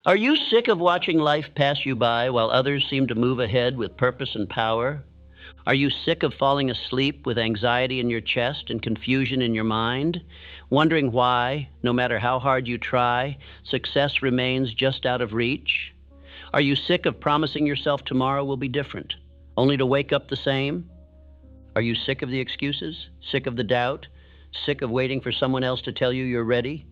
Are you sick of watching life pass you by while others seem to move ahead with purpose and power? Are you sick of falling asleep with anxiety in your chest and confusion in your mind, wondering why, no matter how hard you try, success remains just out of reach? Are you sick of promising yourself tomorrow will be different, only to wake up the same? Are you sick of the excuses, sick of the doubt, sick of waiting for someone else to tell you you're ready?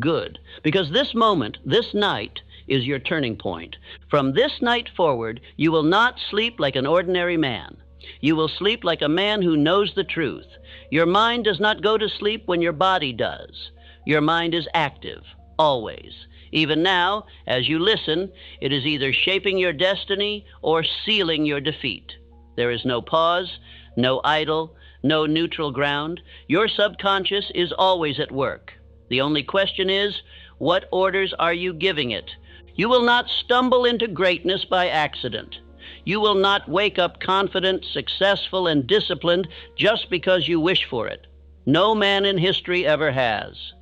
Good, because this moment, this night, is your turning point. From this night forward, you will not sleep like an ordinary man. You will sleep like a man who knows the truth. Your mind does not go to sleep when your body does. Your mind is active, always. Even now, as you listen, it is either shaping your destiny or sealing your defeat. There is no pause, no idle, no neutral ground. Your subconscious is always at work. The only question is, what orders are you giving it? You will not stumble into greatness by accident. You will not wake up confident, successful, and disciplined just because you wish for it. No man in history ever has.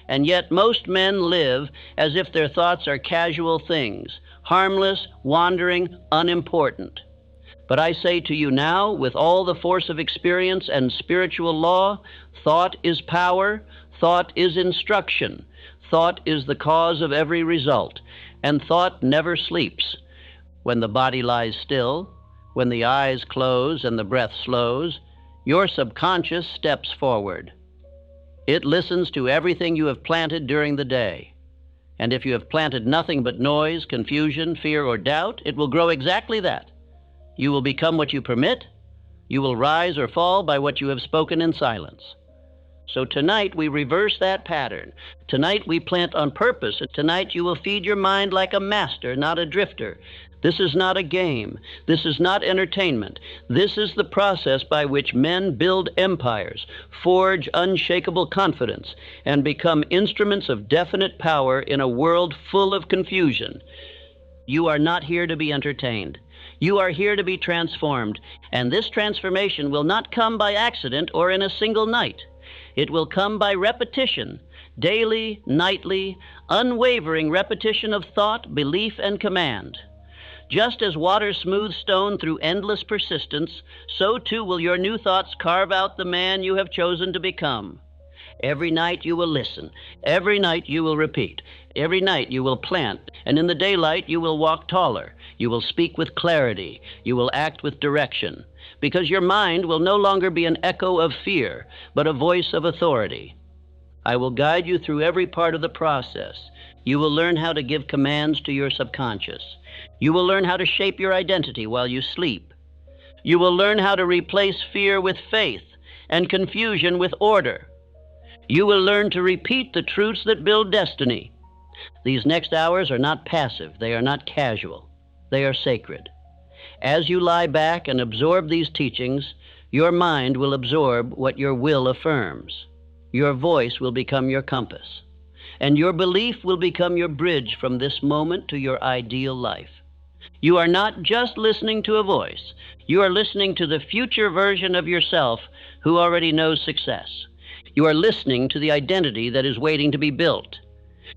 And yet most men live as if their thoughts are casual things, harmless, wandering, unimportant. But I say to you now, with all the force of experience and spiritual law, thought is power, thought is instruction, thought is the cause of every result, and thought never sleeps. When the body lies still, when the eyes close and the breath slows, your subconscious steps forward. It listens to everything you have planted during the day. And if you have planted nothing but noise, confusion, fear, or doubt, it will grow exactly that. You will become what you permit. You will rise or fall by what you have spoken in silence. So tonight we reverse that pattern. Tonight we plant on purpose. Tonight you will feed your mind like a master, not a drifter. This is not a game. This is not entertainment. This is the process by which men build empires, forge unshakable confidence, and become instruments of definite power in a world full of confusion. You are not here to be entertained. You are here to be transformed, and this transformation will not come by accident or in a single night. It will come by repetition, daily, nightly, unwavering repetition of thought, belief, and command. Just as water smooths stone through endless persistence, so too will your new thoughts carve out the man you have chosen to become. Every night you will listen. Every night you will repeat. Every night you will plant, and in the daylight you will walk taller. You will speak with clarity. You will act with direction, because your mind will no longer be an echo of fear, but a voice of authority. I will guide you through every part of the process. You will learn how to give commands to your subconscious. You will learn how to shape your identity while you sleep. You will learn how to replace fear with faith and confusion with order. You will learn to repeat the truths that build destiny. These next hours are not passive. They are not casual. They are sacred. As you lie back and absorb these teachings, your mind will absorb what your will affirms. Your voice will become your compass, and your belief will become your bridge from this moment to your ideal life. You are not just listening to a voice. You are listening to the future version of yourself who already knows success. You are listening to the identity that is waiting to be built.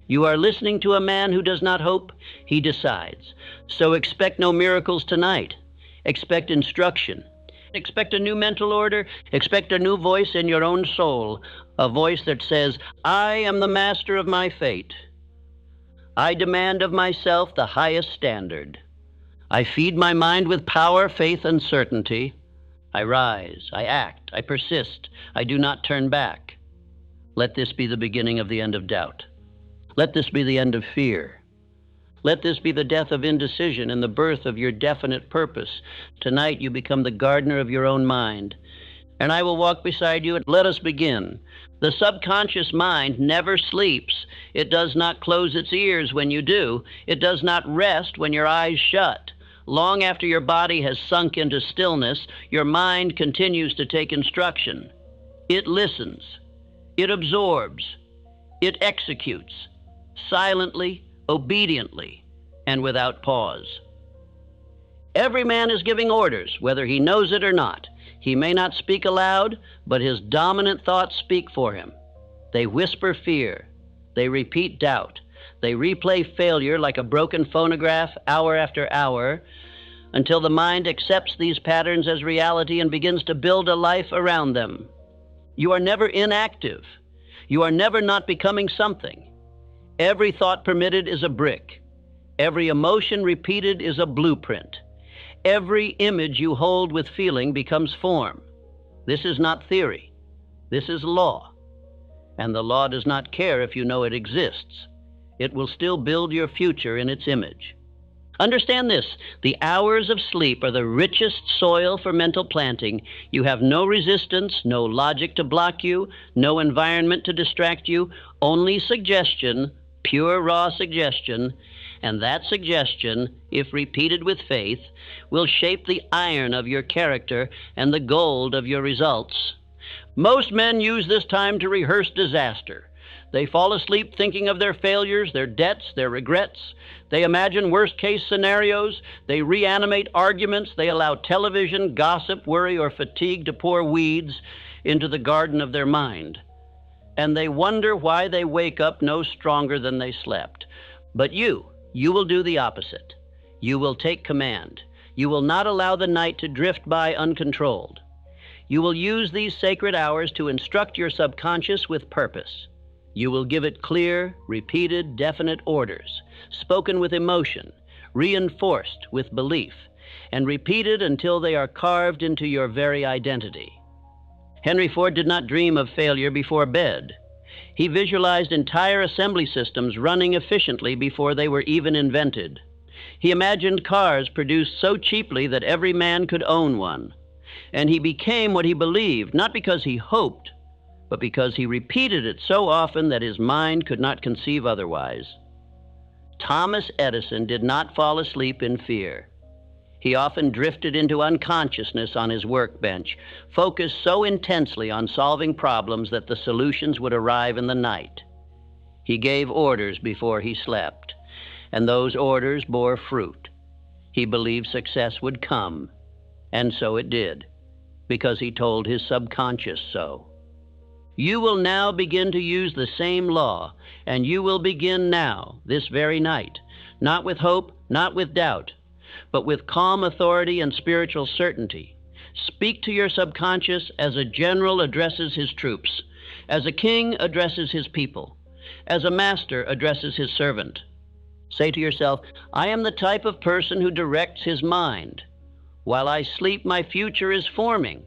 You are listening to a man who does not hope, he decides. So expect no miracles tonight. Expect instruction. Expect a new mental order. Expect a new voice in your own soul, a voice that says, I am the master of my fate. I demand of myself the highest standard. I feed my mind with power, faith, and certainty. I rise, I act, I persist, I do not turn back. Let this be the beginning of the end of doubt. Let this be the end of fear. Let this be the death of indecision and the birth of your definite purpose. Tonight you become the gardener of your own mind, and I will walk beside you, and let us begin. The subconscious mind never sleeps. It does not close its ears when you do. It does not rest when your eyes shut. Long after your body has sunk into stillness, your mind continues to take instruction. It listens. It absorbs. It executes. Silently, obediently, and without pause. Every man is giving orders, whether he knows it or not. He may not speak aloud, but his dominant thoughts speak for him. They whisper fear. They repeat doubt. They replay failure like a broken phonograph hour after hour until the mind accepts these patterns as reality and begins to build a life around them. You are never inactive. You are never not becoming something. Every thought permitted is a brick. Every emotion repeated is a blueprint. Every image you hold with feeling becomes form. This is not theory. This is law. And the law does not care if you know it exists. It will still build your future in its image. Understand this: the hours of sleep are the richest soil for mental planting. You have no resistance, no logic to block you, no environment to distract you, only suggestion, pure raw suggestion. And that suggestion, if repeated with faith, will shape the iron of your character and the gold of your results. Most men use this time to rehearse disaster. They fall asleep thinking of their failures, their debts, their regrets. They imagine worst-case scenarios. They reanimate arguments. They allow television, gossip, worry, or fatigue to pour weeds into the garden of their mind. And they wonder why they wake up no stronger than they slept. But you will do the opposite. You will take command. You will not allow the night to drift by uncontrolled. You will use these sacred hours to instruct your subconscious with purpose. You will give it clear, repeated, definite orders, spoken with emotion, reinforced with belief, and repeated until they are carved into your very identity. Henry Ford did not dream of failure before bed. He visualized entire assembly systems running efficiently before they were even invented. He imagined cars produced so cheaply that every man could own one. And he became what he believed, not because he hoped, but because he repeated it so often that his mind could not conceive otherwise. Thomas Edison did not fall asleep in fear. He often drifted into unconsciousness on his workbench, focused so intensely on solving problems that the solutions would arrive in the night. He gave orders before he slept, and those orders bore fruit. He believed success would come, and so it did, because he told his subconscious so. You will now begin to use the same law, and you will begin now, this very night, not with hope, not with doubt, but with calm authority and spiritual certainty. Speak to your subconscious as a general addresses his troops, as a king addresses his people, as a master addresses his servant. Say to yourself, I am the type of person who directs his mind. While I sleep, my future is forming.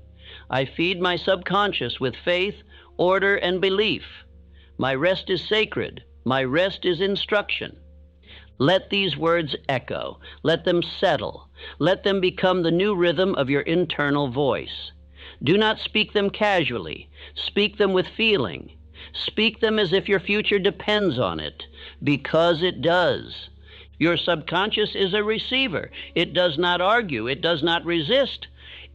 I feed my subconscious with faith, order, and belief. My rest is sacred. My rest is instruction. Let these words echo. Let them settle. Let them become the new rhythm of your internal voice. Do not speak them casually. Speak them with feeling. Speak them as if your future depends on it, because it does. Your subconscious is a receiver. It does not argue. It does not resist.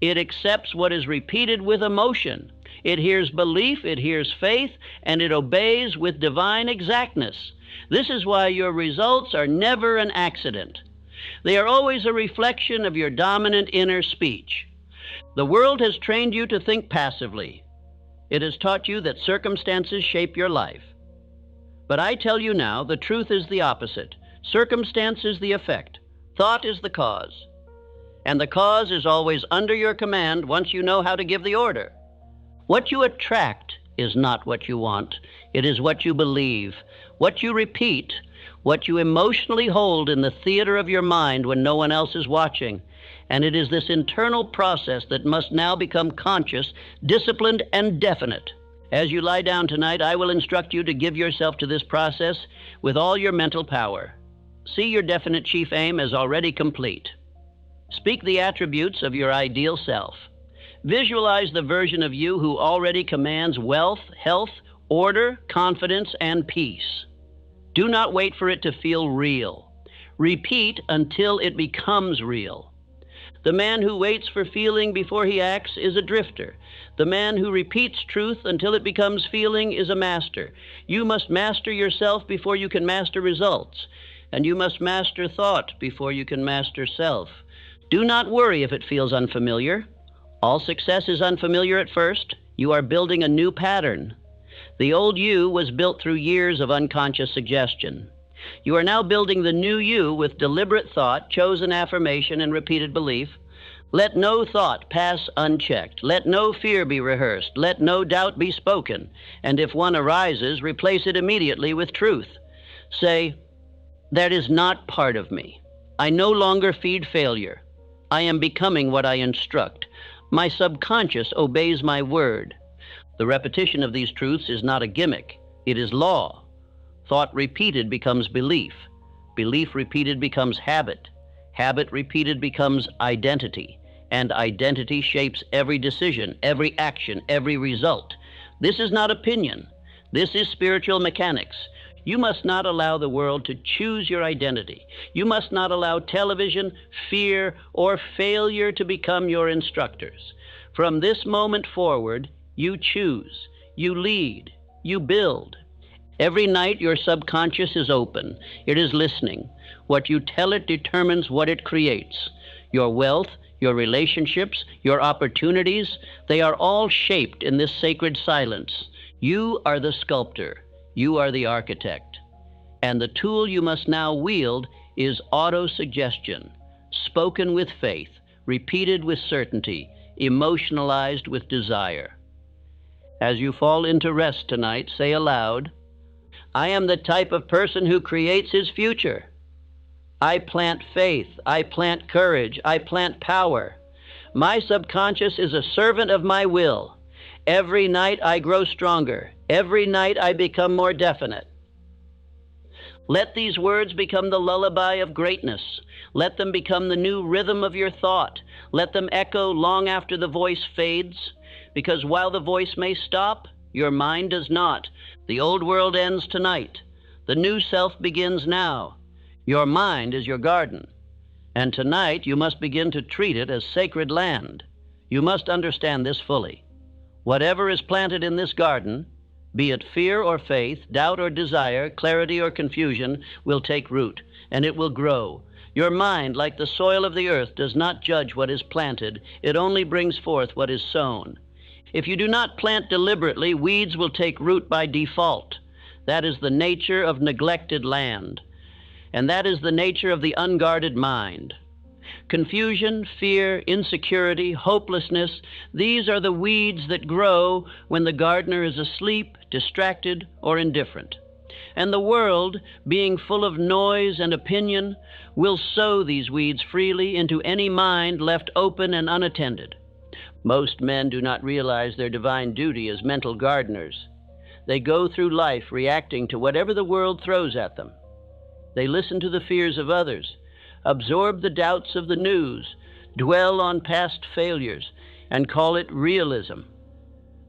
It accepts what is repeated with emotion. It hears belief, it hears faith, and it obeys with divine exactness. This is why your results are never an accident. They are always a reflection of your dominant inner speech. The world has trained you to think passively. It has taught you that circumstances shape your life. But I tell you now, the truth is the opposite. Circumstance is the effect. Thought is the cause. And the cause is always under your command once you know how to give the order. What you attract is not what you want. It is what you believe, what you repeat, what you emotionally hold in the theater of your mind when no one else is watching. And it is this internal process that must now become conscious, disciplined, and definite. As you lie down tonight, I will instruct you to give yourself to this process with all your mental power. See your definite chief aim as already complete. Speak the attributes of your ideal self. Visualize the version of you who already commands wealth, health, order, confidence, and peace. Do not wait for it to feel real. Repeat until it becomes real. The man who waits for feeling before he acts is a drifter. The man who repeats truth until it becomes feeling is a master. You must master yourself before you can master results. And you must master thought before you can master self. Do not worry if it feels unfamiliar. All success is unfamiliar at first. You are building a new pattern. The old you was built through years of unconscious suggestion. You are now building the new you with deliberate thought, chosen affirmation, and repeated belief. Let no thought pass unchecked. Let no fear be rehearsed. Let no doubt be spoken. And if one arises, replace it immediately with truth. Say, that is not part of me. I no longer feed failure. I am becoming what I instruct. My subconscious obeys my word. The repetition of these truths is not a gimmick. It is law. Thought repeated becomes belief. Belief repeated becomes habit. Habit repeated becomes identity. And identity shapes every decision, every action, every result. This is not opinion. This is spiritual mechanics. You must not allow the world to choose your identity. You must not allow television, fear, or failure to become your instructors. From this moment forward, you choose, you lead, you build. Every night your subconscious is open. It is listening. What you tell it determines what it creates. Your wealth, your relationships, your opportunities, they are all shaped in this sacred silence. You are the sculptor. You are the architect. And the tool you must now wield is autosuggestion, spoken with faith, repeated with certainty, emotionalized with desire. As you fall into rest tonight, say aloud, I am the type of person who creates his future. I plant faith, I plant courage, I plant power. My subconscious is a servant of my will. Every night I grow stronger. Every night I become more definite. Let these words become the lullaby of greatness. Let them become the new rhythm of your thought. Let them echo long after the voice fades, because while the voice may stop, your mind does not. The old world ends tonight. The new self begins now. Your mind is your garden, and tonight you must begin to treat it as sacred land. You must understand this fully. Whatever is planted in this garden, be it fear or faith, doubt or desire, clarity or confusion, will take root, and it will grow. Your mind, like the soil of the earth, does not judge what is planted. It only brings forth what is sown. If you do not plant deliberately, weeds will take root by default. That is the nature of neglected land, and that is the nature of the unguarded mind. Confusion, fear, insecurity, hopelessness, these are the weeds that grow when the gardener is asleep, distracted, or indifferent. And the world, being full of noise and opinion, will sow these weeds freely into any mind left open and unattended. Most men do not realize their divine duty as mental gardeners. They go through life reacting to whatever the world throws at them. They listen to the fears of others, absorb the doubts of the news, dwell on past failures, and call it realism.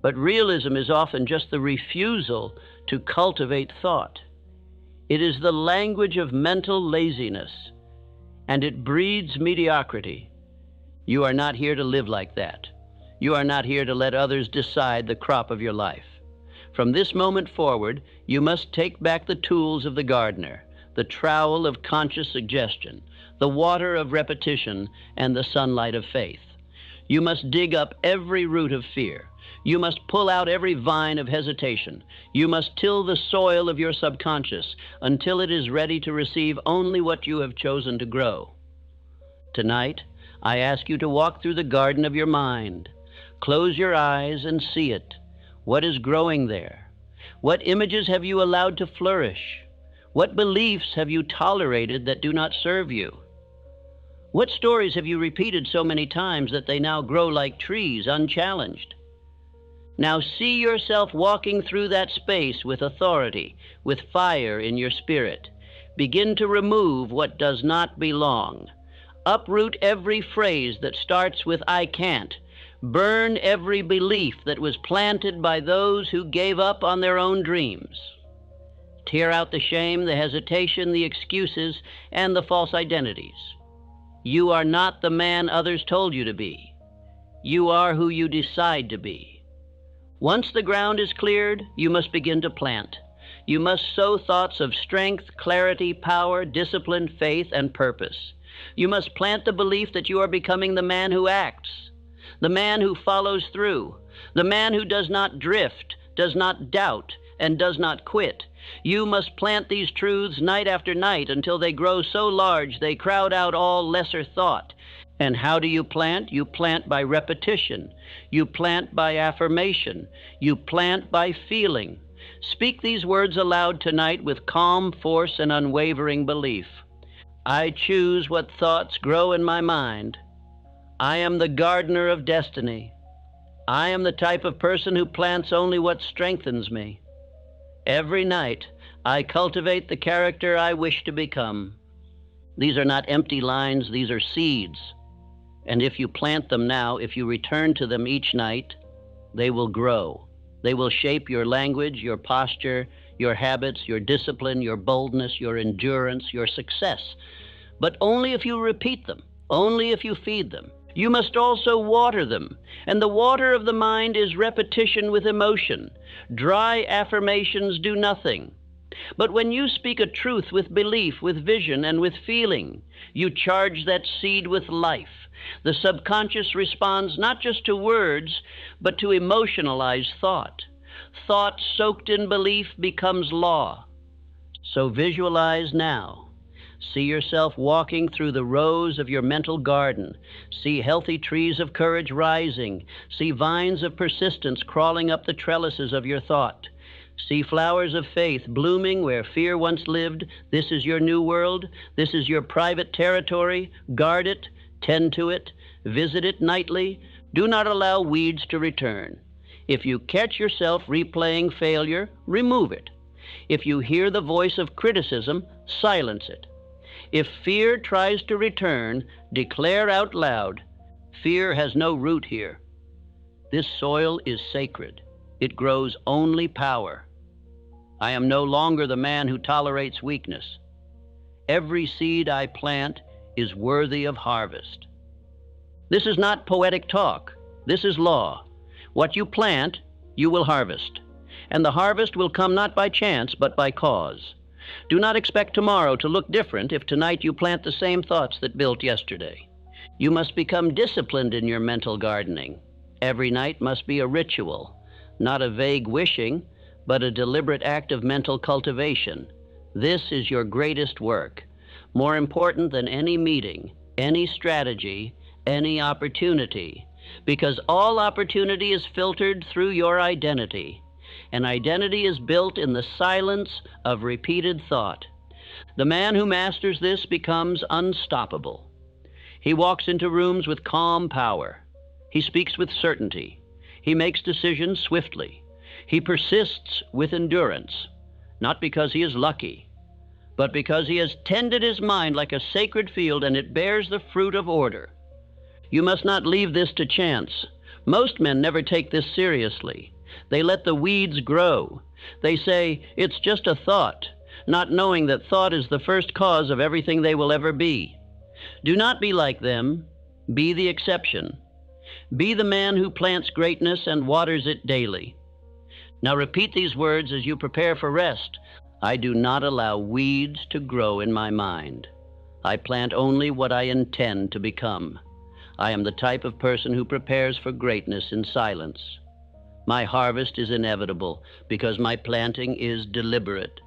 But realism is often just the refusal to cultivate thought. It is the language of mental laziness, and it breeds mediocrity. You are not here to live like that. You are not here to let others decide the crop of your life. From this moment forward, you must take back the tools of the gardener, the trowel of conscious suggestion, the water of repetition, and the sunlight of faith. You must dig up every root of fear. You must pull out every vine of hesitation. You must till the soil of your subconscious until it is ready to receive only what you have chosen to grow. Tonight, I ask you to walk through the garden of your mind. Close your eyes and see it. What is growing there? What images have you allowed to flourish? What beliefs have you tolerated that do not serve you? What stories have you repeated so many times that they now grow like trees, unchallenged? Now see yourself walking through that space with authority, with fire in your spirit. Begin to remove what does not belong. Uproot every phrase that starts with I can't. Burn every belief that was planted by those who gave up on their own dreams. Tear out the shame, the hesitation, the excuses, and the false identities. You are not the man others told you to be. You are who you decide to be. Once the ground is cleared, you must begin to plant. You must sow thoughts of strength, clarity, power, discipline, faith, and purpose. You must plant the belief that you are becoming the man who acts, the man who follows through, the man who does not drift, does not doubt, and does not quit. You must plant these truths night after night until they grow so large they crowd out all lesser thought. And how do you plant? You plant by repetition. You plant by affirmation. You plant by feeling. Speak these words aloud tonight with calm force and unwavering belief. I choose what thoughts grow in my mind. I am the gardener of destiny. I am the type of person who plants only what strengthens me. Every night, I cultivate the character I wish to become. These are not empty lines, these are seeds. And if you plant them now, if you return to them each night, they will grow. They will shape your language, your posture, your habits, your discipline, your boldness, your endurance, your success. But only if you repeat them, only if you feed them. You must also water them, and the water of the mind is repetition with emotion. Dry affirmations do nothing. But when you speak a truth with belief, with vision, and with feeling, you charge that seed with life. The subconscious responds not just to words, but to emotionalized thought. Thought soaked in belief becomes law. So visualize now. See yourself walking through the rows of your mental garden. See healthy trees of courage rising. See vines of persistence crawling up the trellises of your thought. See flowers of faith blooming where fear once lived. This is your new world. This is your private territory. Guard it, tend to it, visit it nightly. Do not allow weeds to return. If you catch yourself replaying failure, remove it. If you hear the voice of criticism, silence it. If fear tries to return, declare out loud, fear has no root here. This soil is sacred. It grows only power. I am no longer the man who tolerates weakness. Every seed I plant is worthy of harvest. This is not poetic talk. This is law. What you plant, you will harvest. And the harvest will come not by chance, but by cause. Do not expect tomorrow to look different if tonight you plant the same thoughts that built yesterday. You must become disciplined in your mental gardening. Every night must be a ritual, not a vague wishing, but a deliberate act of mental cultivation. This is your greatest work, more important than any meeting, any strategy, any opportunity, because all opportunity is filtered through your identity. And identity is built in the silence of repeated thought. The man who masters this becomes unstoppable. He walks into rooms with calm power. He speaks with certainty. He makes decisions swiftly. He persists with endurance, not because he is lucky, but because he has tended his mind like a sacred field and it bears the fruit of order. You must not leave this to chance. Most men never take this seriously. They let the weeds grow. They say, it's just a thought, not knowing that thought is the first cause of everything they will ever be. Do not be like them. Be the exception. Be the man who plants greatness and waters it daily. Now repeat these words as you prepare for rest. I do not allow weeds to grow in my mind. I plant only what I intend to become. I am the type of person who prepares for greatness in silence. My harvest is inevitable because my planting is deliberate.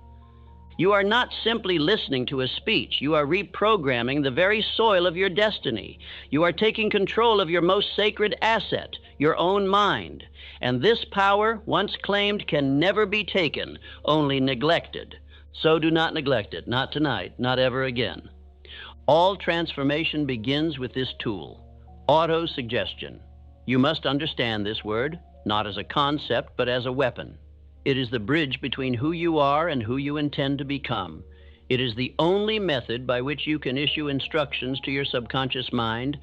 You are not simply listening to a speech. You are reprogramming the very soil of your destiny. You are taking control of your most sacred asset, your own mind. And this power, once claimed, can never be taken, only neglected. So do not neglect it, not tonight, not ever again. All transformation begins with this tool, autosuggestion. You must understand this word, not as a concept, but as a weapon. It is the bridge between who you are and who you intend to become. It is the only method by which you can issue instructions to your subconscious mind,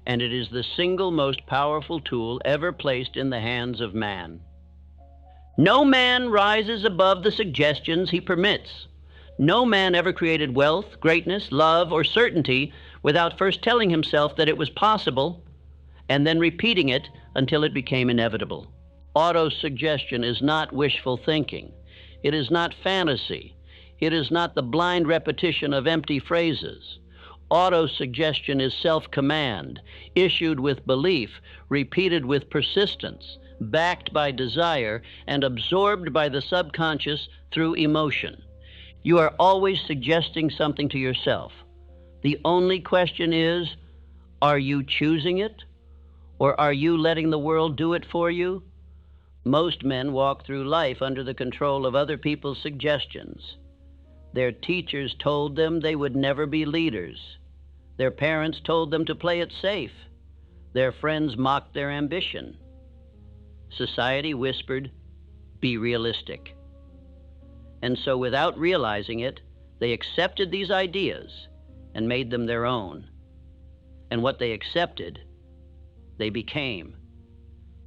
and it is the single most powerful tool ever placed in the hands of man. No man rises above the suggestions he permits. No man ever created wealth, greatness, love, or certainty without first telling himself that it was possible and then repeating it until it became inevitable. Autosuggestion is not wishful thinking. It is not fantasy. It is not the blind repetition of empty phrases. Autosuggestion is self-command, issued with belief, repeated with persistence, backed by desire, and absorbed by the subconscious through emotion. You are always suggesting something to yourself. The only question is, are you choosing it, or are you letting the world do it for you? Most men walk through life under the control of other people's suggestions. Their teachers told them they would never be leaders. Their parents told them to play it safe. Their friends mocked their ambition. Society whispered, "Be realistic." And so, without realizing it, they accepted these ideas and made them their own. And what they accepted, they became.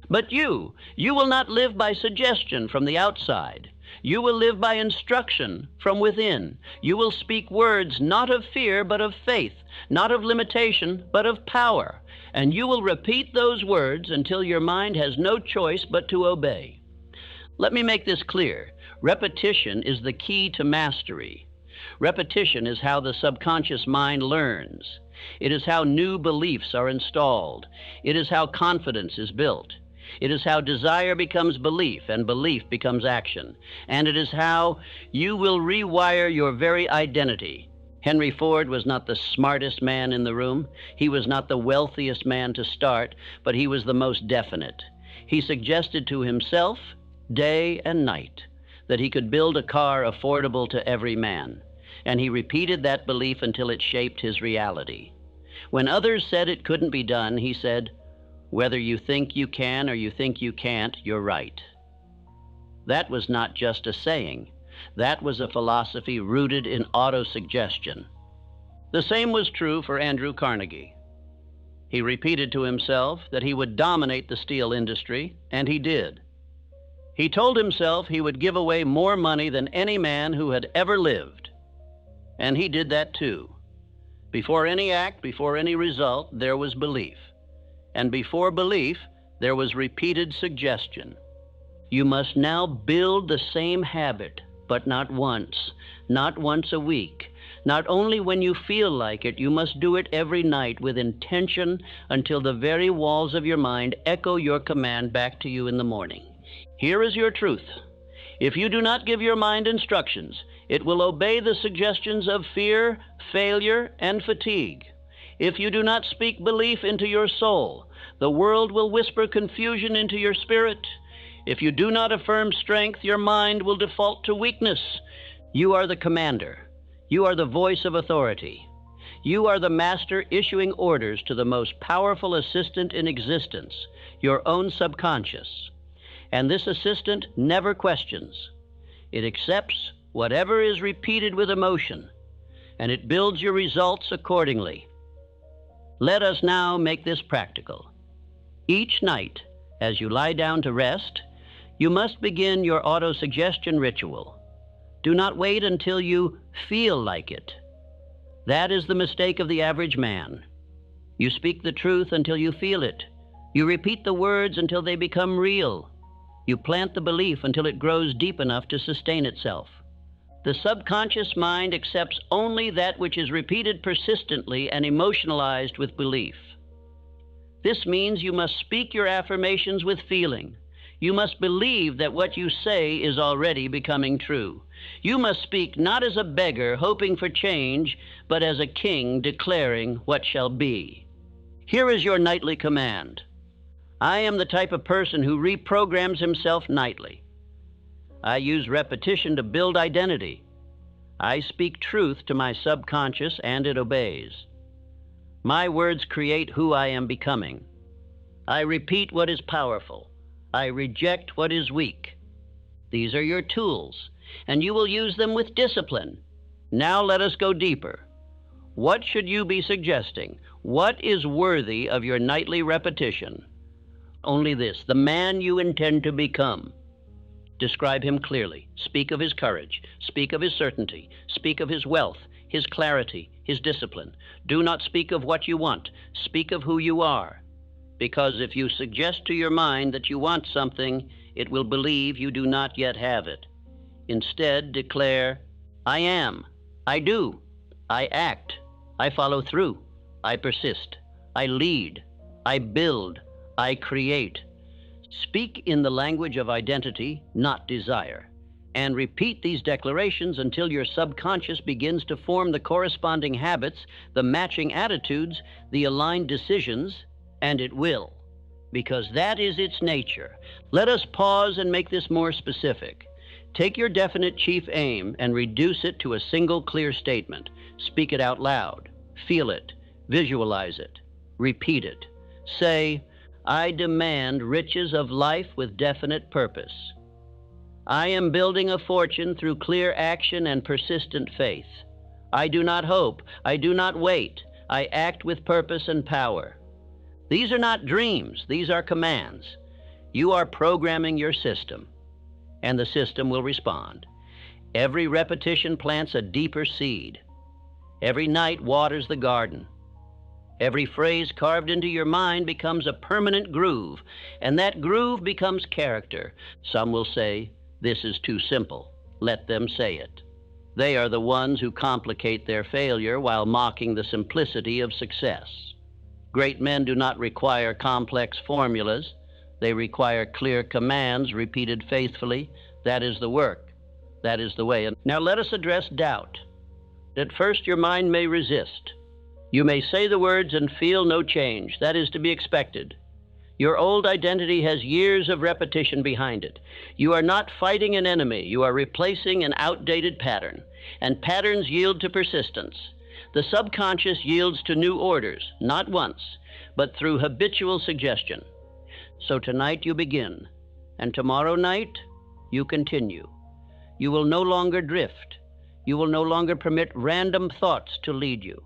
But you will not live by suggestion from the outside. You will live by instruction from within. You will speak words not of fear, but of faith, not of limitation, but of power. And you will repeat those words until your mind has no choice but to obey. Let me make this clear. Repetition is the key to mastery. Repetition is how the subconscious mind learns. It is how new beliefs are installed. It is how confidence is built. It is how desire becomes belief and belief becomes action. And it is how you will rewire your very identity. Henry Ford was not the smartest man in the room. He was not the wealthiest man to start, but he was the most definite. He suggested to himself, day and night, that he could build a car affordable to every man. And he repeated that belief until it shaped his reality. When others said it couldn't be done, he said, "Whether you think you can or you think you can't, you're right." That was not just a saying. That was a philosophy rooted in autosuggestion. The same was true for Andrew Carnegie. He repeated to himself that he would dominate the steel industry, and he did. He told himself he would give away more money than any man who had ever lived. And he did that too. Before any act, before any result, there was belief. And before belief, there was repeated suggestion. You must now build the same habit, but not once a week. Not only when you feel like it, you must do it every night with intention until the very walls of your mind echo your command back to you in the morning. Here is your truth. If you do not give your mind instructions, it will obey the suggestions of fear, failure, and fatigue. If you do not speak belief into your soul, the world will whisper confusion into your spirit. If you do not affirm strength, your mind will default to weakness. You are the commander. You are the voice of authority. You are the master issuing orders to the most powerful assistant in existence, your own subconscious. And this assistant never questions. It accepts whatever is repeated with emotion, and it builds your results accordingly. Let us now make this practical. Each night, as you lie down to rest, you must begin your autosuggestion ritual. Do not wait until you feel like it. That is the mistake of the average man. You speak the truth until you feel it. You repeat the words until they become real. You plant the belief until it grows deep enough to sustain itself. The subconscious mind accepts only that which is repeated persistently and emotionalized with belief. This means you must speak your affirmations with feeling. You must believe that what you say is already becoming true. You must speak not as a beggar hoping for change, but as a king declaring what shall be. Here is your nightly command. I am the type of person who reprograms himself nightly. I use repetition to build identity. I speak truth to my subconscious and it obeys. My words create who I am becoming. I repeat what is powerful. I reject what is weak. These are your tools, and you will use them with discipline. Now let us go deeper. What should you be suggesting? What is worthy of your nightly repetition? Only this, the man you intend to become. Describe him clearly. Speak of his courage. Speak of his certainty. Speak of his wealth, his clarity, his discipline. Do not speak of what you want. Speak of who you are. Because if you suggest to your mind that you want something, it will believe you do not yet have it. Instead, declare, I am, I do, I act, I follow through, I persist, I lead, I build, I create. Speak in the language of identity, not desire, and repeat these declarations until your subconscious begins to form the corresponding habits, the matching attitudes, the aligned decisions, and it will, because that is its nature. Let us pause and make this more specific. Take your definite chief aim and reduce it to a single clear statement. Speak it out loud. Feel it. Visualize it. Repeat it. Say, I demand riches of life with definite purpose. I am building a fortune through clear action and persistent faith. I do not hope. I do not wait. I act with purpose and power. These are not dreams. These are commands. You are programming your system, and the system will respond. Every repetition plants a deeper seed. Every night waters the garden. Every phrase carved into your mind becomes a permanent groove, and that groove becomes character. Some will say, this is too simple. Let them say it. They are the ones who complicate their failure while mocking the simplicity of success. Great men do not require complex formulas. They require clear commands repeated faithfully. That is the work. That is the way. Now let us address doubt. At first your mind may resist. You may say the words and feel no change. That is to be expected. Your old identity has years of repetition behind it. You are not fighting an enemy. You are replacing an outdated pattern. And patterns yield to persistence. The subconscious yields to new orders, not once, but through habitual suggestion. So tonight you begin, and tomorrow night you continue. You will no longer drift. You will no longer permit random thoughts to lead you.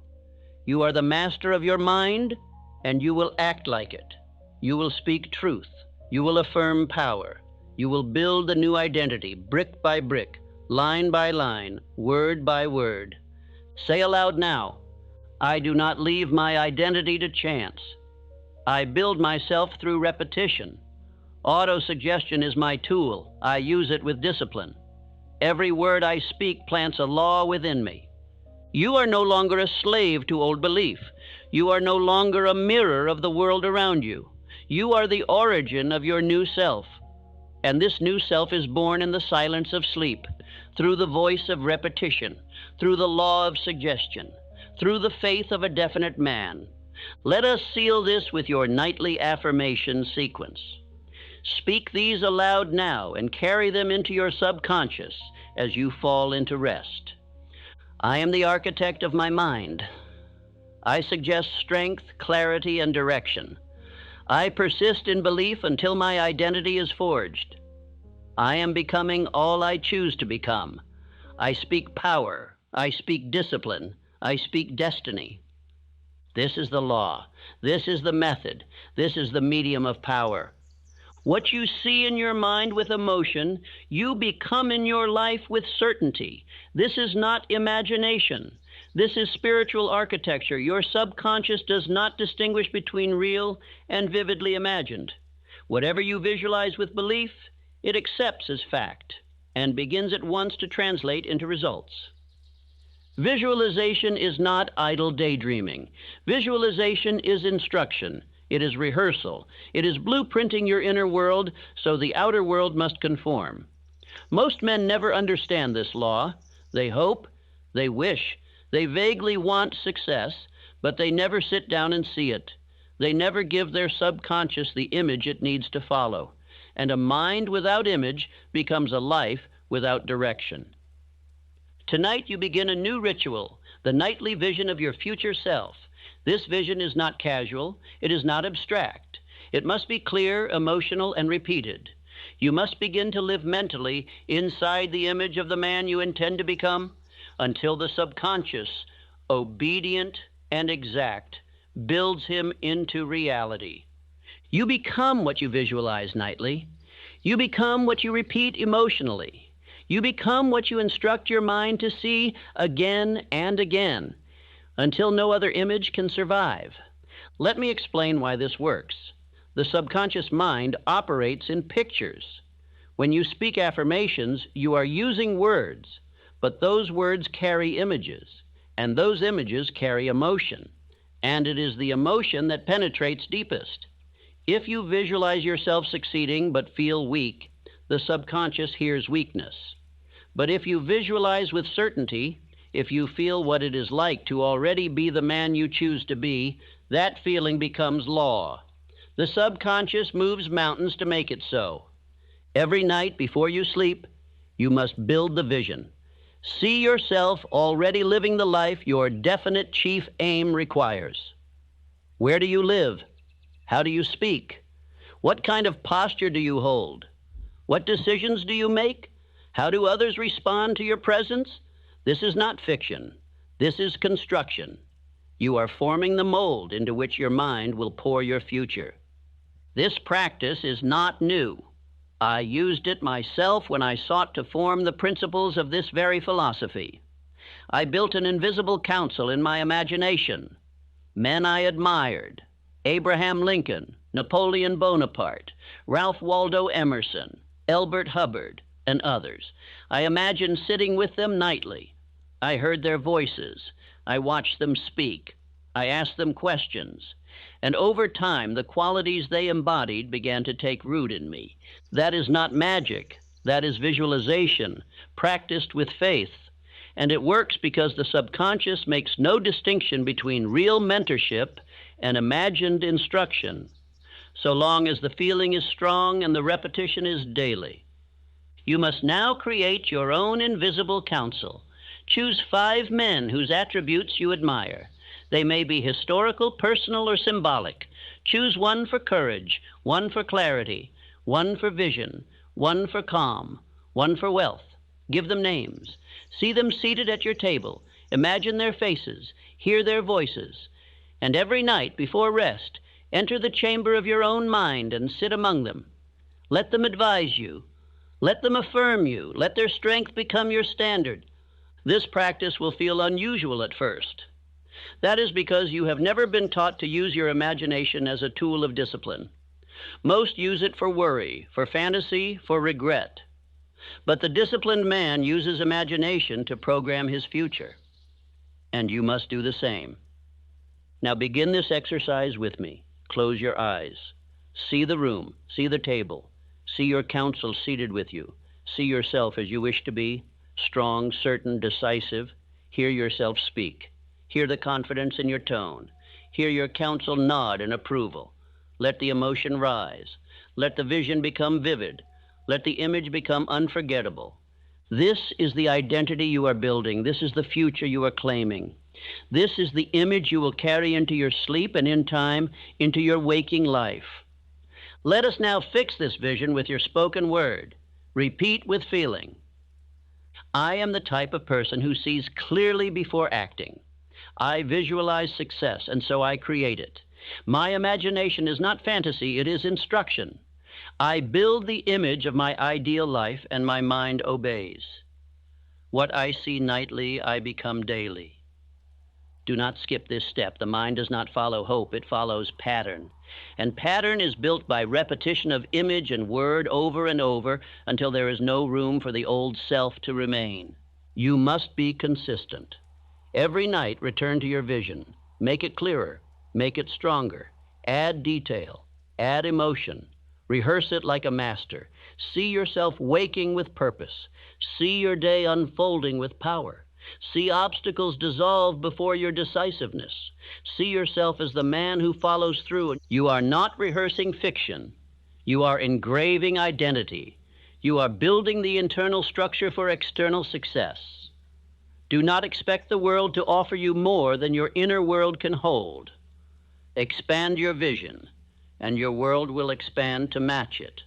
You are the master of your mind, and you will act like it. You will speak truth. You will affirm power. You will build a new identity, brick by brick, line by line, word by word. Say aloud now, I do not leave my identity to chance. I build myself through repetition. Autosuggestion is my tool. I use it with discipline. Every word I speak plants a law within me. You are no longer a slave to old belief. You are no longer a mirror of the world around you. You are the origin of your new self. And this new self is born in the silence of sleep, through the voice of repetition, through the law of suggestion, through the faith of a definite man. Let us seal this with your nightly affirmation sequence. Speak these aloud now and carry them into your subconscious as you fall into rest. I am the architect of my mind. I suggest strength, clarity, and direction. I persist in belief until my identity is forged. I am becoming all I choose to become. I speak power. I speak discipline. I speak destiny. This is the law. This is the method. This is the medium of power. What you see in your mind with emotion, you become in your life with certainty. This is not imagination. This is spiritual architecture. Your subconscious does not distinguish between real and vividly imagined. Whatever you visualize with belief, it accepts as fact and begins at once to translate into results. Visualization is not idle daydreaming. Visualization is instruction. It is rehearsal. It is blueprinting your inner world so the outer world must conform. Most men never understand this law. They hope, they wish, they vaguely want success, but they never sit down and see it. They never give their subconscious the image it needs to follow. And a mind without image becomes a life without direction. Tonight you begin a new ritual, the nightly vision of your future self. This vision is not casual. It is not abstract. It must be clear, emotional, and repeated. You must begin to live mentally inside the image of the man you intend to become until the subconscious, obedient and exact, builds him into reality. You become what you visualize nightly. You become what you repeat emotionally. You become what you instruct your mind to see again and again, until no other image can survive. Let me explain why this works. The subconscious mind operates in pictures. When you speak affirmations, you are using words, but those words carry images, and those images carry emotion, and it is the emotion that penetrates deepest. If you visualize yourself succeeding but feel weak, the subconscious hears weakness. But if you visualize with certainty, if you feel what it is like to already be the man you choose to be, that feeling becomes law. The subconscious moves mountains to make it so. Every night before you sleep, you must build the vision. See yourself already living the life your definite chief aim requires. Where do you live? How do you speak? What kind of posture do you hold? What decisions do you make? How do others respond to your presence? This is not fiction. This is construction. You are forming the mold into which your mind will pour your future. This practice is not new. I used it myself when I sought to form the principles of this very philosophy. I built an invisible council in my imagination. Men I admired: Abraham Lincoln, Napoleon Bonaparte, Ralph Waldo Emerson, Elbert Hubbard, and others. I imagined sitting with them nightly. I heard their voices. I watched them speak. I asked them questions. And over time, the qualities they embodied began to take root in me. That is not magic. That is visualization, practiced with faith. And it works because the subconscious makes no distinction between real mentorship and imagined instruction, so long as the feeling is strong and the repetition is daily. You must now create your own invisible council. Choose 5 men whose attributes you admire. They may be historical, personal, or symbolic. Choose one for courage, one for clarity, one for vision, one for calm, one for wealth. Give them names. See them seated at your table. Imagine their faces. Hear their voices. And every night before rest, enter the chamber of your own mind and sit among them. Let them advise you. Let them affirm you. Let their strength become your standard. This practice will feel unusual at first. That is because you have never been taught to use your imagination as a tool of discipline. Most use it for worry, for fantasy, for regret. But the disciplined man uses imagination to program his future. And you must do the same. Now begin this exercise with me. Close your eyes. See the room. See the table. See your counsel seated with you. See yourself as you wish to be, strong, certain, decisive. Hear yourself speak. Hear the confidence in your tone. Hear your counsel nod in approval. Let the emotion rise. Let the vision become vivid. Let the image become unforgettable. This is the identity you are building. This is the future you are claiming. This is the image you will carry into your sleep and in time into your waking life. Let us now fix this vision with your spoken word. Repeat with feeling. I am the type of person who sees clearly before acting. I visualize success, and so I create it. My imagination is not fantasy, it is instruction. I build the image of my ideal life, and my mind obeys. What I see nightly, I become daily. Do not skip this step. The mind does not follow hope, it follows pattern. And pattern is built by repetition of image and word over and over until there is no room for the old self to remain. You must be consistent. Every night, return to your vision. Make it clearer. Make it stronger. Add detail. Add emotion. Rehearse it like a master. See yourself waking with purpose. See your day unfolding with power. See obstacles dissolve before your decisiveness. See yourself as the man who follows through. You are not rehearsing fiction. You are engraving identity. You are building the internal structure for external success. Do not expect the world to offer you more than your inner world can hold. Expand your vision, and your world will expand to match it.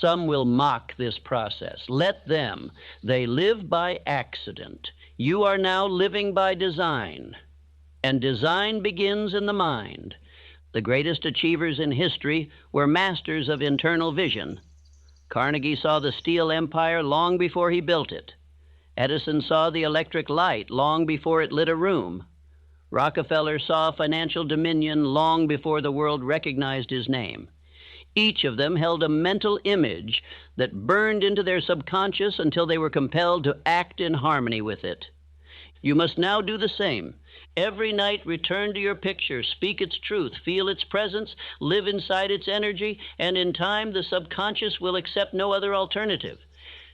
Some will mock this process. Let them. They live by accident. You are now living by design, and design begins in the mind. The greatest achievers in history were masters of internal vision. Carnegie saw the steel empire long before he built it. Edison saw the electric light long before it lit a room. Rockefeller saw financial dominion long before the world recognized his name. Each of them held a mental image that burned into their subconscious until they were compelled to act in harmony with it. You must now do the same. Every night return to your picture, speak its truth, feel its presence, live inside its energy, and in time the subconscious will accept no other alternative.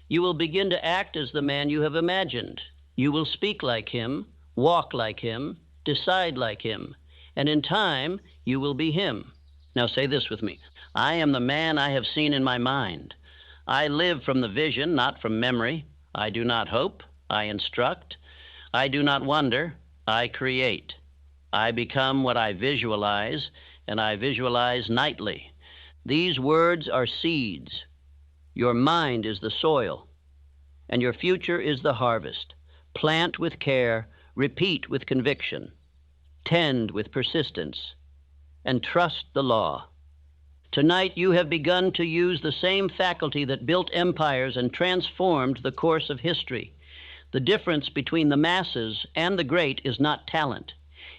You will begin to act as the man you have imagined. You will speak like him, walk like him, decide like him, and in time you will be him. Now say this with me. I am the man I have seen in my mind. I live from the vision, not from memory. I do not hope, I instruct. I do not wonder, I create. I become what I visualize, and I visualize nightly. These words are seeds. Your mind is the soil, and your future is the harvest. Plant with care, repeat with conviction, tend with persistence, and trust the law. Tonight you have begun to use the same faculty that built empires and transformed the course of history. The difference between the masses and the great is not talent.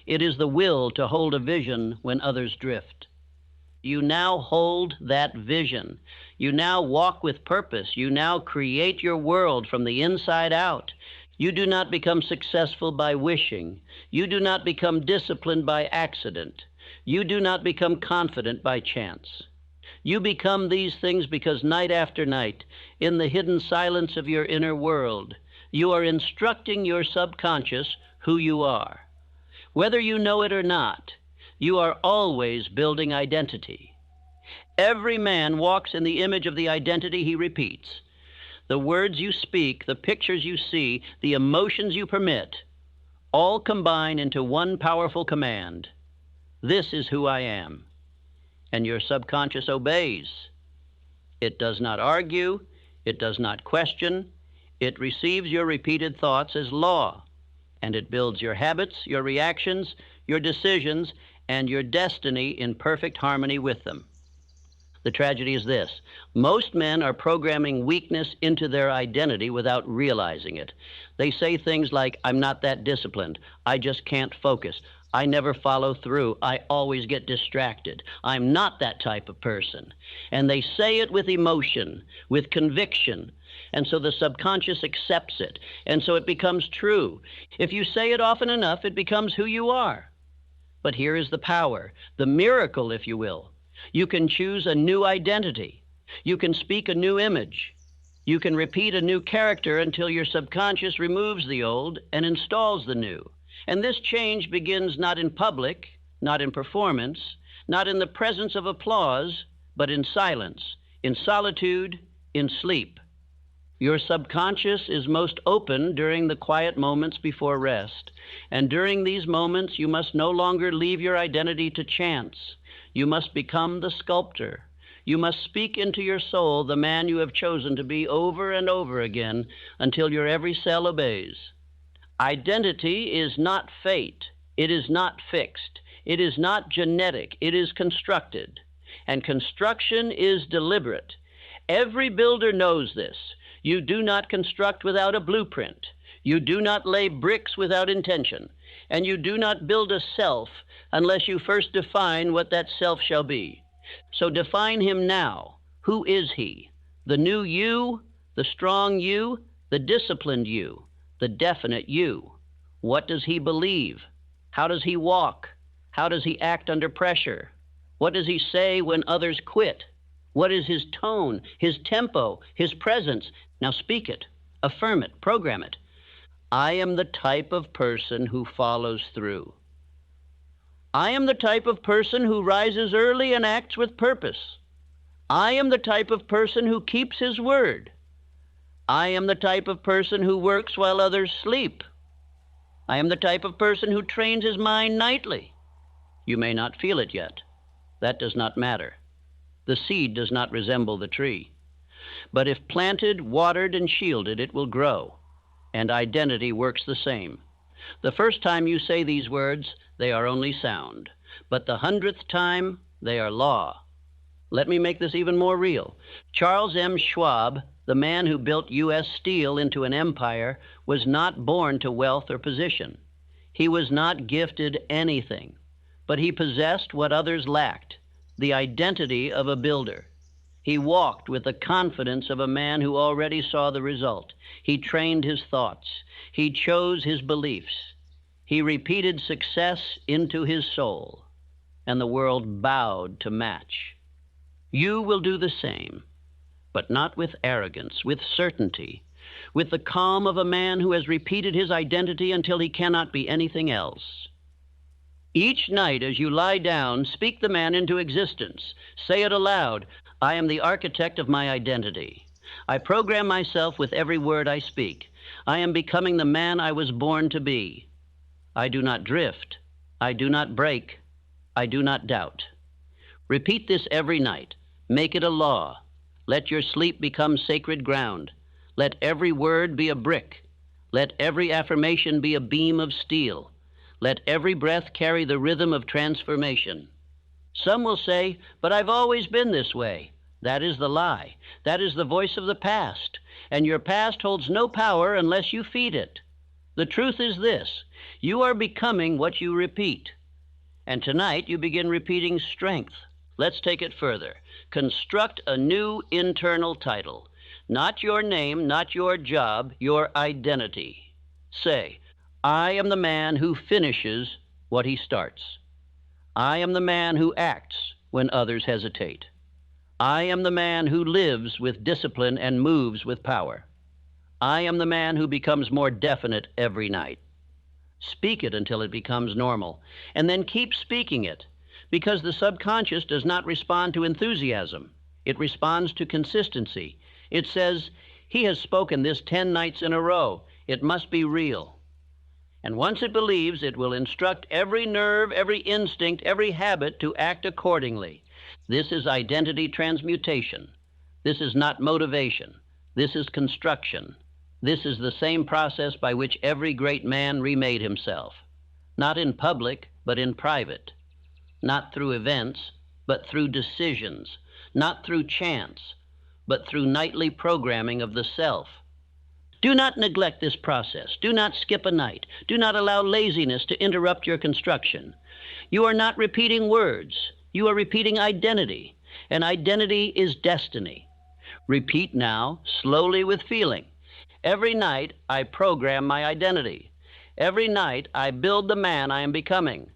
It is the will to hold a vision when others drift. You now hold that vision. You now walk with purpose. You now create your world from the inside out. You do not become successful by wishing. You do not become disciplined by accident. You do not become confident by chance. You become these things because night after night, in the hidden silence of your inner world, you are instructing your subconscious who you are. Whether you know it or not, you are always building identity. Every man walks in the image of the identity he repeats. The words you speak, the pictures you see, the emotions you permit, all combine into one powerful command. This is who I am. And your subconscious obeys. It does not argue. It does not question. It receives your repeated thoughts as law, and it builds your habits, your reactions, your decisions, and your destiny in perfect harmony with them. The tragedy is this. Most men are programming weakness into their identity without realizing it. They say things like, I'm not that disciplined. I just can't focus. I never follow through. I always get distracted. I'm not that type of person. And they say it with emotion, with conviction. And so the subconscious accepts it. And so it becomes true. If you say it often enough, it becomes who you are. But here is the power, the miracle, if you will. You can choose a new identity. You can speak a new image. You can repeat a new character until your subconscious removes the old and installs the new. And this change begins not in public, not in performance, not in the presence of applause, but in silence, in solitude, in sleep. Your subconscious is most open during the quiet moments before rest. And during these moments, you must no longer leave your identity to chance. You must become the sculptor. You must speak into your soul the man you have chosen to be over and over again until your every cell obeys. Identity is not fate. It is not fixed. It is not genetic. It is constructed. And construction is deliberate. Every builder knows this. You do not construct without a blueprint. You do not lay bricks without intention. And you do not build a self unless you first define what that self shall be. So define him now. Who is he? The new you, the strong you, the disciplined you, the definite you. What does he believe? How does he walk? How does he act under pressure? What does he say when others quit? What is his tone, his tempo, his presence? Now speak it, affirm it, program it. I am the type of person who follows through. I am the type of person who rises early and acts with purpose. I am the type of person who keeps his word. I am the type of person who works while others sleep. I am the type of person who trains his mind nightly. You may not feel it yet. That does not matter. The seed does not resemble the tree. But if planted, watered, and shielded, it will grow. And identity works the same. The first time you say these words, they are only sound. But the 100th time, they are law. Let me make this even more real. Charles M. Schwab, the man who built U.S. Steel into an empire, was not born to wealth or position. He was not gifted anything, but he possessed what others lacked, the identity of a builder. He walked with the confidence of a man who already saw the result. He trained his thoughts. He chose his beliefs. He repeated success into his soul, and the world bowed to match. You will do the same, but not with arrogance, with certainty, with the calm of a man who has repeated his identity until he cannot be anything else. Each night as you lie down, speak the man into existence. Say it aloud. I am the architect of my identity. I program myself with every word I speak. I am becoming the man I was born to be. I do not drift. I do not break. I do not doubt. Repeat this every night. Make it a law. Let your sleep become sacred ground. Let every word be a brick. Let every affirmation be a beam of steel. Let every breath carry the rhythm of transformation. Some will say, but I've always been this way. That is the lie. That is the voice of the past. And your past holds no power unless you feed it. The truth is this. You are becoming what you repeat. And tonight you begin repeating strength. Let's take it further. Construct a new internal title. Not your name, not your job, your identity. Say, I am the man who finishes what he starts. I am the man who acts when others hesitate. I am the man who lives with discipline and moves with power. I am the man who becomes more definite every night. Speak it until it becomes normal, and then keep speaking it, because the subconscious does not respond to enthusiasm. It responds to consistency. It says, he has spoken this 10 nights in a row. It must be real. And once it believes, it will instruct every nerve, every instinct, every habit to act accordingly. This is identity transmutation. This is not motivation. This is construction. This is the same process by which every great man remade himself. Not in public, but in private. Not through events, but through decisions. Not through chance, but through nightly programming of the self. Do not neglect this process. Do not skip a night. Do not allow laziness to interrupt your construction. You are not repeating words. You are repeating identity, and identity is destiny. Repeat now, slowly with feeling. Every night, I program my identity. Every night, I build the man I am becoming.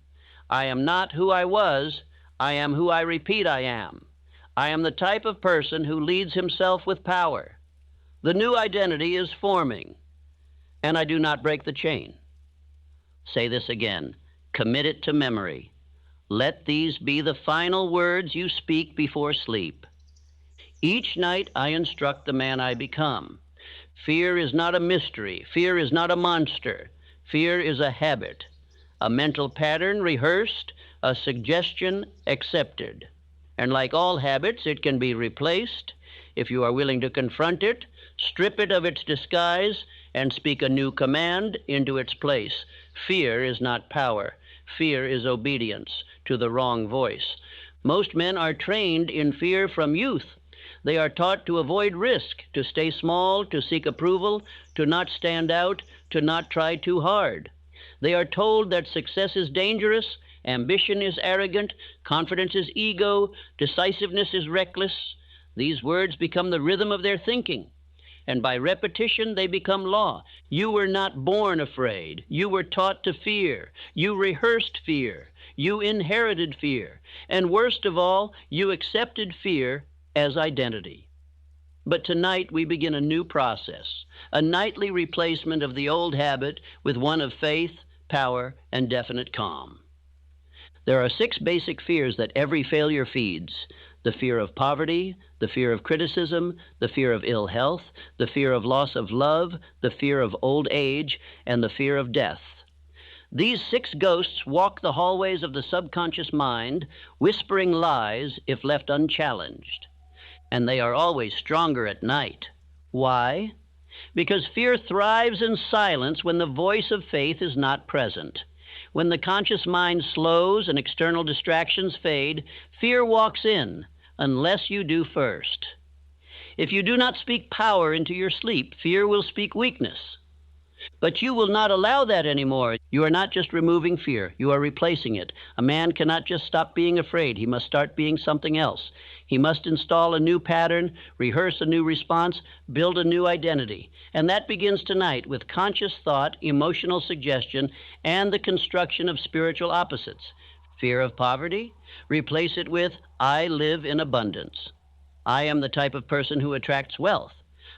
I am not who I was. I am who I repeat I am. I am the type of person who leads himself with power. The new identity is forming, and I do not break the chain. Say this again. Commit it to memory. Let these be the final words you speak before sleep. Each night I instruct the man I become. Fear is not a mystery. Fear is not a monster. Fear is a habit, a mental pattern rehearsed, a suggestion accepted. And like all habits, it can be replaced if you are willing to confront it, strip it of its disguise, and speak a new command into its place. Fear is not power. Fear is obedience to the wrong voice. Most men are trained in fear from youth. They are taught to avoid risk, to stay small, to seek approval, to not stand out, to not try too hard. They are told that success is dangerous, ambition is arrogant, confidence is ego, decisiveness is reckless. These words become the rhythm of their thinking, and by repetition they become law. You were not born afraid. You were taught to fear. You rehearsed fear. You inherited fear. And worst of all, you accepted fear as identity. But tonight we begin a new process, a nightly replacement of the old habit with one of faith, power, and definite calm. There are 6 basic fears that every failure feeds: the fear of poverty, the fear of criticism, the fear of ill health, the fear of loss of love, the fear of old age, and the fear of death. These 6 ghosts walk the hallways of the subconscious mind, whispering lies if left unchallenged. And they are always stronger at night. Why? Because fear thrives in silence when the voice of faith is not present. When the conscious mind slows and external distractions fade, fear walks in, unless you do first. If you do not speak power into your sleep, fear will speak weakness. But you will not allow that anymore. You are not just removing fear, you are replacing it. A man cannot just stop being afraid. He must start being something else. He must install a new pattern, rehearse a new response, build a new identity. And that begins tonight with conscious thought, emotional suggestion, and the construction of spiritual opposites. Fear of poverty? Replace it with, I live in abundance. I am the type of person who attracts wealth.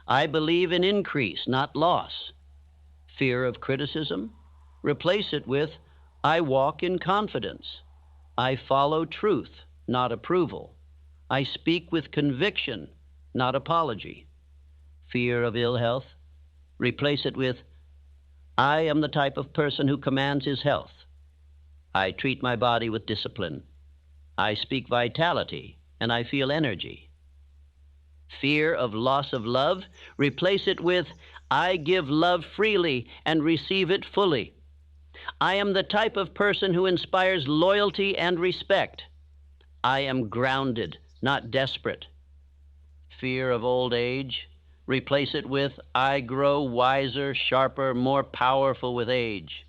I believe in increase, not loss. Fear of criticism? Replace it with, I walk in confidence. I follow truth, not approval. I speak with conviction, not apology. Fear of ill health? Replace it with, I am the type of person who commands his health. I treat my body with discipline. I speak vitality, and I feel energy. Fear of loss of love? Replace it with, I give love freely and receive it fully. I am the type of person who inspires loyalty and respect. I am grounded, not desperate. Fear of old age? Replace it with, I grow wiser, sharper, more powerful with age.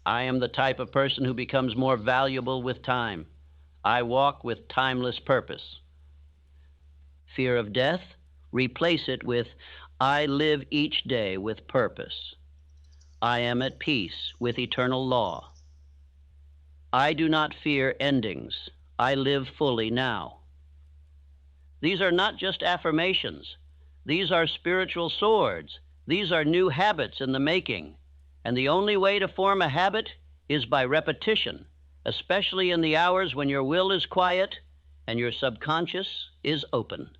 I am the type of person who becomes more valuable with time. I walk with timeless purpose. Fear of death? Replace it with, I live each day with purpose. I am at peace with eternal law. I do not fear endings. I live fully now. These are not just affirmations. These are spiritual swords. These are new habits in the making. And the only way to form a habit is by repetition, especially in the hours when your will is quiet and your subconscious is open.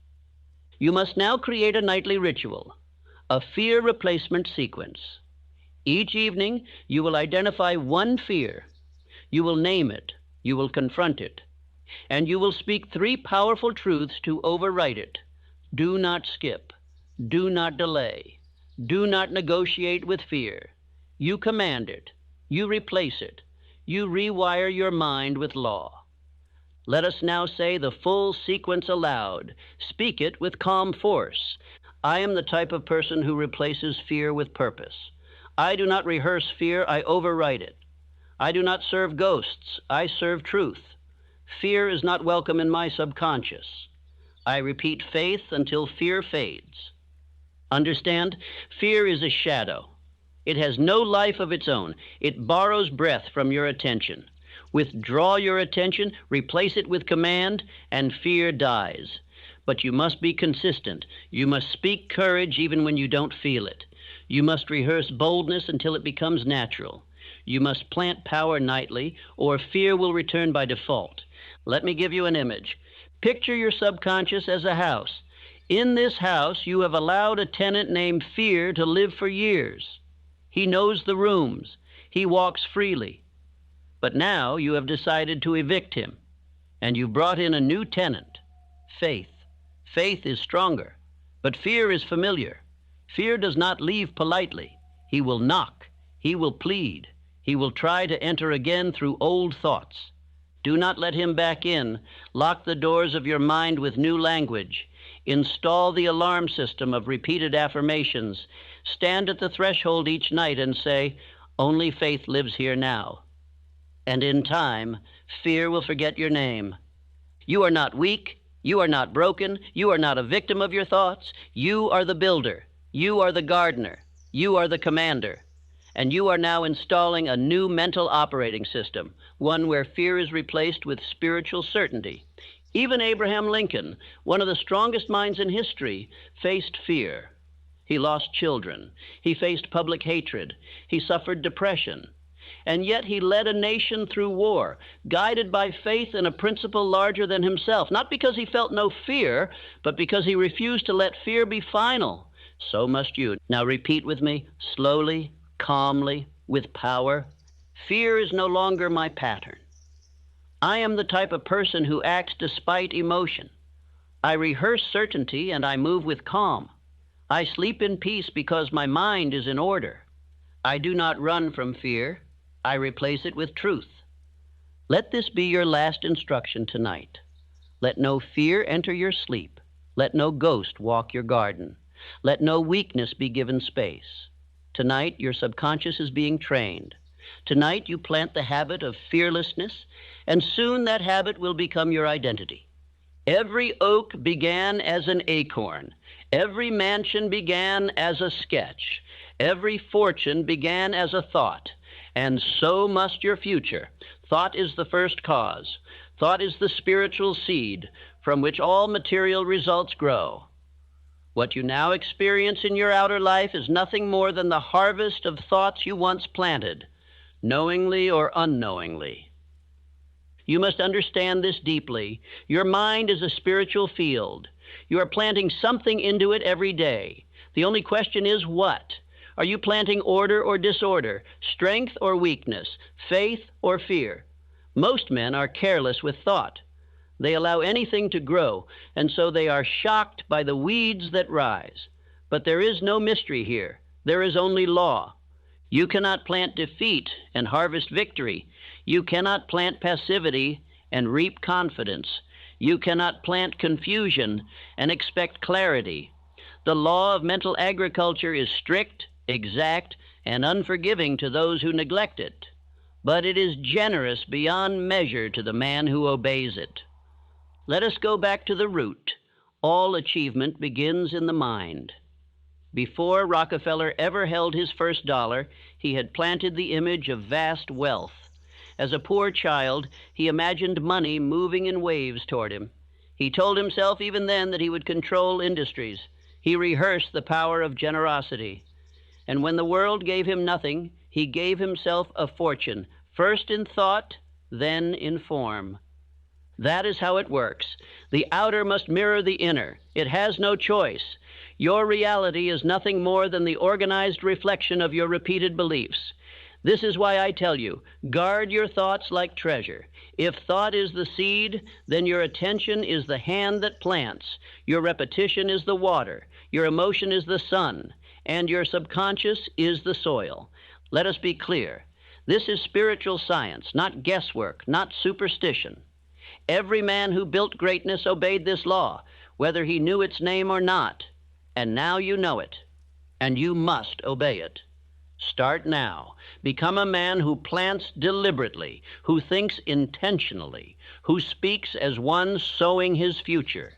You must now create a nightly ritual, a fear replacement sequence. Each evening, you will identify one fear. You will name it. You will confront it. And you will speak 3 powerful truths to overwrite it. Do not skip. Do not delay. Do not negotiate with fear. You command it. You replace it. You rewire your mind with law. Let us now say the full sequence aloud. Speak it with calm force. I am the type of person who replaces fear with purpose. I do not rehearse fear, I overwrite it. I do not serve ghosts, I serve truth. Fear is not welcome in my subconscious. I repeat faith until fear fades. Understand? Fear is a shadow. It has no life of its own. It borrows breath from your attention. Withdraw your attention, replace it with command, and fear dies. But you must be consistent. You must speak courage even when you don't feel it. You must rehearse boldness until it becomes natural. You must plant power nightly, or fear will return by default. Let me give you an image. Picture your subconscious as a house. In this house, you have allowed a tenant named Fear to live for years. He knows the rooms. He walks freely. But now you have decided to evict him, and you've brought in a new tenant, Faith. Faith is stronger, but fear is familiar. Fear does not leave politely. He will knock. He will plead. He will try to enter again through old thoughts. Do not let him back in. Lock the doors of your mind with new language. Install the alarm system of repeated affirmations. Stand at the threshold each night and say, only faith lives here now. And in time, fear will forget your name. You are not weak. You are not broken. You are not a victim of your thoughts. You are the builder. You are the gardener. You are the commander. And you are now installing a new mental operating system, one where fear is replaced with spiritual certainty. Even Abraham Lincoln, one of the strongest minds in history, faced fear. He lost children. He faced public hatred. He suffered depression. And yet he led a nation through war, guided by faith in a principle larger than himself, not because he felt no fear, but because he refused to let fear be final. So must you. Now repeat with me, slowly, calmly, with power. Fear is no longer my pattern. I am the type of person who acts despite emotion. I rehearse certainty and I move with calm. I sleep in peace because my mind is in order. I do not run from fear. I replace it with truth. Let this be your last instruction tonight. Let no fear enter your sleep. Let no ghost walk your garden. Let no weakness be given space. Tonight, your subconscious is being trained. Tonight, you plant the habit of fearlessness, and soon that habit will become your identity. Every oak began as an acorn. Every mansion began as a sketch. Every fortune began as a thought. And so must your future. Thought is the first cause. Thought is the spiritual seed from which all material results grow. What you now experience in your outer life is nothing more than the harvest of thoughts you once planted, knowingly or unknowingly. You must understand this deeply. Your mind is a spiritual field. You are planting something into it every day. The only question is what? Are you planting order or disorder, strength or weakness, faith or fear? Most men are careless with thought. They allow anything to grow, and so they are shocked by the weeds that rise. But there is no mystery here. There is only law. You cannot plant defeat and harvest victory. You cannot plant passivity and reap confidence. You cannot plant confusion and expect clarity. The law of mental agriculture is strict, exact, and unforgiving to those who neglect it. But it is generous beyond measure to the man who obeys it. Let us go back to the root. All achievement begins in the mind. Before Rockefeller ever held his first dollar, he had planted the image of vast wealth. As a poor child, he imagined money moving in waves toward him. He told himself even then that he would control industries. He rehearsed the power of generosity. And when the world gave him nothing, he gave himself a fortune, first in thought, then in form. That is how it works. The outer must mirror the inner. It has no choice. Your reality is nothing more than the organized reflection of your repeated beliefs. This is why I tell you, guard your thoughts like treasure. If thought is the seed, then your attention is the hand that plants. Your repetition is the water. Your emotion is the sun. And your subconscious is the soil. Let us be clear. This is spiritual science, not guesswork, not superstition. Every man who built greatness obeyed this law, whether he knew its name or not. And now you know it, and you must obey it. Start now. Become a man who plants deliberately, who thinks intentionally, who speaks as one sowing his future.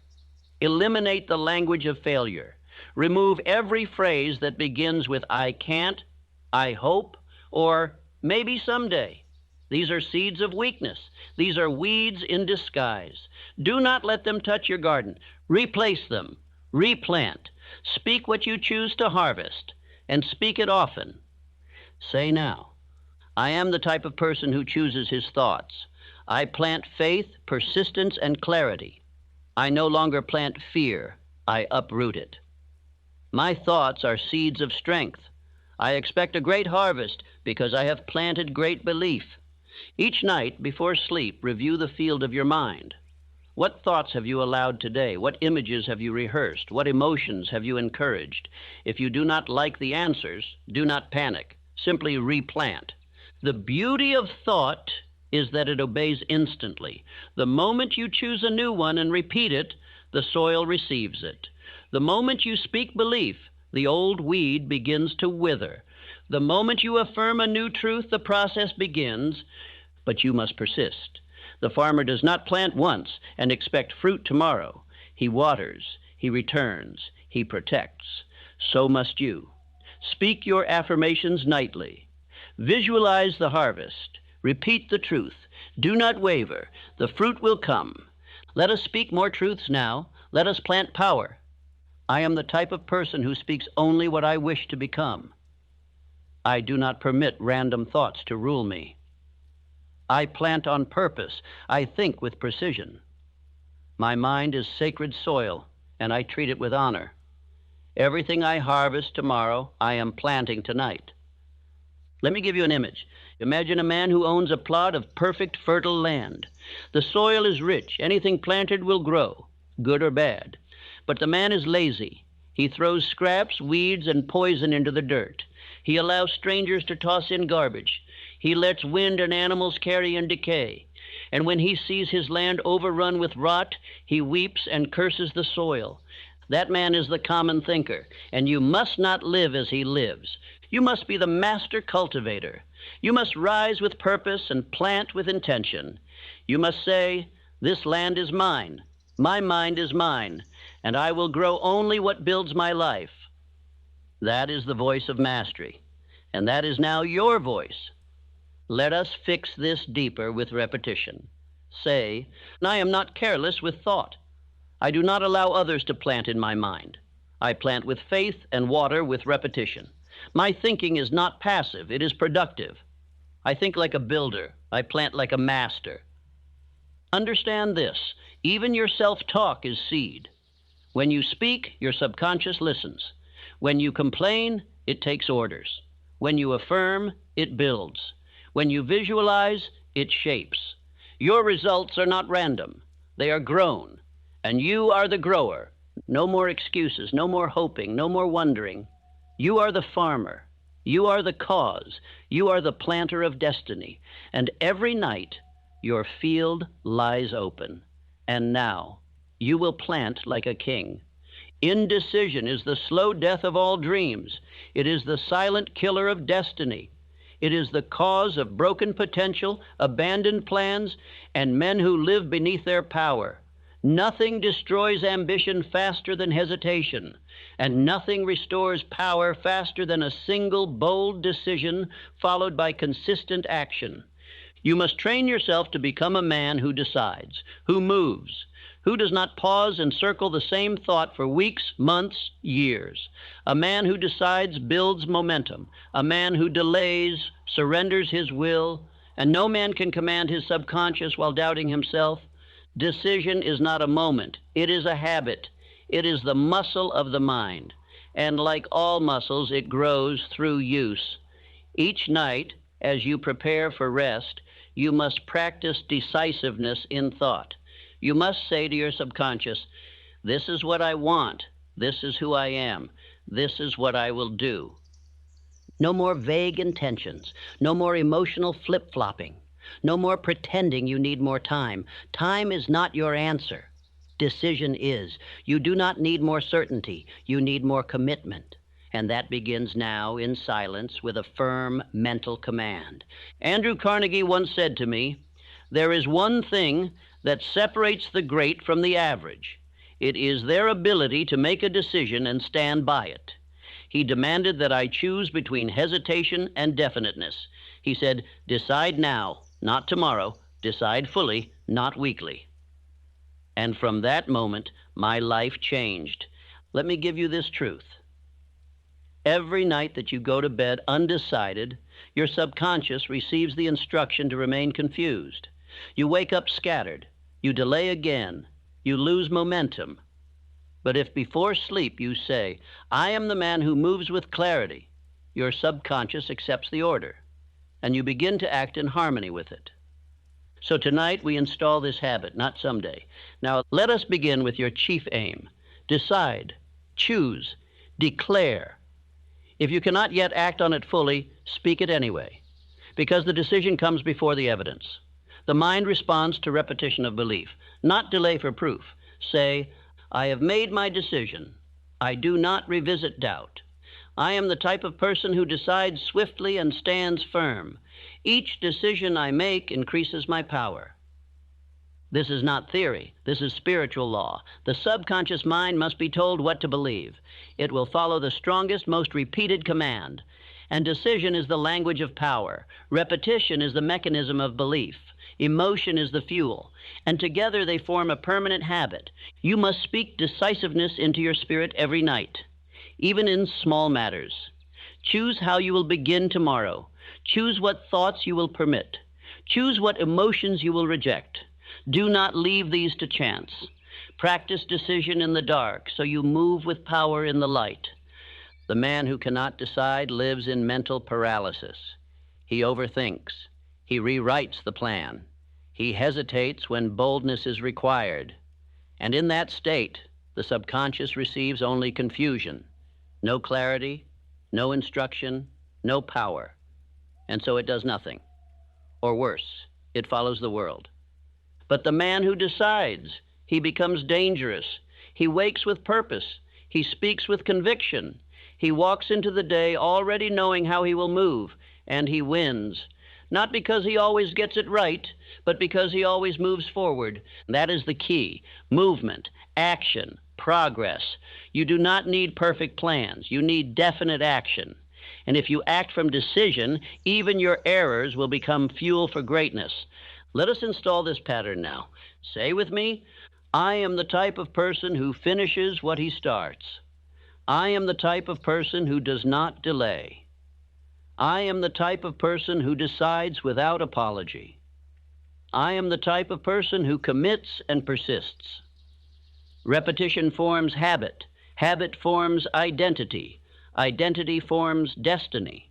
Eliminate the language of failure. Remove every phrase that begins with I can't, I hope, or maybe someday. These are seeds of weakness. These are weeds in disguise. Do not let them touch your garden. Replace them. Replant. Speak what you choose to harvest, and speak it often. Say now, I am the type of person who chooses his thoughts. I plant faith, persistence, and clarity. I no longer plant fear. I uproot it. My thoughts are seeds of strength. I expect a great harvest because I have planted great belief. Each night before sleep, review the field of your mind. What thoughts have you allowed today? What images have you rehearsed? What emotions have you encouraged? If you do not like the answers, do not panic. Simply replant. The beauty of thought is that it obeys instantly. The moment you choose a new one and repeat it, the soil receives it. The moment you speak belief, the old weed begins to wither. The moment you affirm a new truth, the process begins, but you must persist. The farmer does not plant once and expect fruit tomorrow. He waters, he returns, he protects. So must you. Speak your affirmations nightly. Visualize the harvest. Repeat the truth. Do not waver. The fruit will come. Let us speak more truths now. Let us plant power. I am the type of person who speaks only what I wish to become. I do not permit random thoughts to rule me. I plant on purpose. I think with precision. My mind is sacred soil, and I treat it with honor. Everything I harvest tomorrow, I am planting tonight. Let me give you an image. Imagine a man who owns a plot of perfect fertile land. The soil is rich. Anything planted will grow, good or bad. But the man is lazy. He throws scraps, weeds, and poison into the dirt. He allows strangers to toss in garbage. He lets wind and animals carry in decay. And when he sees his land overrun with rot, he weeps and curses the soil. That man is the common thinker, and you must not live as he lives. You must be the master cultivator. You must rise with purpose and plant with intention. You must say, "This land is mine, my mind is mine, and I will grow only what builds my life." That is the voice of mastery, and that is now your voice. Let us fix this deeper with repetition. Say, "I am not careless with thought. I do not allow others to plant in my mind. I plant with faith and water with repetition. My thinking is not passive, it is productive. I think like a builder, I plant like a master." Understand this, even your self-talk is seed. When you speak, your subconscious listens. When you complain, it takes orders. When you affirm, it builds. When you visualize, it shapes. Your results are not random, they are grown, and you are the grower. No more excuses, no more hoping, no more wondering. You are the farmer. You are the cause. You are the planter of destiny. And every night, your field lies open. And now, you will plant like a king. Indecision is the slow death of all dreams. It is the silent killer of destiny. It is the cause of broken potential, abandoned plans, and men who live beneath their power. Nothing destroys ambition faster than hesitation, and nothing restores power faster than a single bold decision followed by consistent action. You must train yourself to become a man who decides, who moves, who does not pause and circle the same thought for weeks, months, years. A man who decides builds momentum. A man who delays surrenders his will, and no man can command his subconscious while doubting himself. Decision is not a moment. It is a habit. It is the muscle of the mind. And like all muscles, it grows through use. Each night, as you prepare for rest, you must practice decisiveness in thought. You must say to your subconscious, "This is what I want. This is who I am. This is what I will do." No more vague intentions. No more emotional flip-flopping. No more pretending you need more time. Time is not your answer. Decision is. You do not need more certainty. You need more commitment. And that begins now in silence with a firm mental command. Andrew Carnegie once said to me, "There is one thing that separates the great from the average. It is their ability to make a decision and stand by it." He demanded that I choose between hesitation and definiteness. He said, "Decide now, not tomorrow. Decide fully, not weakly." And from that moment, my life changed. Let me give you this truth. Every night that you go to bed undecided, your subconscious receives the instruction to remain confused. You wake up scattered. You delay again. You lose momentum. But if before sleep you say, "I am the man who moves with clarity," your subconscious accepts the order, and you begin to act in harmony with it. So tonight we install this habit, not someday. Now let us begin with your chief aim. Decide, choose, declare. If you cannot yet act on it fully, speak it anyway, because the decision comes before the evidence. The mind responds to repetition of belief, not delay for proof. Say, "I have made my decision. I do not revisit doubt. I am the type of person who decides swiftly and stands firm. Each decision I make increases my power." This is not theory. This is spiritual law. The subconscious mind must be told what to believe. It will follow the strongest, most repeated command. And decision is the language of power. Repetition is the mechanism of belief. Emotion is the fuel. And together they form a permanent habit. You must speak decisiveness into your spirit every night, even in small matters. Choose how you will begin tomorrow. Choose what thoughts you will permit. Choose what emotions you will reject. Do not leave these to chance. Practice decision in the dark so you move with power in the light. The man who cannot decide lives in mental paralysis. He overthinks. He rewrites the plan. He hesitates when boldness is required. And in that state, the subconscious receives only confusion. No clarity, no instruction, no power. And so it does nothing. Or worse, it follows the world. But the man who decides, he becomes dangerous. He wakes with purpose. He speaks with conviction. He walks into the day already knowing how he will move, and he wins. Not because he always gets it right, but because he always moves forward. That is the key. Movement, action, progress. You do not need perfect plans. You need definite action. And if you act from decision, even your errors will become fuel for greatness. Let us install this pattern now. Say with me, I am the type of person who finishes what he starts. I am the type of person who does not delay. I am the type of person who decides without apology. I am the type of person who commits and persists. Repetition forms habit. Habit forms identity. Identity forms destiny.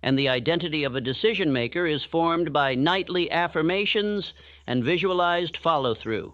And the identity of a decision maker is formed by nightly affirmations and visualized follow-through.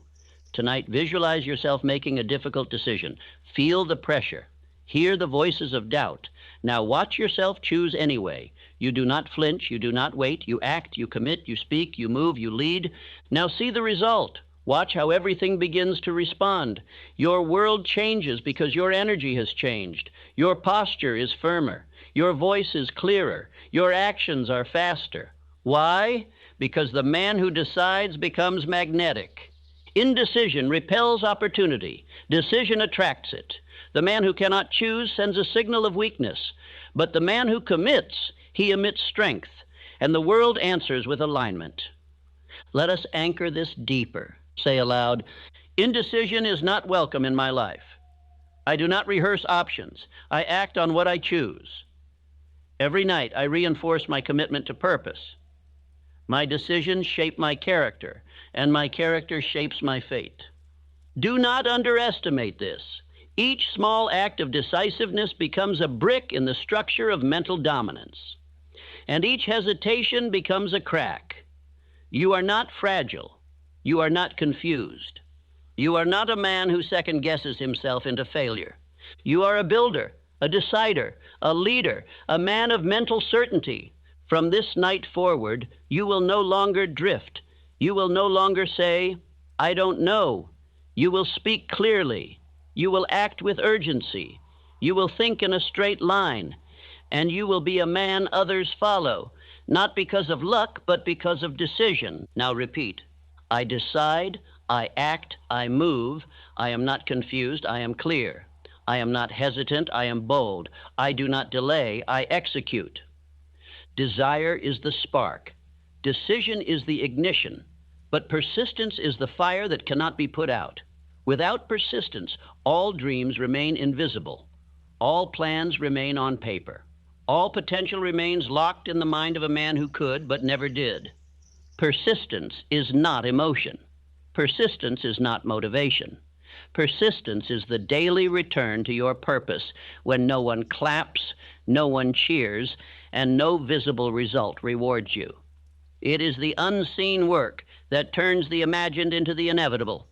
Tonight, visualize yourself making a difficult decision. Feel the pressure. Hear the voices of doubt. Now watch yourself choose anyway. You do not flinch, you do not wait, you act, you commit, you speak, you move, you lead. Now see the result. Watch how everything begins to respond. Your world changes because your energy has changed. Your posture is firmer. Your voice is clearer. Your actions are faster. Why? Because the man who decides becomes magnetic. Indecision repels opportunity. Decision attracts it. The man who cannot choose sends a signal of weakness. But the man who commits, he emits strength. And the world answers with alignment. Let us anchor this deeper. Say aloud, indecision is not welcome in my life. I do not rehearse options. I act on what I choose. Every night I reinforce my commitment to purpose. My decisions shape my character, and my character shapes my fate. Do not underestimate this. Each small act of decisiveness becomes a brick in the structure of mental dominance, and each hesitation becomes a crack. You are not fragile. You are not confused. You are not a man who second-guesses himself into failure. You are a builder, a decider, a leader, a man of mental certainty. From this night forward, you will no longer drift. You will no longer say, I don't know. You will speak clearly. You will act with urgency. You will think in a straight line. And you will be a man others follow, not because of luck, but because of decision. Now repeat. I decide, I act, I move. I am not confused, I am clear. I am not hesitant, I am bold. I do not delay, I execute. Desire is the spark. Decision is the ignition. But persistence is the fire that cannot be put out. Without persistence, all dreams remain invisible. All plans remain on paper. All potential remains locked in the mind of a man who could but never did. Persistence is not emotion. Persistence is not motivation. Persistence is the daily return to your purpose when no one claps, no one cheers, and no visible result rewards you. It is the unseen work that turns the imagined into the inevitable.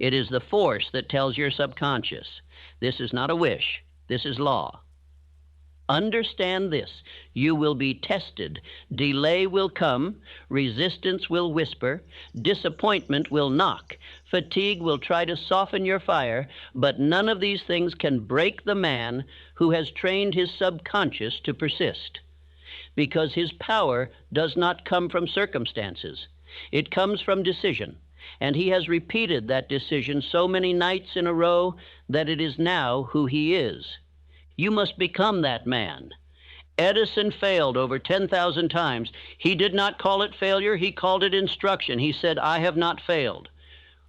It is the force that tells your subconscious, this is not a wish, this is law. Understand this, you will be tested. Delay will come, resistance will whisper, disappointment will knock, fatigue will try to soften your fire, but none of these things can break the man who has trained his subconscious to persist. Because his power does not come from circumstances. It comes from decision, and he has repeated that decision so many nights in a row that it is now who he is. You must become that man. Edison failed over 10,000 times. He did not call it failure, he called it instruction. He said, I have not failed.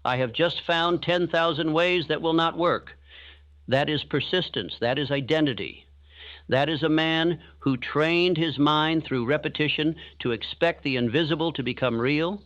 I have just found 10,000 ways that will not work. That is persistence, that is identity. That is a man who trained his mind through repetition to expect the invisible to become real.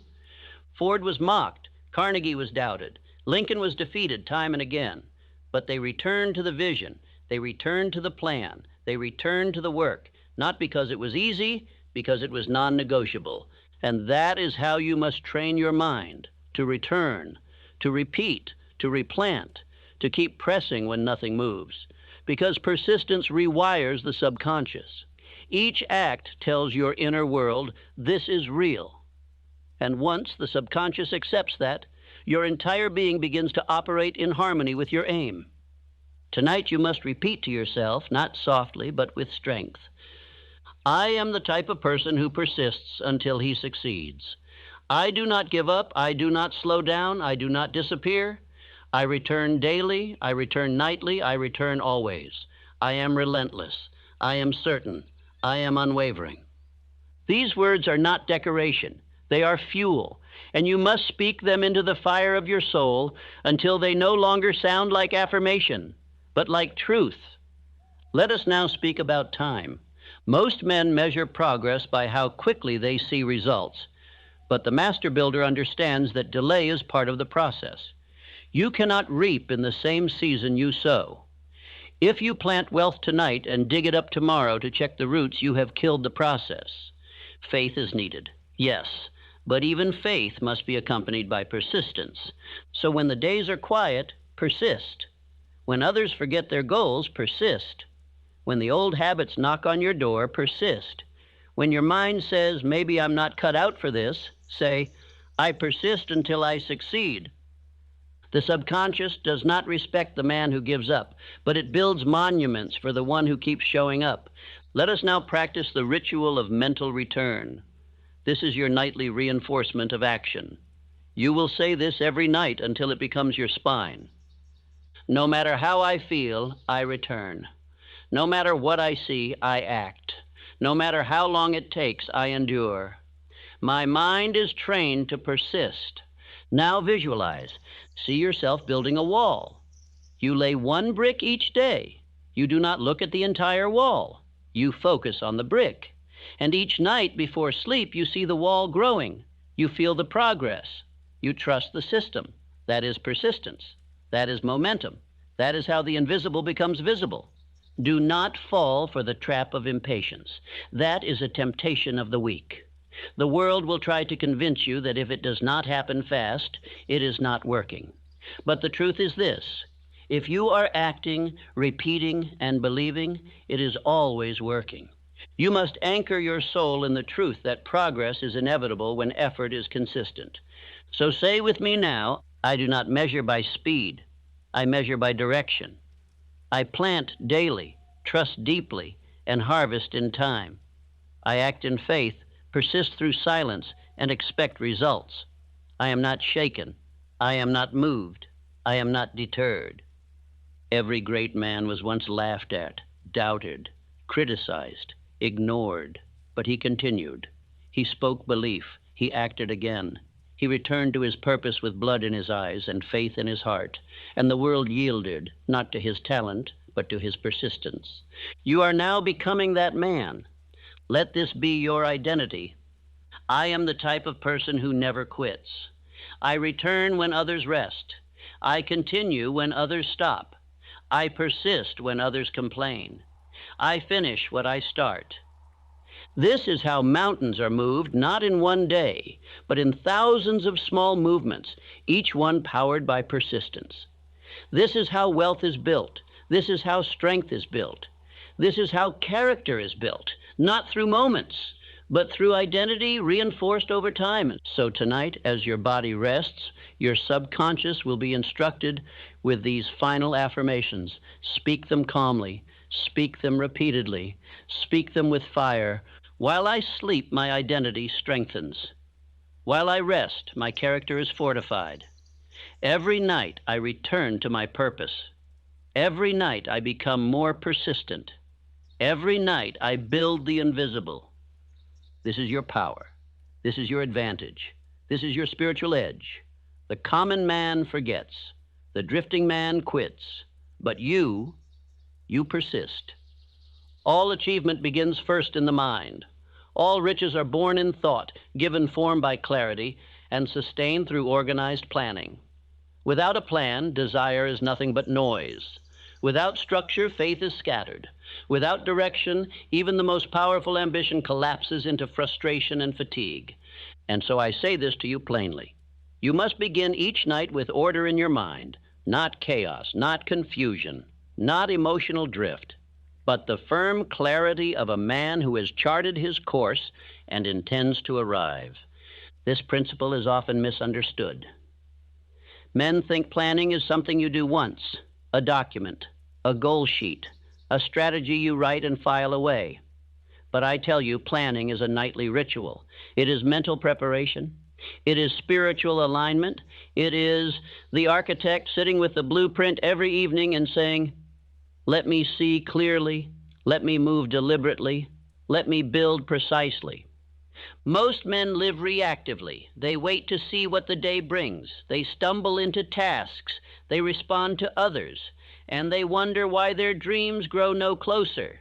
Ford was mocked, Carnegie was doubted, Lincoln was defeated time and again, but they returned to the vision. They returned to the plan. They returned to the work, not because it was easy, because it was non-negotiable. And that is how you must train your mind, to return, to repeat, to replant, to keep pressing when nothing moves, because persistence rewires the subconscious. Each act tells your inner world, this is real. And once the subconscious accepts that, your entire being begins to operate in harmony with your aim. Tonight you must repeat to yourself, not softly, but with strength, I am the type of person who persists until he succeeds. I do not give up. I do not slow down. I do not disappear. I return daily. I return nightly. I return always. I am relentless. I am certain. I am unwavering. These words are not decoration. They are fuel, and you must speak them into the fire of your soul until they no longer sound like affirmation, but like truth. Let us now speak about time. Most men measure progress by how quickly they see results, but the master builder understands that delay is part of the process. You cannot reap in the same season you sow. If you plant wealth tonight and dig it up tomorrow to check the roots, you have killed the process. Faith is needed, yes, but even faith must be accompanied by persistence. So when the days are quiet, persist. When others forget their goals, persist. When the old habits knock on your door, persist. When your mind says, maybe I'm not cut out for this, say, I persist until I succeed. The subconscious does not respect the man who gives up, but it builds monuments for the one who keeps showing up. Let us now practice the ritual of mental return. This is your nightly reinforcement of action. You will say this every night until it becomes your spine. No matter how I feel, I return. No matter what I see, I act. No matter how long it takes, I endure. My mind is trained to persist. Now visualize. See yourself building a wall. You lay one brick each day. You do not look at the entire wall. You focus on the brick. And each night before sleep, you see the wall growing. You feel the progress. You trust the system. That is persistence. That is momentum. That is how the invisible becomes visible. Do not fall for the trap of impatience. That is a temptation of the weak. The world will try to convince you that if it does not happen fast, it is not working. But the truth is this: if you are acting, repeating, and believing, it is always working. You must anchor your soul in the truth that progress is inevitable when effort is consistent. So say with me now, I do not measure by speed. I measure by direction. I plant daily, trust deeply, and harvest in time. I act in faith, persist through silence, and expect results. I am not shaken. I am not moved. I am not deterred. Every great man was once laughed at, doubted, criticized, ignored, but he continued. He spoke belief. He acted again. He returned to his purpose with blood in his eyes and faith in his heart, and the world yielded, not to his talent, but to his persistence. You are now becoming that man. Let this be your identity. I am the type of person who never quits. I return when others rest. I continue when others stop. I persist when others complain. I finish what I start. This is how mountains are moved, not in one day, but in thousands of small movements, each one powered by persistence. This is how wealth is built. This is how strength is built. This is how character is built, not through moments, but through identity reinforced over time. So tonight, as your body rests, your subconscious will be instructed with these final affirmations. Speak them calmly. Speak them repeatedly. Speak them with fire. While I sleep, my identity strengthens. While I rest, my character is fortified. Every night, I return to my purpose. Every night, I become more persistent. Every night, I build the invisible. This is your power. This is your advantage. This is your spiritual edge. The common man forgets. The drifting man quits. But you persist. All achievement begins first in the mind. All riches are born in thought, given form by clarity, and sustained through organized planning. Without a plan, desire is nothing but noise. Without structure, faith is scattered. Without direction, even the most powerful ambition collapses into frustration and fatigue. And so I say this to you plainly. You must begin each night with order in your mind, not chaos, not confusion, not emotional drift, but the firm clarity of a man who has charted his course and intends to arrive. This principle is often misunderstood. Men think planning is something you do once, a document, a goal sheet, a strategy you write and file away. But I tell you, planning is a nightly ritual. It is mental preparation. It is spiritual alignment. It is the architect sitting with the blueprint every evening and saying, let me see clearly, let me move deliberately, let me build precisely. Most men live reactively. They wait to see what the day brings. They stumble into tasks. They respond to others. And they wonder why their dreams grow no closer.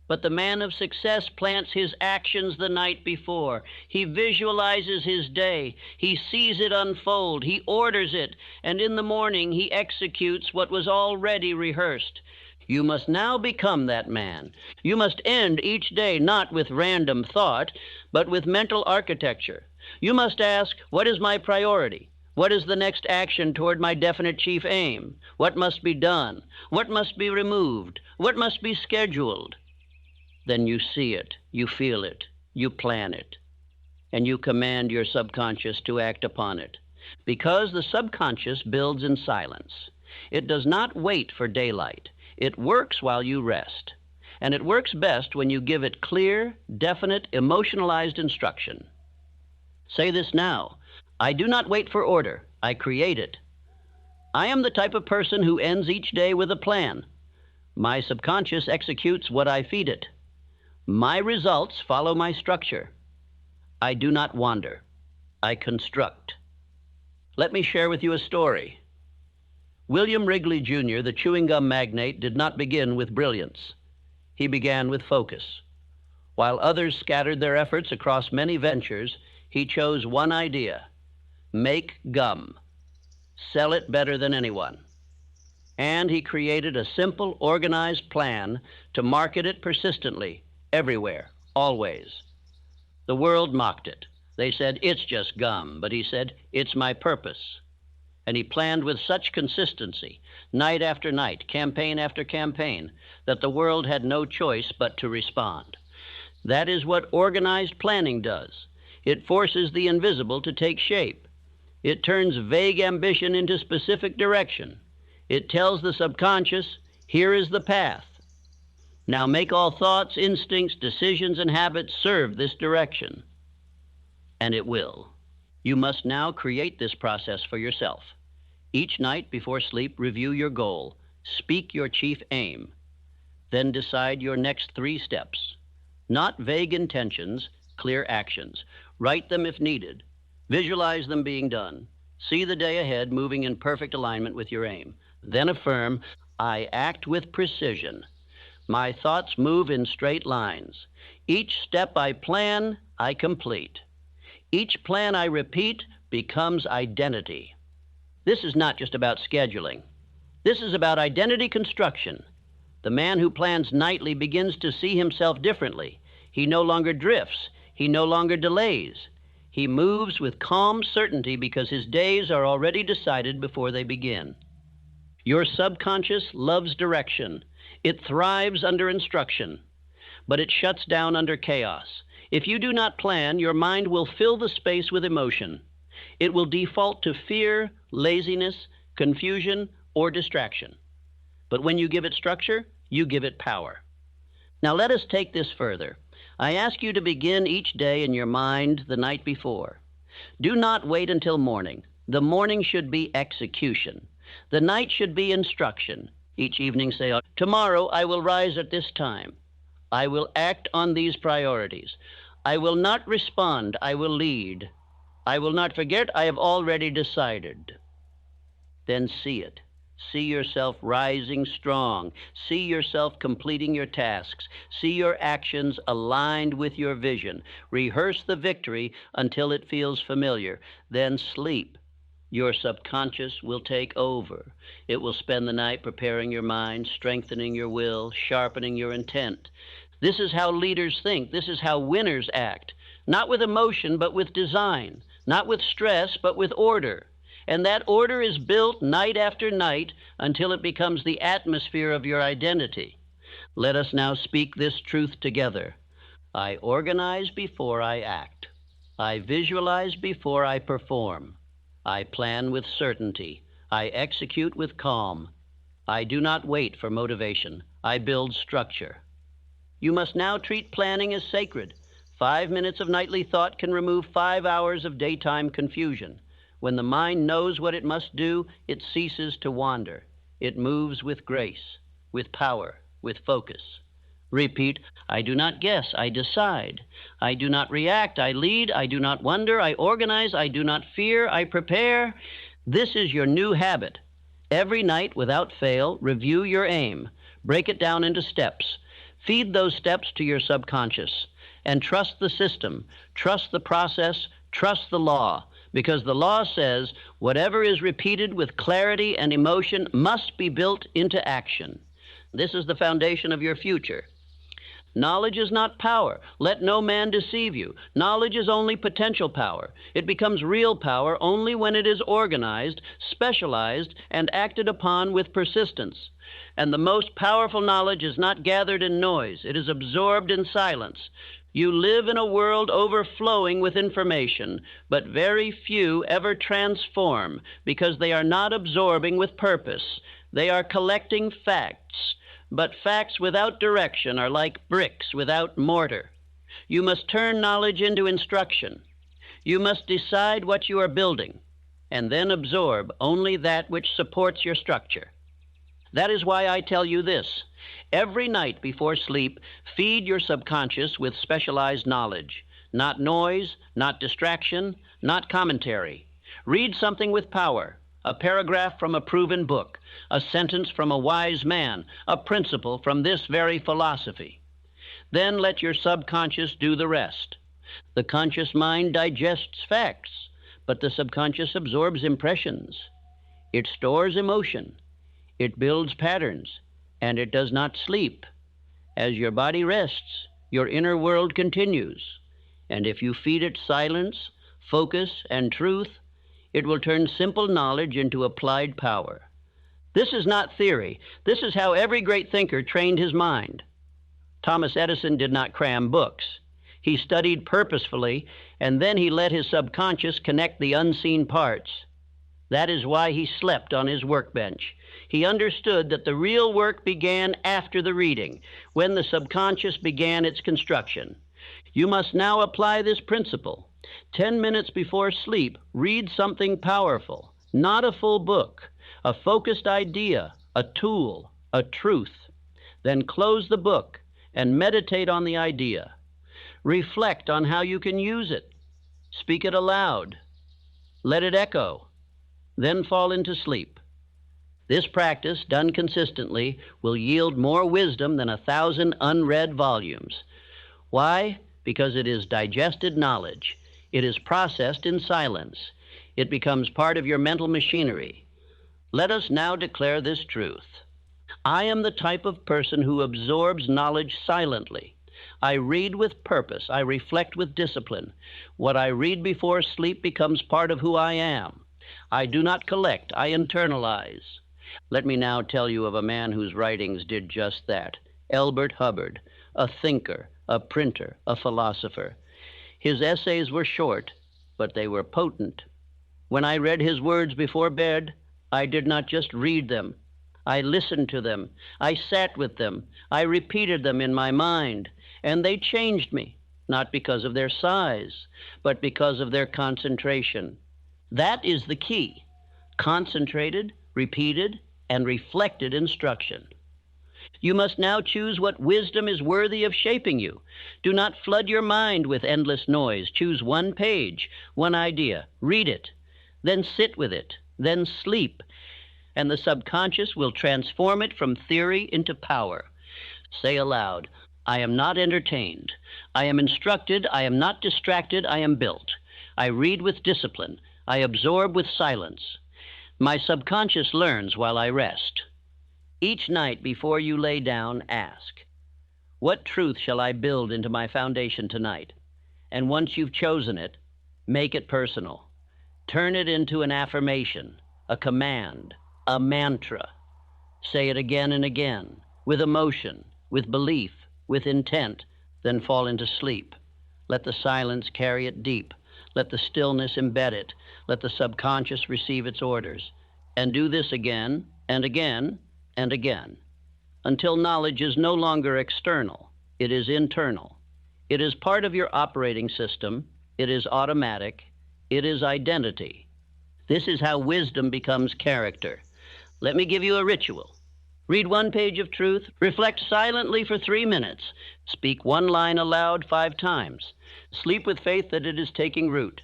But the man of success plants his actions the night before. He visualizes his day. He sees it unfold. He orders it. And in the morning, he executes what was already rehearsed. You must now become that man. You must end each day not with random thought, but with mental architecture. You must ask, what is my priority? What is the next action toward my definite chief aim? What must be done? What must be removed? What must be scheduled? Then you see it, you feel it, you plan it, and you command your subconscious to act upon it. Because the subconscious builds in silence. It does not wait for daylight. It works while you rest. And it works best when you give it clear, definite, emotionalized instruction. Say this now. I do not wait for order. I create it. I am the type of person who ends each day with a plan. My subconscious executes what I feed it. My results follow my structure. I do not wander. I construct. Let me share with you a story. William Wrigley, Jr., the chewing gum magnate, did not begin with brilliance. He began with focus. While others scattered their efforts across many ventures, he chose one idea: make gum. Sell it better than anyone. And he created a simple, organized plan to market it persistently, everywhere, always. The world mocked it. They said, it's just gum. But he said, it's my purpose. And he planned with such consistency, night after night, campaign after campaign, that the world had no choice but to respond. That is what organized planning does. It forces the invisible to take shape. It turns vague ambition into specific direction. It tells the subconscious, here is the path. Now make all thoughts, instincts, decisions, and habits serve this direction. And it will. You must now create this process for yourself. Each night before sleep, review your goal. Speak your chief aim. Then decide your next 3 steps. Not vague intentions, clear actions. Write them if needed. Visualize them being done. See the day ahead moving in perfect alignment with your aim. Then affirm, I act with precision. My thoughts move in straight lines. Each step I plan, I complete. Each plan I repeat becomes identity. This is not just about scheduling. This is about identity construction. The man who plans nightly begins to see himself differently. He no longer drifts. He no longer delays. He moves with calm certainty because his days are already decided before they begin. Your subconscious loves direction. It thrives under instruction, but it shuts down under chaos. If you do not plan, your mind will fill the space with emotion. It will default to fear, laziness, confusion, or distraction. But when you give it structure, you give it power. Now let us take this further. I ask you to begin each day in your mind the night before. Do not wait until morning. The morning should be execution. The night should be instruction. Each evening say, tomorrow I will rise at this time. I will act on these priorities. I will not respond, I will lead. I will not forget, I have already decided. Then see it. See yourself rising strong. See yourself completing your tasks. See your actions aligned with your vision. Rehearse the victory until it feels familiar. Then sleep. Your subconscious will take over. It will spend the night preparing your mind, strengthening your will, sharpening your intent. This is how leaders think. This is how winners act. Not with emotion, but with design. Not with stress, but with order. And that order is built night after night until it becomes the atmosphere of your identity. Let us now speak this truth together. I organize before I act. I visualize before I perform. I plan with certainty. I execute with calm. I do not wait for motivation. I build structure. You must now treat planning as sacred. 5 minutes of nightly thought can remove 5 hours of daytime confusion. When the mind knows what it must do, it ceases to wander. It moves with grace, with power, with focus. Repeat, I do not guess, I decide. I do not react, I lead. I do not wonder, I organize. I do not fear, I prepare. This is your new habit. Every night, without fail, review your aim. Break it down into steps. Feed those steps to your subconscious. And trust the system, trust the process, trust the law. Because the law says whatever is repeated with clarity and emotion must be built into action. This is the foundation of your future. Knowledge is not power. Let no man deceive you. Knowledge is only potential power. It becomes real power only when it is organized, specialized, and acted upon with persistence. And the most powerful knowledge is not gathered in noise. It is absorbed in silence. You live in a world overflowing with information, but very few ever transform because they are not absorbing with purpose. They are collecting facts. But facts without direction are like bricks without mortar. You must turn knowledge into instruction. You must decide what you are building, and then absorb only that which supports your structure. That is why I tell you this. Every night before sleep, feed your subconscious with specialized knowledge. Not noise, not distraction, not commentary. Read something with power. A paragraph from a proven book, a sentence from a wise man, a principle from this very philosophy. Then let your subconscious do the rest. The conscious mind digests facts, but the subconscious absorbs impressions. It stores emotion. It builds patterns, and it does not sleep. As your body rests, your inner world continues. And if you feed it silence, focus, and truth, it will turn simple knowledge into applied power. This is not theory. This is how every great thinker trained his mind. Thomas Edison did not cram books. He studied purposefully, and then he let his subconscious connect the unseen parts. That is why he slept on his workbench. He understood that the real work began after the reading, when the subconscious began its construction. You must now apply this principle. 10 minutes before sleep, read something powerful, not a full book, a focused idea, a tool, a truth. Then close the book and meditate on the idea. Reflect on how you can use it. Speak it aloud. Let it echo. Then fall into sleep. This practice, done consistently, will yield more wisdom than 1,000 unread volumes. Why? Because it is digested knowledge. It is processed in silence. It becomes part of your mental machinery. Let us now declare this truth. I am the type of person who absorbs knowledge silently. I read with purpose. I reflect with discipline. What I read before sleep becomes part of who I am. I do not collect. I internalize. Let me now tell you of a man whose writings did just that. Elbert Hubbard, a thinker, a printer, a philosopher. His essays were short, but they were potent. When I read his words before bed, I did not just read them. I listened to them. I sat with them. I repeated them in my mind, and they changed me, not because of their size, but because of their concentration. That is the key. Concentrated, repeated, and reflected instruction. You must now choose what wisdom is worthy of shaping you. Do not flood your mind with endless noise. Choose one page, one idea. Read it. Then sit with it. Then sleep. And the subconscious will transform it from theory into power. Say aloud, I am not entertained. I am instructed. I am not distracted. I am built. I read with discipline. I absorb with silence. My subconscious learns while I rest. Each night before you lay down, ask, what truth shall I build into my foundation tonight? And once you've chosen it, make it personal. Turn it into an affirmation, a command, a mantra. Say it again and again, with emotion, with belief, with intent, then fall into sleep. Let the silence carry it deep. Let the stillness embed it. Let the subconscious receive its orders. And do this again and again and again, until knowledge is no longer external, it is internal. It is part of your operating system, it is automatic, it is identity. This is how wisdom becomes character. Let me give you a ritual. Read one page of truth, reflect silently for 3 minutes, speak one line aloud 5 times, sleep with faith that it is taking root.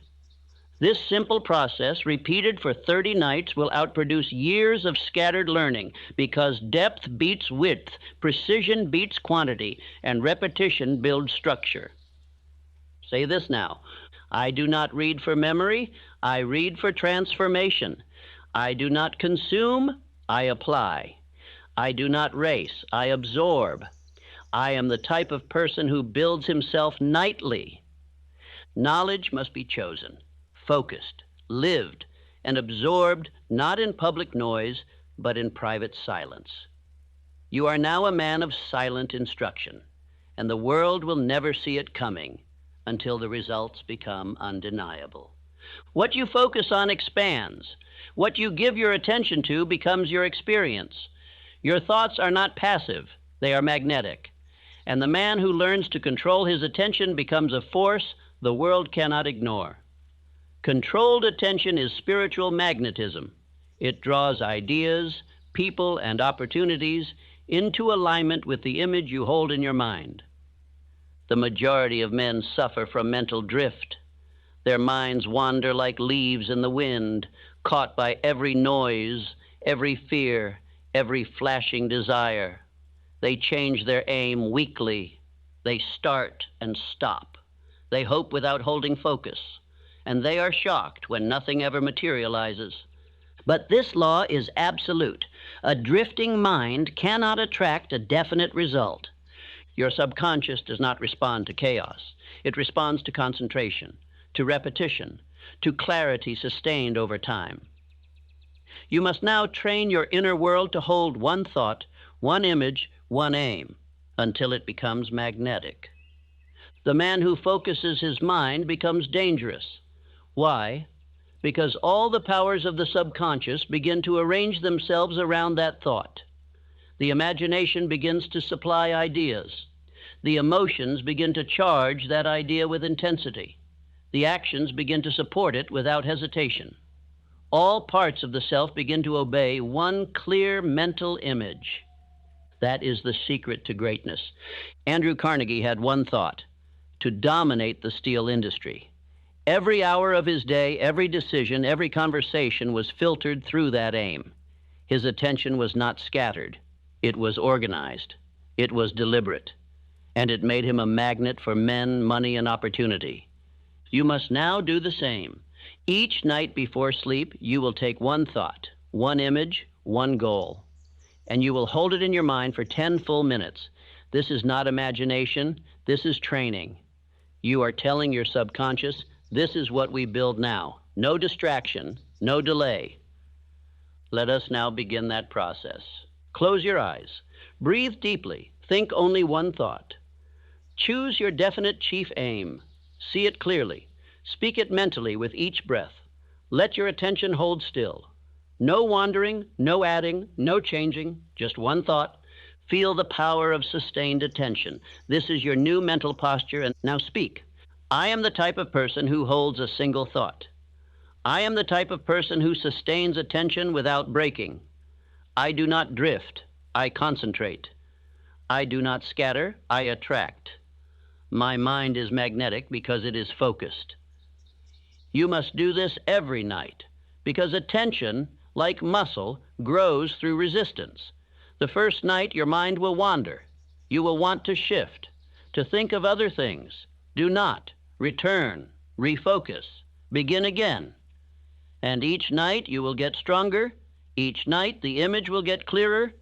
This simple process, repeated for 30 nights, will outproduce years of scattered learning because depth beats width, precision beats quantity, and repetition builds structure. Say this now. I do not read for memory, I read for transformation. I do not consume, I apply. I do not race, I absorb. I am the type of person who builds himself nightly. Knowledge must be chosen, focused, lived, and absorbed not in public noise, but in private silence. You are now a man of silent instruction, and the world will never see it coming until the results become undeniable. What you focus on expands. What you give your attention to becomes your experience. Your thoughts are not passive, they are magnetic. And the man who learns to control his attention becomes a force the world cannot ignore. Controlled attention is spiritual magnetism. It draws ideas, people, and opportunities into alignment with the image you hold in your mind. The majority of men suffer from mental drift. Their minds wander like leaves in the wind, caught by every noise, every fear, every flashing desire. They change their aim weakly. They start and stop. They hope without holding focus, and they are shocked when nothing ever materializes. But this law is absolute. A drifting mind cannot attract a definite result. Your subconscious does not respond to chaos. It responds to concentration, to repetition, to clarity sustained over time. You must now train your inner world to hold one thought, one image, one aim, until it becomes magnetic. The man who focuses his mind becomes dangerous. Why? Because all the powers of the subconscious begin to arrange themselves around that thought. The imagination begins to supply ideas. The emotions begin to charge that idea with intensity. The actions begin to support it without hesitation. All parts of the self begin to obey one clear mental image. That is the secret to greatness. Andrew Carnegie had one thought: to dominate the steel industry. Every hour of his day, every decision, every conversation was filtered through that aim. His attention was not scattered. It was organized. It was deliberate. And it made him a magnet for men, money, and opportunity. You must now do the same. Each night before sleep, you will take one thought, one image, one goal, and you will hold it in your mind for 10 full minutes. This is not imagination. This is training. You are telling your subconscious, this is what we build now. No distraction, no delay. Let us now begin that process. Close your eyes. Breathe deeply. Think only one thought. Choose your definite chief aim. See it clearly. Speak it mentally with each breath. Let your attention hold still. No wandering, no adding, no changing, just one thought. Feel the power of sustained attention. This is your new mental posture, and now speak. I am the type of person who holds a single thought. I am the type of person who sustains attention without breaking. I do not drift, I concentrate. I do not scatter, I attract. My mind is magnetic because it is focused. You must do this every night, because attention, like muscle, grows through resistance. The first night, your mind will wander. You will want to shift, to think of other things. Do not. Return. Refocus. Begin again. And each night, you will get stronger. Each night, the image will get clearer.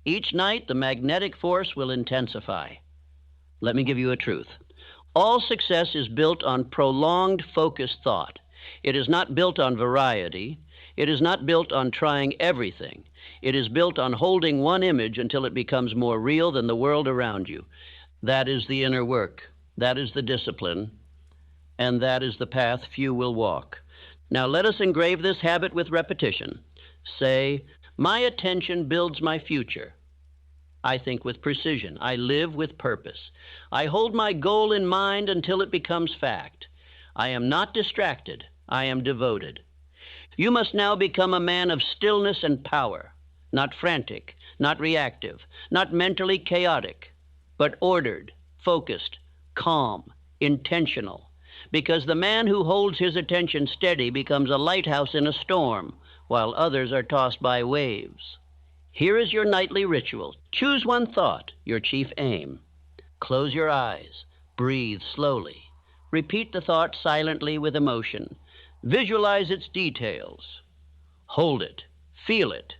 Each night, the magnetic force will intensify. Let me give you a truth. All success is built on prolonged, focused thought. It is not built on variety. It is not built on trying everything. It is built on holding one image until it becomes more real than the world around you. That is the inner work. That is the discipline. And that is the path few will walk. Now let us engrave this habit with repetition. Say, My attention builds my future. I think with precision. I live with purpose. I hold my goal in mind until it becomes fact. I am not distracted. I am devoted. You must now become a man of stillness and power, not frantic, not reactive, not mentally chaotic, but ordered, focused, calm, intentional. Because the man who holds his attention steady becomes a lighthouse in a storm, while others are tossed by waves. Here is your nightly ritual. Choose one thought, your chief aim. Close your eyes. Breathe slowly. Repeat the thought silently with emotion. Visualize its details. Hold it. Feel it.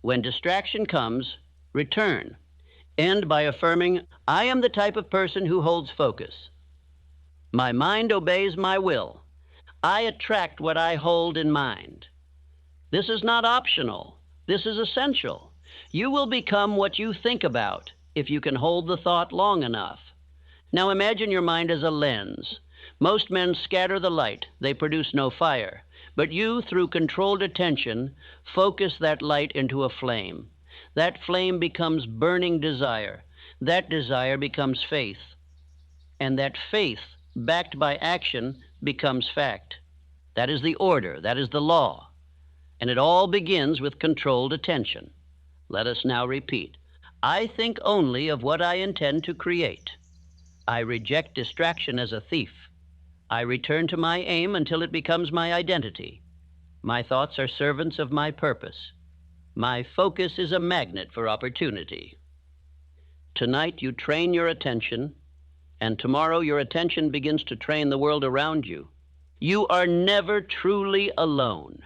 When distraction comes, return. End by affirming, I am the type of person who holds focus. My mind obeys my will. I attract what I hold in mind. This is not optional. This is essential. You will become what you think about if you can hold the thought long enough. Now imagine your mind as a lens. Most men scatter the light. They produce no fire. But you, through controlled attention, focus that light into a flame. That flame becomes burning desire. That desire becomes faith. And that faith, backed by action, becomes fact. That is the order. That is the law. And it all begins with controlled attention. Let us now repeat. I think only of what I intend to create. I reject distraction as a thief. I return to my aim until it becomes my identity. My thoughts are servants of my purpose. My focus is a magnet for opportunity. Tonight you train your attention, and tomorrow your attention begins to train the world around you. You are never truly alone.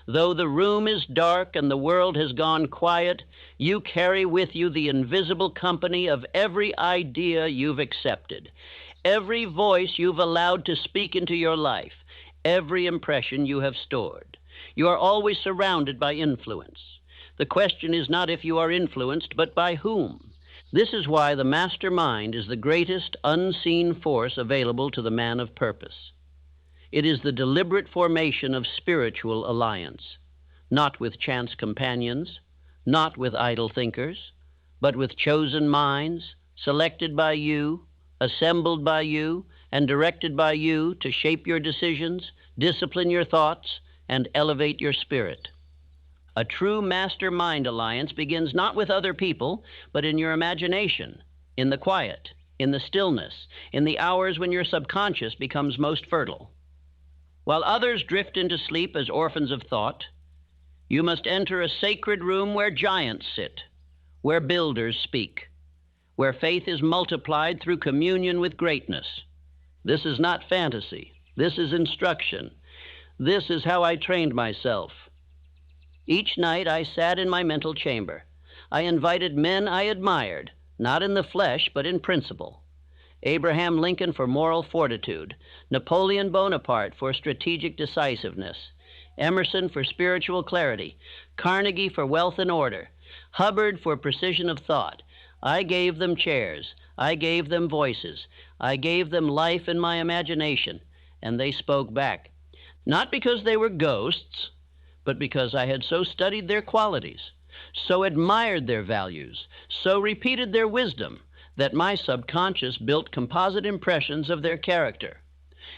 Though the room is dark and the world has gone quiet, you carry with you the invisible company of every idea you've accepted, every voice you've allowed to speak into your life, every impression you have stored. You are always surrounded by influence. The question is not if you are influenced, but by whom. This is why the master mind is the greatest unseen force available to the man of purpose. It is the deliberate formation of spiritual alliance, not with chance companions, not with idle thinkers, but with chosen minds, selected by you, assembled by you, and directed by you to shape your decisions, discipline your thoughts, and elevate your spirit. A true master-mind alliance begins not with other people, but in your imagination, in the quiet, in the stillness, in the hours when your subconscious becomes most fertile. While others drift into sleep as orphans of thought, you must enter a sacred room where giants sit, where builders speak, where faith is multiplied through communion with greatness. This is not fantasy. This is instruction. This is how I trained myself. Each night I sat in my mental chamber. I invited men I admired, not in the flesh, but in principle. Abraham Lincoln for moral fortitude, Napoleon Bonaparte for strategic decisiveness, Emerson for spiritual clarity, Carnegie for wealth and order, Hubbard for precision of thought. I gave them chairs. I gave them voices. I gave them life in my imagination, and they spoke back. Not because they were ghosts, but because I had so studied their qualities, so admired their values, so repeated their wisdom, that my subconscious built composite impressions of their character.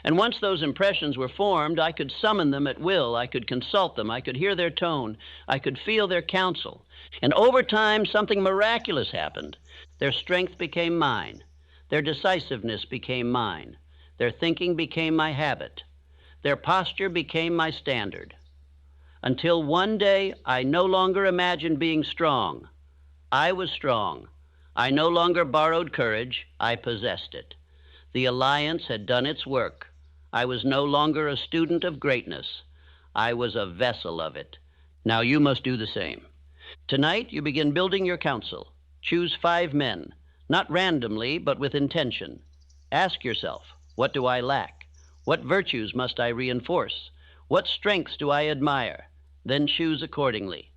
And once those impressions were formed, I could summon them at will. I could consult them. I could hear their tone. I could feel their counsel. And over time, something miraculous happened. Their strength became mine. Their decisiveness became mine. Their thinking became my habit. Their posture became my standard. Until one day, I no longer imagined being strong. I was strong. I no longer borrowed courage. I possessed it. The alliance had done its work. I was no longer a student of greatness. I was a vessel of it. Now you must do the same. Tonight, you begin building your council. Choose 5 men, not randomly, but with intention. Ask yourself, what do I lack? What virtues must I reinforce? What strengths do I admire? Then choose accordingly.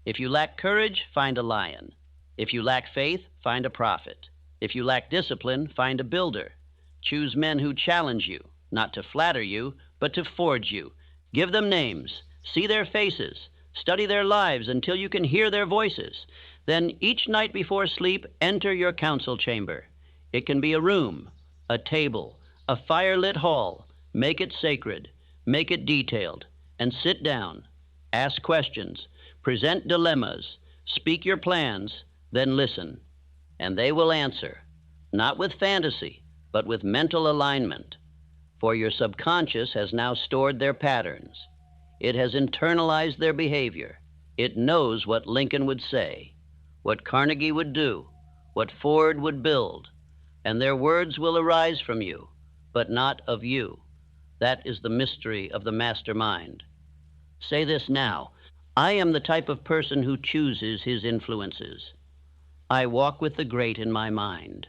If you lack courage, find a lion. If you lack faith, find a prophet. If you lack discipline, find a builder. Choose men who challenge you, not to flatter you, but to forge you. Give them names. See their faces. Study their lives until you can hear their voices. Then each night before sleep, enter your council chamber. It can be a room, a table, a firelit hall. Make it sacred, make it detailed, and sit down. Ask questions, present dilemmas, speak your plans, then listen. And they will answer, not with fantasy, but with mental alignment. For your subconscious has now stored their patterns. It has internalized their behavior. It knows what Lincoln would say, what Carnegie would do, what Ford would build, and their words will arise from you, but not of you. That is the mystery of the mastermind. Say this now: I am the type of person who chooses his influences. I walk with the great in my mind.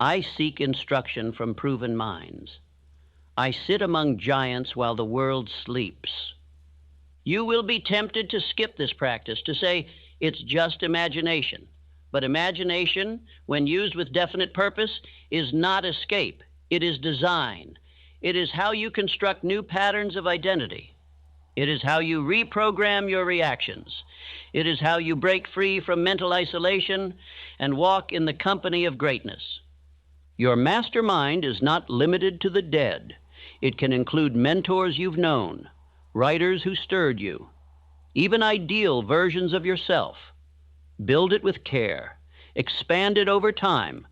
I seek instruction from proven minds. I sit among giants while the world sleeps. You will be tempted to skip this practice, to say it's just imagination. But imagination, when used with definite purpose, is not escape. It is design. It is how you construct new patterns of identity. It is how you reprogram your reactions. It is how you break free from mental isolation and walk in the company of greatness. Your mastermind is not limited to the dead. It can include mentors you've known, writers who stirred you, even ideal versions of yourself. Build it with care. Expand it over time.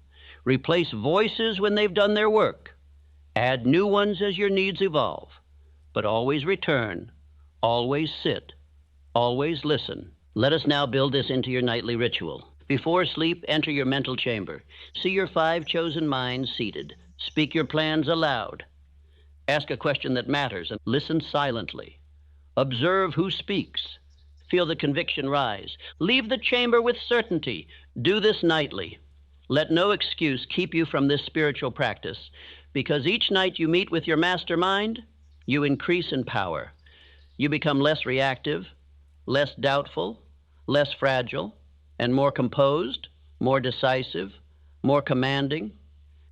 Replace voices when they've done their work. Add new ones as your needs evolve. But always return. Always sit. Always listen. Let us now build this into your nightly ritual. Before sleep, enter your mental chamber. See your 5 chosen minds seated. Speak your plans aloud. Ask a question that matters and listen silently. Observe who speaks. Feel the conviction rise. Leave the chamber with certainty. Do this nightly. Let no excuse keep you from this spiritual practice, because each night you meet with your mastermind, you increase in power. You become less reactive, less doubtful, less fragile, and more composed, more decisive, more commanding.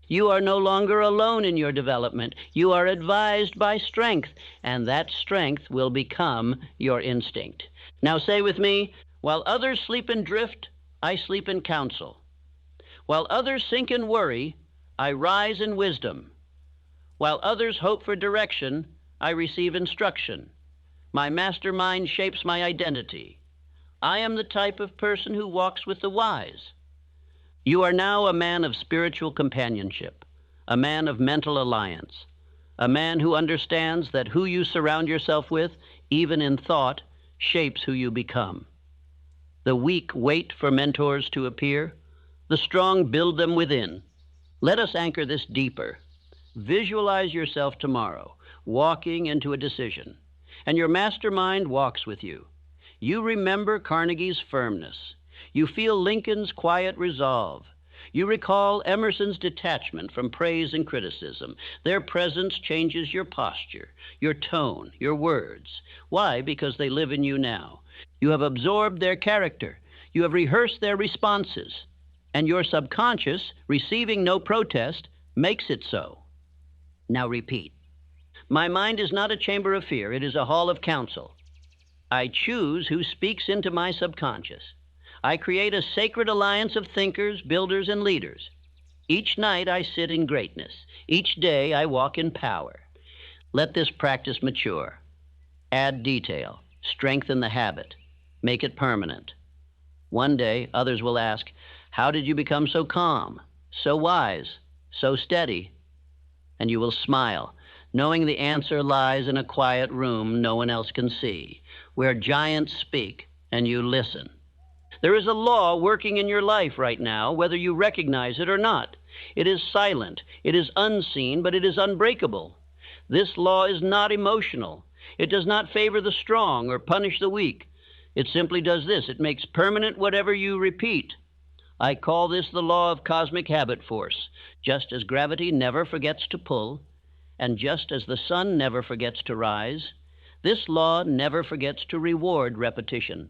You are no longer alone in your development. You are advised by strength, and that strength will become your instinct. Now say with me, while others sleep in drift, I sleep in counsel. While others sink in worry, I rise in wisdom. While others hope for direction, I receive instruction. My mastermind shapes my identity. I am the type of person who walks with the wise. You are now a man of spiritual companionship, a man of mental alliance, a man who understands that who you surround yourself with, even in thought, shapes who you become. The weak wait for mentors to appear. The strong build them within. Let us anchor this deeper. Visualize yourself tomorrow, walking into a decision, and your mastermind walks with you. You remember Carnegie's firmness. You feel Lincoln's quiet resolve. You recall Emerson's detachment from praise and criticism. Their presence changes your posture, your tone, your words. Why? Because they live in you now. You have absorbed their character. You have rehearsed their responses. And your subconscious, receiving no protest, makes it so. Now repeat. My mind is not a chamber of fear. It is a hall of counsel. I choose who speaks into my subconscious. I create a sacred alliance of thinkers, builders, and leaders. Each night I sit in greatness. Each day I walk in power. Let this practice mature. Add detail. Strengthen the habit. Make it permanent. One day others will ask, how did you become so calm, so wise, so steady? And you will smile, knowing the answer lies in a quiet room no one else can see, where giants speak and you listen. There is a law working in your life right now, whether you recognize it or not. It is silent, it is unseen, but it is unbreakable. This law is not emotional. It does not favor the strong or punish the weak. It simply does this: it makes permanent whatever you repeat. I call this the law of cosmic habit force. Just as gravity never forgets to pull, and just as the sun never forgets to rise, this law never forgets to reward repetition.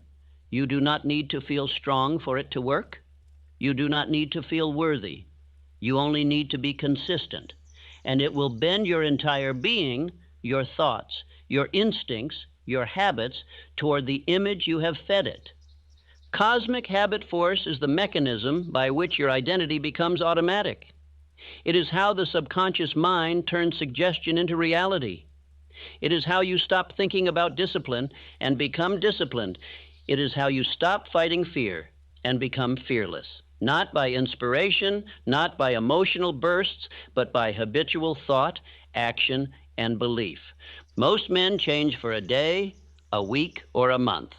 You do not need to feel strong for it to work. You do not need to feel worthy. You only need to be consistent, and it will bend your entire being, your thoughts, your instincts, your habits, toward the image you have fed it. Cosmic habit force is the mechanism by which your identity becomes automatic. It is how the subconscious mind turns suggestion into reality. It is how you stop thinking about discipline and become disciplined. It is how you stop fighting fear and become fearless. Not by inspiration, not by emotional bursts, but by habitual thought, action, and belief. Most men change for a day, a week, or a month,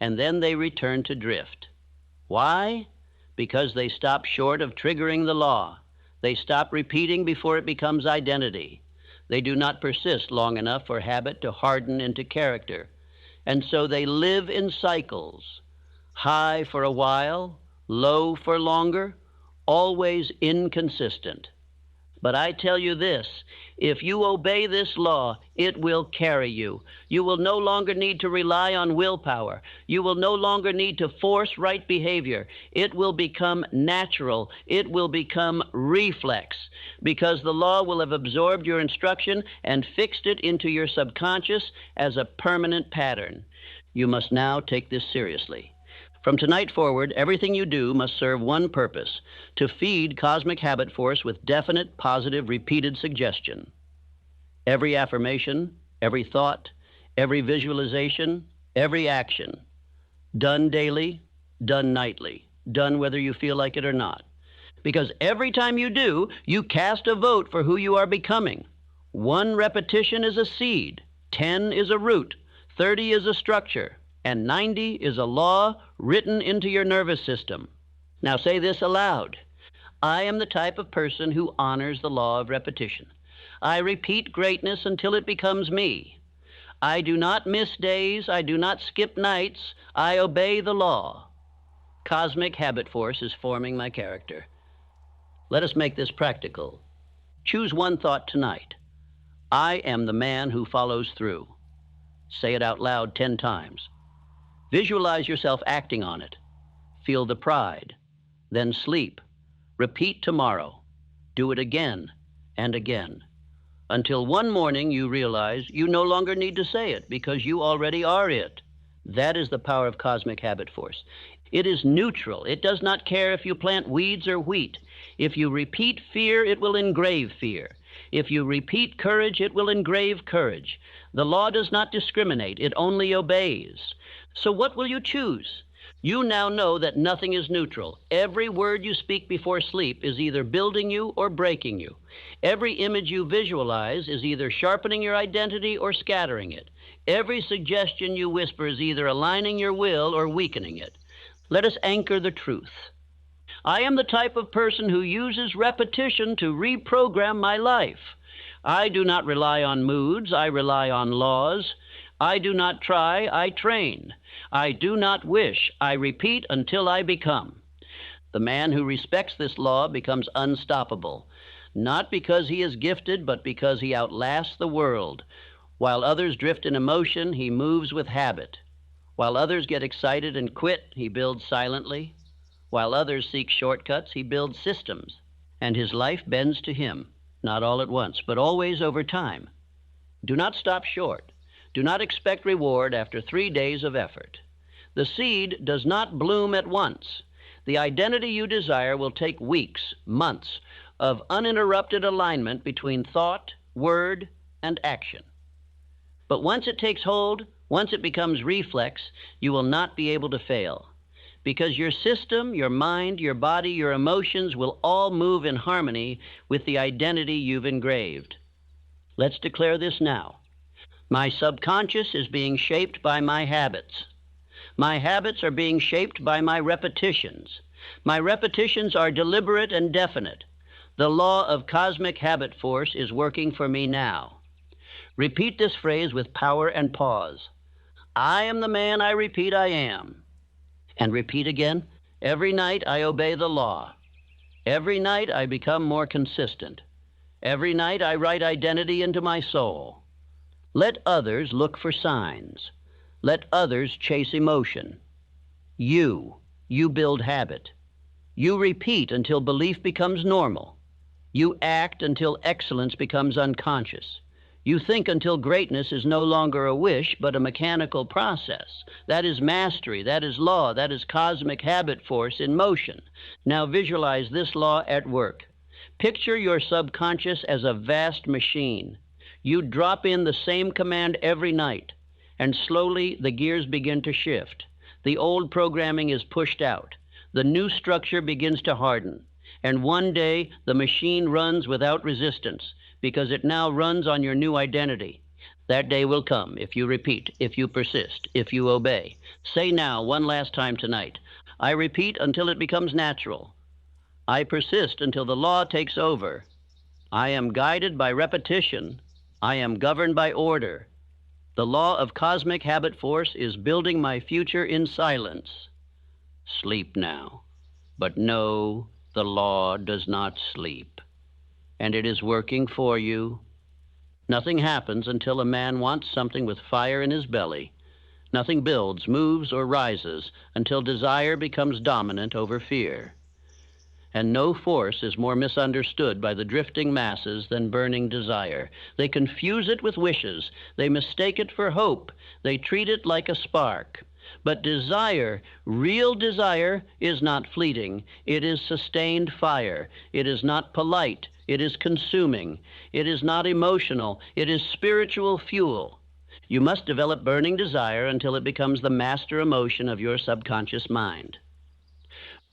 and then they return to drift. Why? Because they stop short of triggering the law. They stop repeating before it becomes identity. They do not persist long enough for habit to harden into character. And so they live in cycles, high for a while, low for longer, always inconsistent. But I tell you this, if you obey this law, it will carry you. You will no longer need to rely on willpower. You will no longer need to force right behavior. It will become natural. It will become reflex, because the law will have absorbed your instruction and fixed it into your subconscious as a permanent pattern. You must now take this seriously. From tonight forward, everything you do must serve one purpose: to feed cosmic habit force with definite, positive, repeated suggestion. Every affirmation, every thought, every visualization, every action, done daily, done nightly, done whether you feel like it or not. Because every time you do, you cast a vote for who you are becoming. 1 repetition is a seed, 10 is a root, 30 is a structure, and 90 is a law written into your nervous system. Now say this aloud. I am the type of person who honors the law of repetition. I repeat greatness until it becomes me. I do not miss days. I do not skip nights. I obey the law. Cosmic habit force is forming my character. Let us make this practical. Choose one thought tonight. I am the man who follows through. Say it out loud 10 times. Visualize yourself acting on it. Feel the pride. Then sleep. Repeat tomorrow. Do it again and again, until one morning you realize you no longer need to say it because you already are it. That is the power of cosmic habit force. It is neutral. It does not care if you plant weeds or wheat. If you repeat fear, it will engrave fear. If you repeat courage, it will engrave courage. The law does not discriminate. It only obeys. So what will you choose? You now know that nothing is neutral. Every word you speak before sleep is either building you or breaking you. Every image you visualize is either sharpening your identity or scattering it. Every suggestion you whisper is either aligning your will or weakening it. Let us anchor the truth. I am the type of person who uses repetition to reprogram my life. I do not rely on moods. I rely on laws. I do not try. I train. I do not wish. I repeat until I become. The man who respects this law becomes unstoppable, not because he is gifted, but because he outlasts the world. While others drift in emotion, he moves with habit. While others get excited and quit, he builds silently. While others seek shortcuts, he builds systems. And his life bends to him, not all at once, but always over time. Do not stop short. Do not expect reward after 3 days of effort. The seed does not bloom at once. The identity you desire will take weeks, months of uninterrupted alignment between thought, word, and action. But once it takes hold, once it becomes reflex, you will not be able to fail. Because your system, your mind, your body, your emotions will all move in harmony with the identity you've engraved. Let's declare this now. My subconscious is being shaped by my habits. My habits are being shaped by my repetitions. My repetitions are deliberate and definite. The law of cosmic habit force is working for me now. Repeat this phrase with power and pause. I am the man I repeat I am. And repeat again. Every night I obey the law. Every night I become more consistent. Every night I write identity into my soul. Let others look for signs. Let others chase emotion. You build habit. You repeat until belief becomes normal. You act until excellence becomes unconscious. You think until greatness is no longer a wish, but a mechanical process. That is mastery, that is law, that is cosmic habit force in motion. Now visualize this law at work. Picture your subconscious as a vast machine. You drop in the same command every night, and slowly the gears begin to shift. The old programming is pushed out. The new structure begins to harden. And one day, the machine runs without resistance, because it now runs on your new identity. That day will come if you repeat, if you persist, if you obey. Say now, one last time tonight, I repeat until it becomes natural. I persist until the law takes over. I am guided by repetition. I am governed by order. The law of cosmic habit force is building my future in silence. Sleep now. But no, the law does not sleep. And it is working for you. Nothing happens until a man wants something with fire in his belly. Nothing builds, moves, or rises until desire becomes dominant over fear. And no force is more misunderstood by the drifting masses than burning desire. They confuse it with wishes. They mistake it for hope. They treat it like a spark. But desire, real desire, is not fleeting. It is sustained fire. It is not polite. It is consuming. It is not emotional. It is spiritual fuel. You must develop burning desire until it becomes the master emotion of your subconscious mind.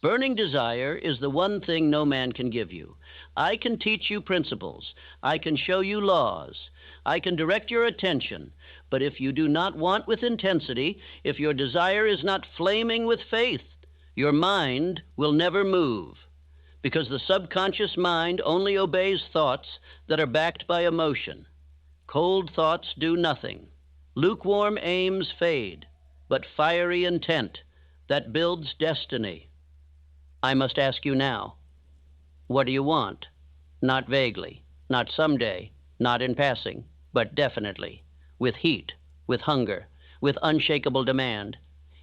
Burning desire is the one thing no man can give you. I can teach you principles. I can show you laws. I can direct your attention. But if you do not want with intensity, if your desire is not flaming with faith, your mind will never move. Because the subconscious mind only obeys thoughts that are backed by emotion. Cold thoughts do nothing. Lukewarm aims fade, but fiery intent that builds destiny. I must ask you now, what do you want? Not vaguely, not someday, not in passing, but definitely, with heat, with hunger, with unshakable demand.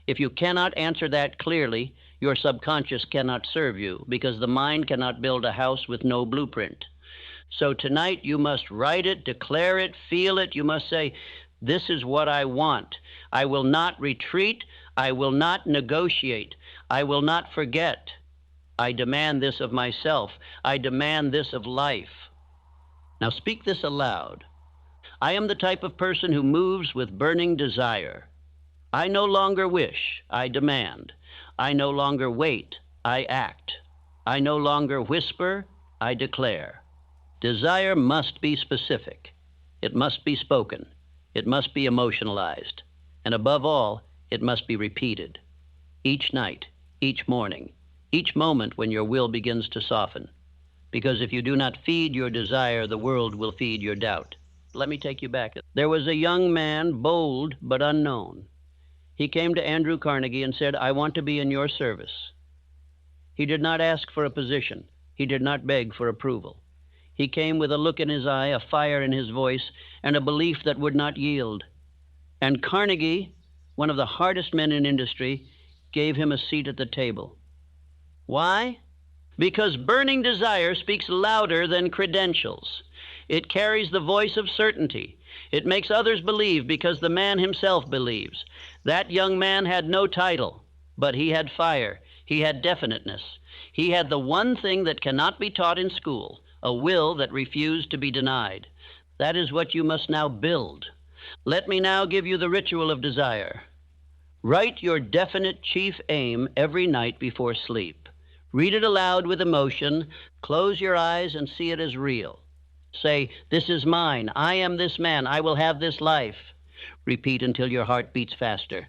If you cannot answer that clearly, your subconscious cannot serve you, because the mind cannot build a house with no blueprint. So tonight you must write it, declare it, feel it. You must say, this is what I want. I will not retreat. I will not negotiate. I will not forget. I demand this of myself. I demand this of life. Now speak this aloud. I am the type of person who moves with burning desire. I no longer wish, I demand. I no longer wait, I act. I no longer whisper, I declare. Desire must be specific. It must be spoken. It must be emotionalized. And above all, it must be repeated. Each night, each morning, each moment when your will begins to soften. Because if you do not feed your desire, the world will feed your doubt. Let me take you back. There was a young man, bold but unknown. He came to Andrew Carnegie and said, I want to be in your service. He did not ask for a position. He did not beg for approval. He came with a look in his eye, a fire in his voice, and a belief that would not yield. And Carnegie, one of the hardest men in industry, gave him a seat at the table. Why? Because burning desire speaks louder than credentials. It carries the voice of certainty. It makes others believe because the man himself believes. That young man had no title, but he had fire. He had definiteness. He had the one thing that cannot be taught in school, a will that refused to be denied. That is what you must now build. Let me now give you the ritual of desire. Write your definite chief aim every night before sleep. Read it aloud with emotion. Close your eyes and see it as real. Say, this is mine. I am this man. I will have this life. Repeat until your heart beats faster.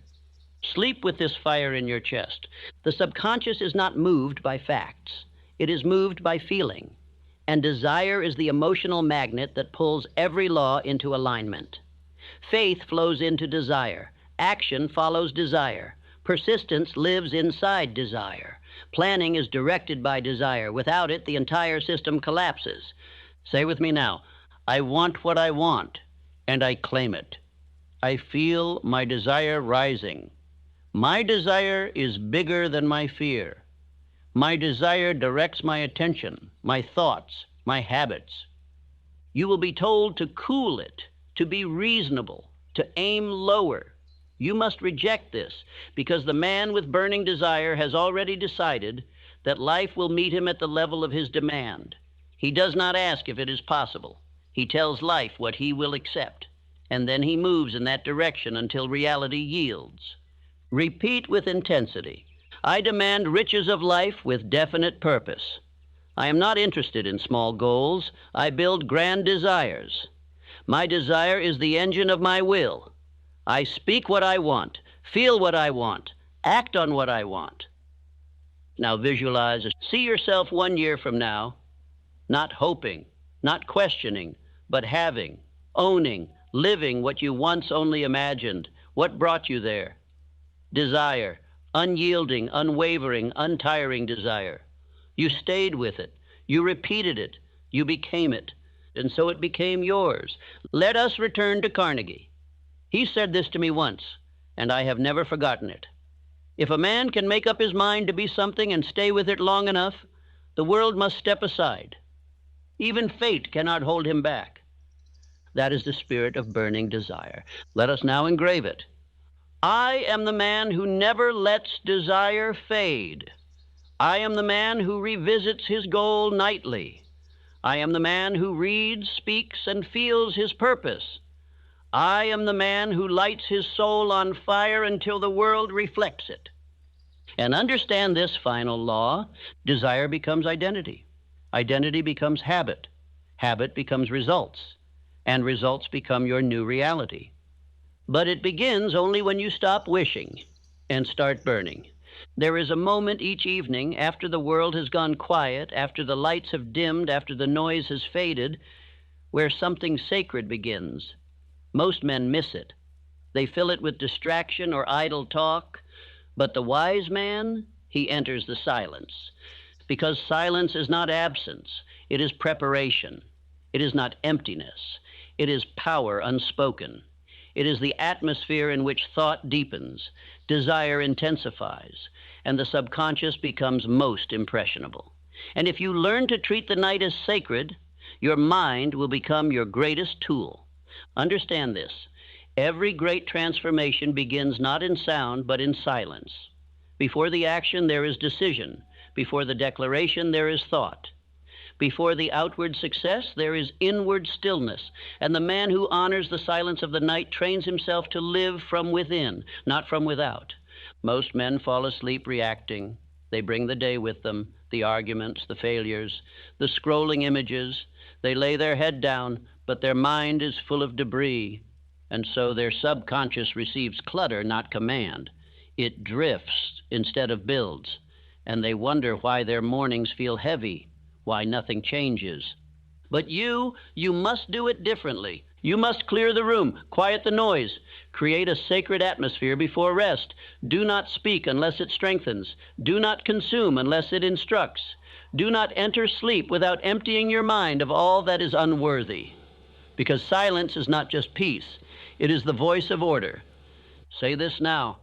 Sleep with this fire in your chest. The subconscious is not moved by facts. It is moved by feeling. And desire is the emotional magnet that pulls every law into alignment. Faith flows into desire. Action follows desire. Persistence lives inside desire. Planning is directed by desire. Without it, the entire system collapses. Say with me now, I want what I want, and I claim it. I feel my desire rising. My desire is bigger than my fear. My desire directs my attention, my thoughts, my habits. You will be told to cool it, to be reasonable, to aim lower. You must reject this, because the man with burning desire has already decided that life will meet him at the level of his demand. He does not ask if it is possible. He tells life what he will accept, and then he moves in that direction until reality yields. Repeat with intensity. I demand riches of life with definite purpose. I am not interested in small goals. I build grand desires. My desire is the engine of my will. I speak what I want, feel what I want, act on what I want. Now visualize, see yourself 1 year from now, not hoping, not questioning, but having, owning, living what you once only imagined. What brought you there? Desire, unyielding, unwavering, untiring desire. You stayed with it, you repeated it, you became it, and so it became yours. Let us return to Carnegie. He said this to me once, and I have never forgotten it. If a man can make up his mind to be something and stay with it long enough, the world must step aside. Even fate cannot hold him back. That is the spirit of burning desire. Let us now engrave it. I am the man who never lets desire fade. I am the man who revisits his goal nightly. I am the man who reads, speaks, and feels his purpose. I am the man who lights his soul on fire until the world reflects it. And understand this final law: desire becomes identity. Identity becomes habit. Habit becomes results. And results become your new reality. But it begins only when you stop wishing and start burning. There is a moment each evening after the world has gone quiet, after the lights have dimmed, after the noise has faded, where something sacred begins. Most men miss it. They fill it with distraction or idle talk, but the wise man, he enters the silence. Because silence is not absence, it is preparation. It is not emptiness. It is power unspoken. It is the atmosphere in which thought deepens, desire intensifies, and the subconscious becomes most impressionable. And if you learn to treat the night as sacred, your mind will become your greatest tool. Understand this. Every great transformation begins not in sound, but in silence. Before the action, there is decision. Before the declaration, there is thought. Before the outward success, there is inward stillness. And the man who honors the silence of the night trains himself to live from within, not from without. Most men fall asleep reacting. They bring the day with them, the arguments, the failures, the scrolling images. They lay their head down, but their mind is full of debris. And so their subconscious receives clutter, not command. It drifts instead of builds. And they wonder why their mornings feel heavy, why nothing changes. But you must do it differently. You must clear the room, quiet the noise, create a sacred atmosphere before rest. Do not speak unless it strengthens. Do not consume unless it instructs. Do not enter sleep without emptying your mind of all that is unworthy. Because silence is not just peace, it is the voice of order. Say this now.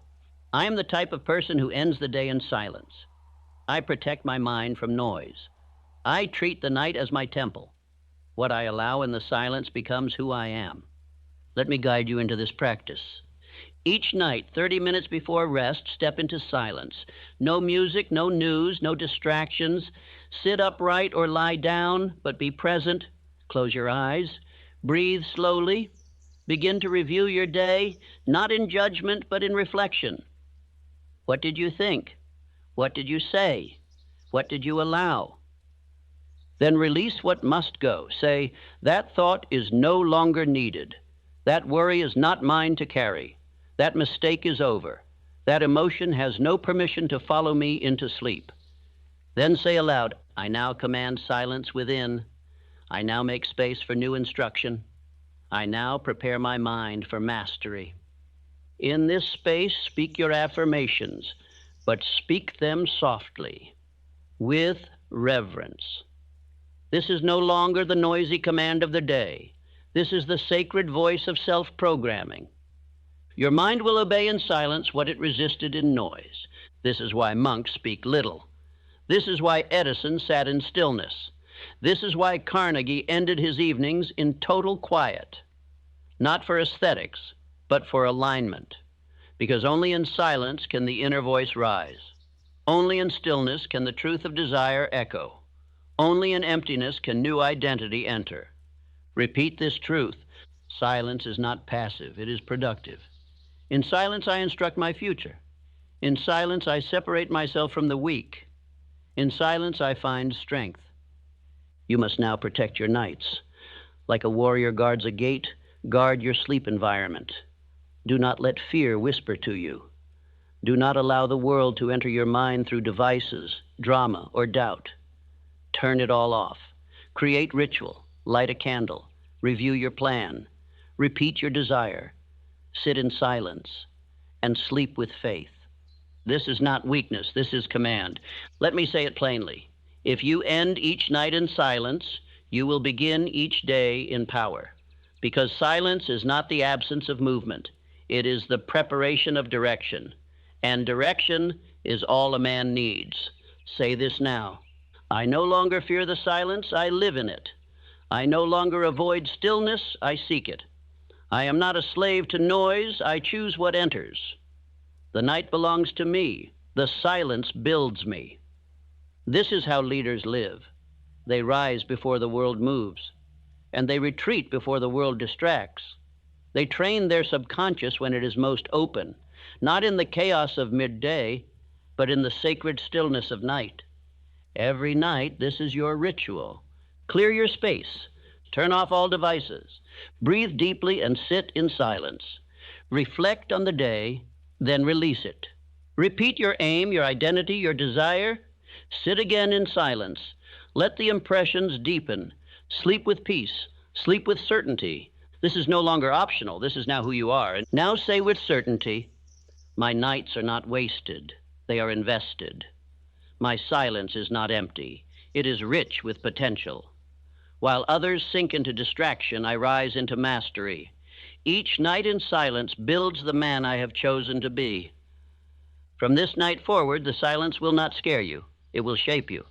I am the type of person who ends the day in silence. I protect my mind from noise. I treat the night as my temple. What I allow in the silence becomes who I am. Let me guide you into this practice. Each night, 30 minutes before rest, step into silence. No music, no news, no distractions. Sit upright or lie down, but be present. Close your eyes. Breathe slowly. Begin to review your day, not in judgment, but in reflection. What did you think? What did you say? What did you allow? Then release what must go. Say, that thought is no longer needed. That worry is not mine to carry. That mistake is over. That emotion has no permission to follow me into sleep. Then say aloud, I now command silence within. I now make space for new instruction. I now prepare my mind for mastery. In this space, speak your affirmations, but speak them softly, with reverence. This is no longer the noisy command of the day. This is the sacred voice of self-programming. Your mind will obey in silence what it resisted in noise. This is why monks speak little. This is why Edison sat in stillness. This is why Carnegie ended his evenings in total quiet, not for aesthetics, but for alignment, because only in silence can the inner voice rise. Only in stillness can the truth of desire echo. Only in emptiness can new identity enter. Repeat this truth. Silence is not passive, it is productive. In silence, I instruct my future. In silence, I separate myself from the weak. In silence, I find strength. You must now protect your nights. Like a warrior guards a gate, guard your sleep environment. Do not let fear whisper to you. Do not allow the world to enter your mind through devices, drama, or doubt. Turn it all off. Create ritual. Light a candle. Review your plan. Repeat your desire. Sit in silence. And sleep with faith. This is not weakness. This is command. Let me say it plainly. If you end each night in silence, you will begin each day in power. Because silence is not the absence of movement. It is the preparation of direction. And direction is all a man needs. Say this now. I no longer fear the silence, I live in it. I no longer avoid stillness, I seek it. I am not a slave to noise, I choose what enters. The night belongs to me. The silence builds me. This is how leaders live. They rise before the world moves, and they retreat before the world distracts. They train their subconscious when it is most open, not in the chaos of midday, but in the sacred stillness of night. Every night, this is your ritual. Clear your space. Turn off all devices. Breathe deeply and sit in silence. Reflect on the day, then release it. Repeat your aim, your identity, your desire. Sit again in silence. Let the impressions deepen. Sleep with peace. Sleep with certainty. This is no longer optional. This is now who you are. And now say with certainty, my nights are not wasted. They are invested. My silence is not empty. It is rich with potential. While others sink into distraction, I rise into mastery. Each night in silence builds the man I have chosen to be. From this night forward, the silence will not scare you. It will shape you.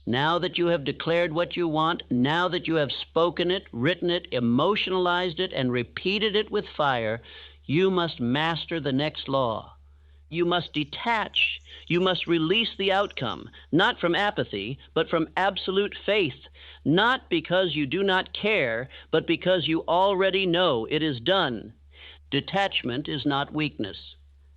Now that you have declared what you want, now that you have spoken it, written it, emotionalized it, and repeated it with fire, you must master the next law. You must detach. You must release the outcome, not from apathy, but from absolute faith, not because you do not care, but because you already know it is done. Detachment is not weakness.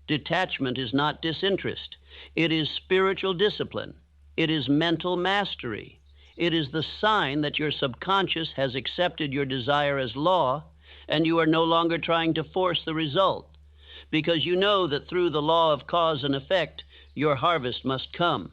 Detachment is not disinterest. It is spiritual discipline. It is mental mastery. It is the sign that your subconscious has accepted your desire as law, and you are no longer trying to force the result, because you know that through the law of cause and effect, your harvest must come.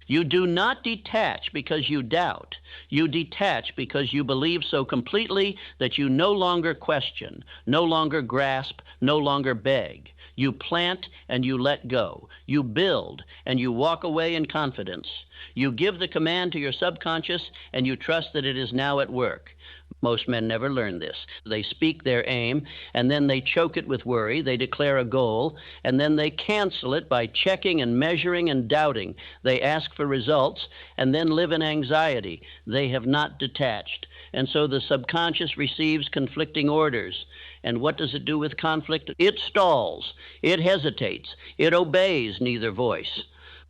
You do not detach because you doubt. You detach because you believe so completely that you no longer question, no longer grasp, no longer beg. You plant and you let go. You build and you walk away in confidence. You give the command to your subconscious and you trust that it is now at work. Most men never learn this. They speak their aim, and then they choke it with worry. They declare a goal, and then they cancel it by checking and measuring and doubting. They ask for results, and then live in anxiety. They have not detached. And so the subconscious receives conflicting orders. And what does it do with conflict? It stalls. It hesitates. It obeys neither voice.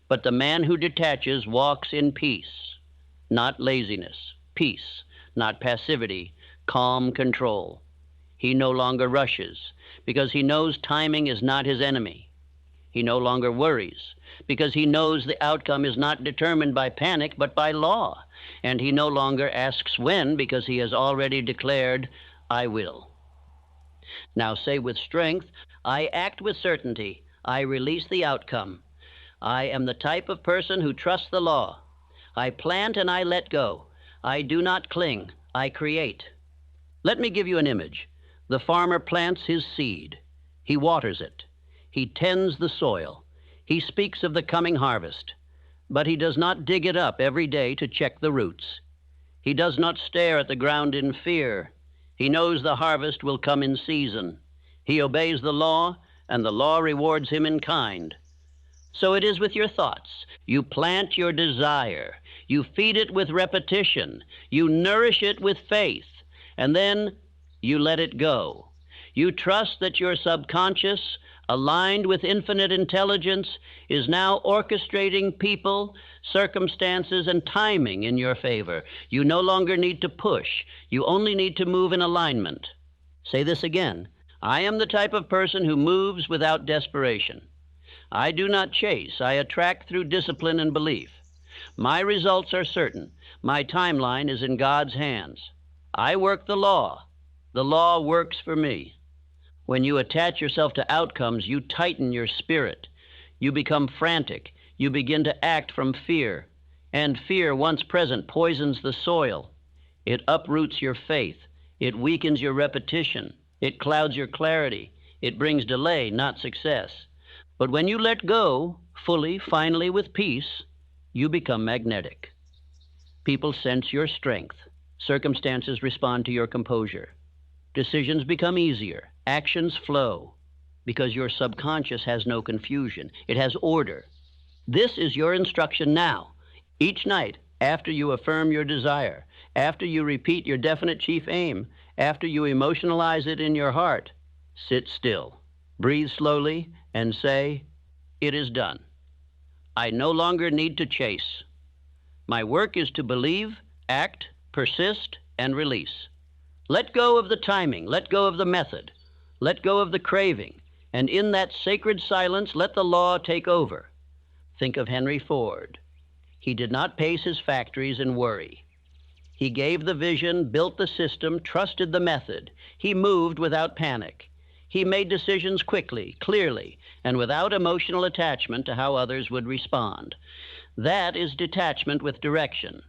But the man who detaches walks in peace, not laziness. Peace. Not passivity, calm control. He no longer rushes because he knows timing is not his enemy. He no longer worries because he knows the outcome is not determined by panic but by law. And he no longer asks when because he has already declared, I will. Now say with strength, I act with certainty. I release the outcome. I am the type of person who trusts the law. I plant and I let go. I do not cling, I create. Let me give you an image. The farmer plants his seed. He waters it. He tends the soil. He speaks of the coming harvest. But he does not dig it up every day to check the roots. He does not stare at the ground in fear. He knows the harvest will come in season. He obeys the law, and the law rewards him in kind. So it is with your thoughts. You plant your desire. You feed it with repetition. You nourish it with faith. And then you let it go. You trust that your subconscious, aligned with infinite intelligence, is now orchestrating people, circumstances, and timing in your favor. You no longer need to push. You only need to move in alignment. Say this again. I am the type of person who moves without desperation. I do not chase. I attract through discipline and belief. My results are certain. My timeline is in God's hands. I work the law. The law works for me. When you attach yourself to outcomes, you tighten your spirit. You become frantic. You begin to act from fear. And fear, once present, poisons the soil. It uproots your faith. It weakens your repetition. It clouds your clarity. It brings delay, not success. But when you let go, fully, finally, with peace, you become magnetic. People sense your strength. Circumstances respond to your composure. Decisions become easier. Actions flow because your subconscious has no confusion. It has order. This is your instruction now. Each night, after you affirm your desire, after you repeat your definite chief aim, after you emotionalize it in your heart, sit still, breathe slowly, and say, "It is done. I no longer need to chase. My work is to believe, act, persist, and release. Let go of the timing. Let go of the method. Let go of the craving. And in that sacred silence, let the law take over." Think of Henry Ford. He did not pace his factories and worry. He gave the vision, built the system, trusted the method. He moved without panic. He made decisions quickly, clearly, and without emotional attachment to how others would respond. That is detachment with direction.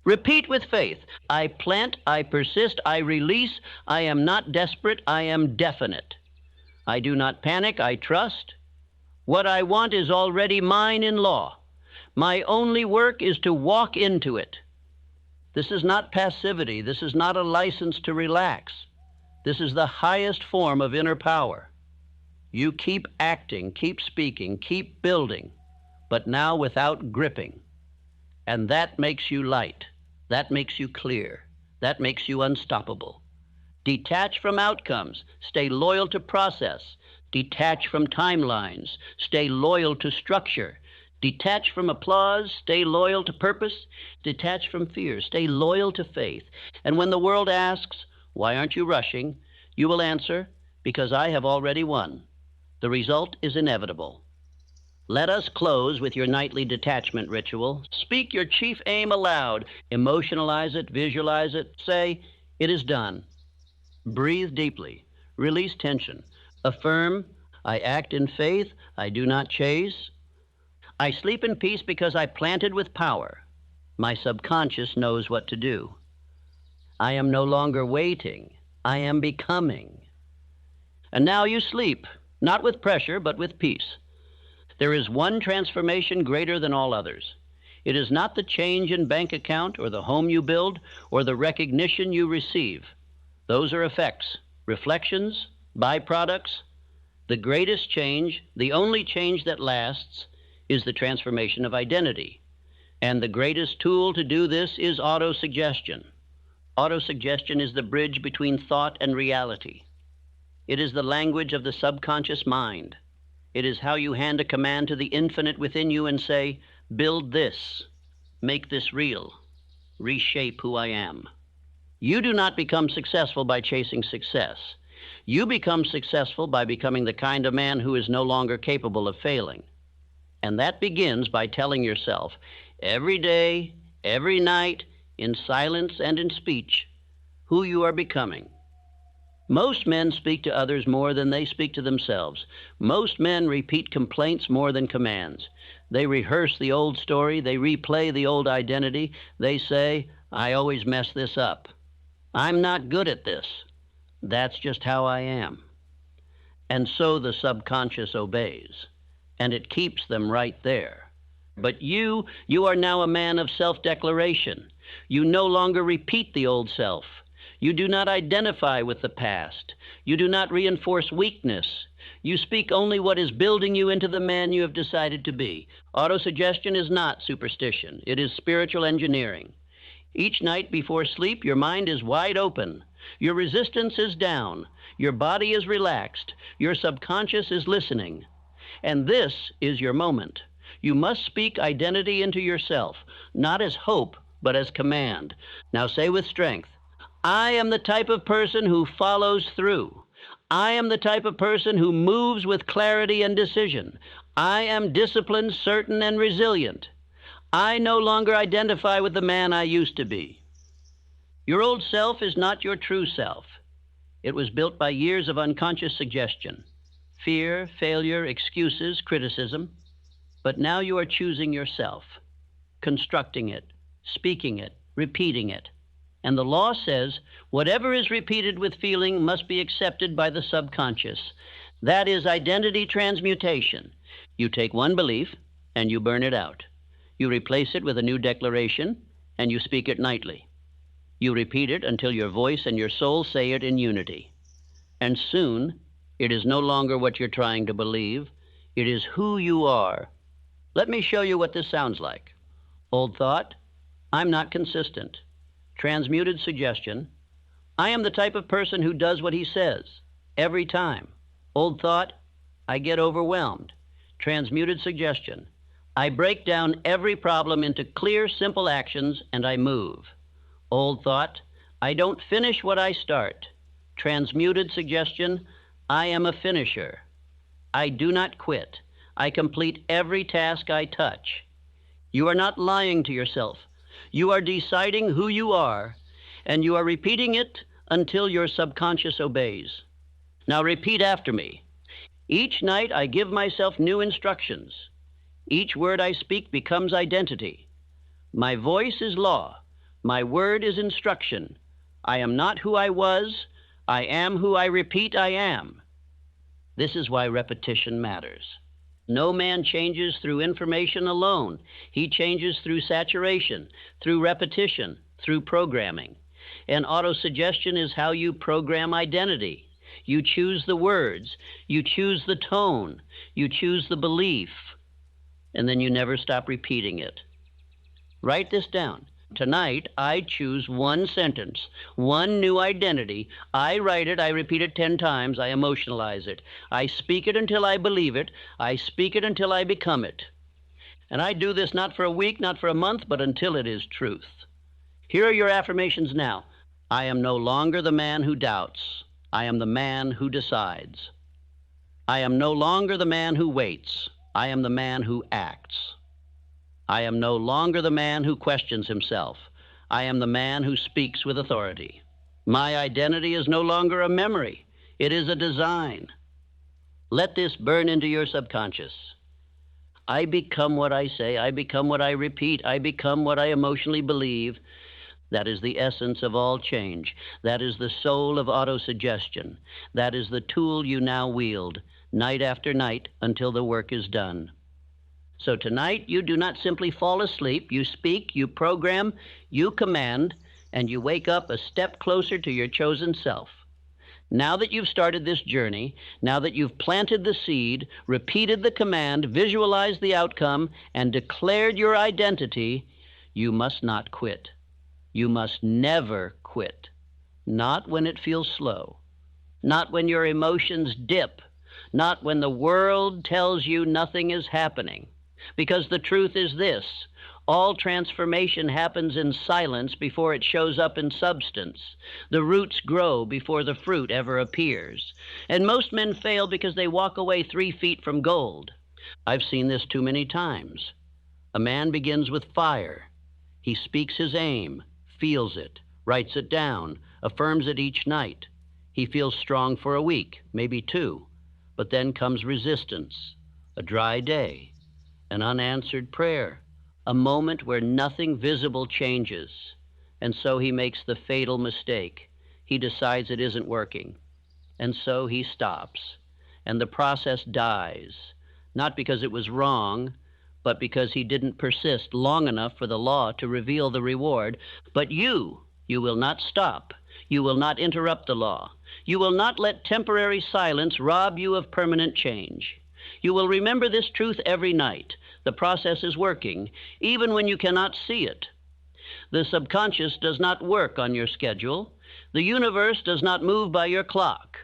Repeat with faith. I plant, I persist, I release. I am not desperate, I am definite. I do not panic, I trust. What I want is already mine in law. My only work is to walk into it. This is not passivity. This is not a license to relax. This is the highest form of inner power. You keep acting, keep speaking, keep building, but now without gripping. And that makes you light. That makes you clear. That makes you unstoppable. Detach from outcomes. Stay loyal to process. Detach from timelines. Stay loyal to structure. Detach from applause. Stay loyal to purpose. Detach from fear. Stay loyal to faith. And when the world asks, "Why aren't you rushing?" you will answer, "Because I have already won. The result is inevitable." Let us close with your nightly detachment ritual. Speak your chief aim aloud. Emotionalize it, visualize it. Say, "It is done." Breathe deeply. Release tension. Affirm, "I act in faith. I do not chase. I sleep in peace because I planted with power. My subconscious knows what to do. I am no longer waiting. I am becoming." And now you sleep, not with pressure, but with peace. There is one transformation greater than all others. It is not the change in bank account or the home you build or the recognition you receive. Those are effects, reflections, byproducts. The greatest change, the only change that lasts, is the transformation of identity. And the greatest tool to do this is autosuggestion. Autosuggestion is the bridge between thought and reality. It is the language of the subconscious mind. It is how you hand a command to the infinite within you and say, "Build this, make this real, reshape who I am." You do not become successful by chasing success. You become successful by becoming the kind of man who is no longer capable of failing. And that begins by telling yourself, every day, every night, in silence and in speech, who you are becoming. Most men speak to others more than they speak to themselves. Most men repeat complaints more than commands. They rehearse the old story. They replay the old identity. They say, "I always mess this up. I'm not good at this. That's just how I am." And so the subconscious obeys, and it keeps them right there. But you are now a man of self-declaration. You no longer repeat the old self. You do not identify with the past. You do not reinforce weakness. You speak only what is building you into the man you have decided to be. Autosuggestion is not superstition. It is spiritual engineering. Each night before sleep, your mind is wide open. Your resistance is down. Your body is relaxed. Your subconscious is listening. And this is your moment. You must speak identity into yourself, not as hope, but as command. Now say with strength, I am the type of person who follows through. I am the type of person who moves with clarity and decision. I am disciplined, certain, and resilient. I no longer identify with the man I used to be. Your old self is not your true self. It was built by years of unconscious suggestion, fear, failure, excuses, criticism. But now you are choosing yourself, constructing it, speaking it, repeating it. And the law says whatever is repeated with feeling must be accepted by the subconscious. That is identity transmutation. You take one belief and you burn it out. You replace it with a new declaration and you speak it nightly. You repeat it until your voice and your soul say it in unity. And soon, it is no longer what you're trying to believe. It is who you are. Let me show you what this sounds like. Old thought, I'm not consistent. Transmuted suggestion, I am the type of person who does what he says, every time. Old thought, I get overwhelmed. Transmuted suggestion, I break down every problem into clear, simple actions and I move. Old thought, I don't finish what I start. Transmuted suggestion, I am a finisher. I do not quit. I complete every task I touch. You are not lying to yourself. You are deciding who you are, and you are repeating it until your subconscious obeys. Now repeat after me. Each night I give myself new instructions. Each word I speak becomes identity. My voice is law. My word is instruction. I am not who I was. I am who I repeat I am. This is why repetition matters. No man changes through information alone. He changes through saturation, through repetition, through programming. And autosuggestion is how you program identity. You choose the words, you choose the tone, you choose the belief, and then you never stop repeating it. Write this down. Tonight, I choose one sentence, one new identity. I write it, I repeat it 10 times, I emotionalize it. I speak it until I believe it. I speak it until I become it. And I do this not for a week, not for a month, but until it is truth. Here are your affirmations now. I am no longer the man who doubts. I am the man who decides. I am no longer the man who waits. I am the man who acts. I am no longer the man who questions himself. I am the man who speaks with authority. My identity is no longer a memory. It is a design. Let this burn into your subconscious. I become what I say. I become what I repeat. I become what I emotionally believe. That is the essence of all change. That is the soul of autosuggestion. That is the tool you now wield, night after night, until the work is done. So tonight, you do not simply fall asleep. You speak, you program, you command, and you wake up a step closer to your chosen self. Now that you've started this journey, now that you've planted the seed, repeated the command, visualized the outcome, and declared your identity, you must not quit. You must never quit. Not when it feels slow. Not when your emotions dip. Not when the world tells you nothing is happening. Because the truth is this, all transformation happens in silence before it shows up in substance. The roots grow before the fruit ever appears. And most men fail because they walk away 3 feet from gold. I've seen this too many times. A man begins with fire. He speaks his aim, feels it, writes it down, affirms it each night. He feels strong for a week, maybe 2, but then comes resistance, a dry day, an unanswered prayer, a moment where nothing visible changes. And so he makes the fatal mistake. He decides it isn't working. And so he stops. And the process dies, not because it was wrong, but because he didn't persist long enough for the law to reveal the reward. But you will not stop. You will not interrupt the law. You will not let temporary silence rob you of permanent change. You will remember this truth every night. The process is working, even when you cannot see it. The subconscious does not work on your schedule. The universe does not move by your clock.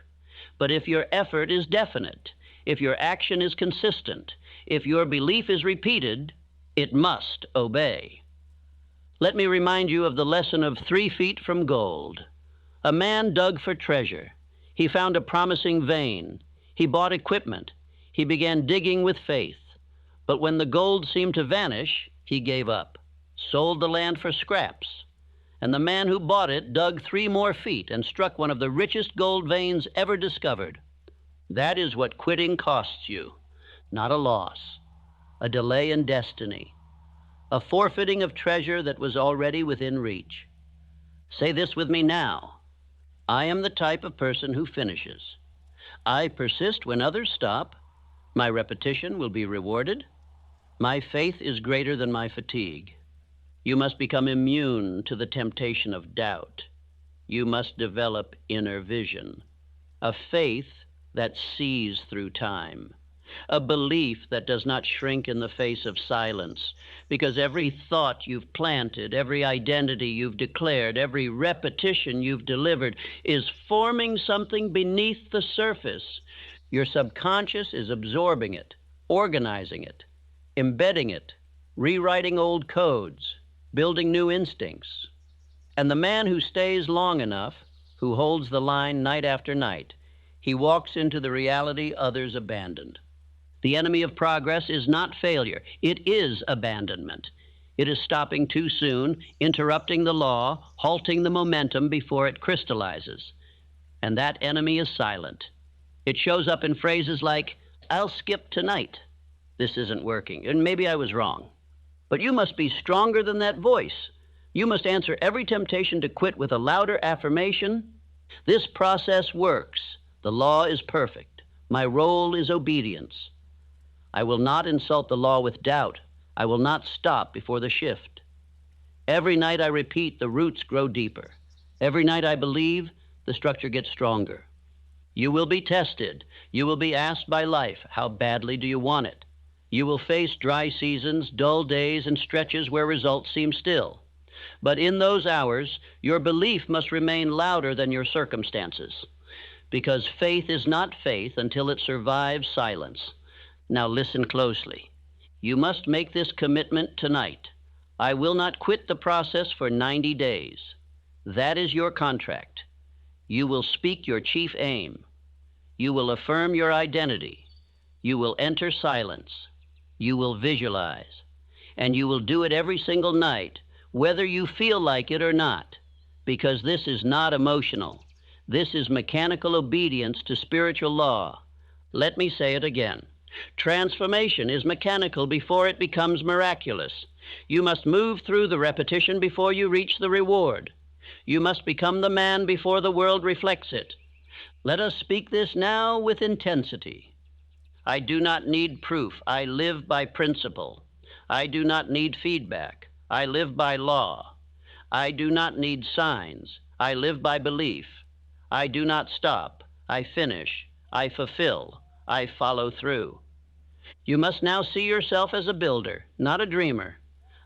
But if your effort is definite, if your action is consistent, if your belief is repeated, it must obey. Let me remind you of the lesson of 3 feet from gold. A man dug for treasure. He found a promising vein. He bought equipment. He began digging with faith. But when the gold seemed to vanish, he gave up, sold the land for scraps. And the man who bought it dug 3 more feet and struck one of the richest gold veins ever discovered. That is what quitting costs you. Not a loss, a delay in destiny, a forfeiting of treasure that was already within reach. Say this with me now. I am the type of person who finishes. I persist when others stop. My repetition will be rewarded. My faith is greater than my fatigue. You must become immune to the temptation of doubt. You must develop inner vision, a faith that sees through time, a belief that does not shrink in the face of silence, because every thought you've planted, every identity you've declared, every repetition you've delivered is forming something beneath the surface. Your subconscious is absorbing it, organizing it, embedding it, rewriting old codes, building new instincts. And the man who stays long enough, who holds the line night after night, he walks into the reality others abandoned. The enemy of progress is not failure. It is abandonment. It is stopping too soon, interrupting the law, halting the momentum before it crystallizes. And that enemy is silent. It shows up in phrases like, I'll skip tonight. This isn't working, and maybe I was wrong. But you must be stronger than that voice. You must answer every temptation to quit with a louder affirmation. This process works. The law is perfect. My role is obedience. I will not insult the law with doubt. I will not stop before the shift. Every night I repeat, the roots grow deeper. Every night I believe, the structure gets stronger. You will be tested. You will be asked by life, how badly do you want it? You will face dry seasons, dull days, and stretches where results seem still. But in those hours, your belief must remain louder than your circumstances, because faith is not faith until it survives silence. Now listen closely. You must make this commitment tonight. I will not quit the process for 90 days. That is your contract. You will speak your chief aim. You will affirm your identity. You will enter silence. You will visualize. And you will do it every single night, whether you feel like it or not, because this is not emotional. This is mechanical obedience to spiritual law. Let me say it again. Transformation is mechanical before it becomes miraculous. You must move through the repetition before you reach the reward. You must become the man before the world reflects it. Let us speak this now with intensity. I do not need proof. I live by principle. I do not need feedback. I live by law. I do not need signs. I live by belief. I do not stop. I finish. I fulfill. I follow through. You must now see yourself as a builder, not a dreamer,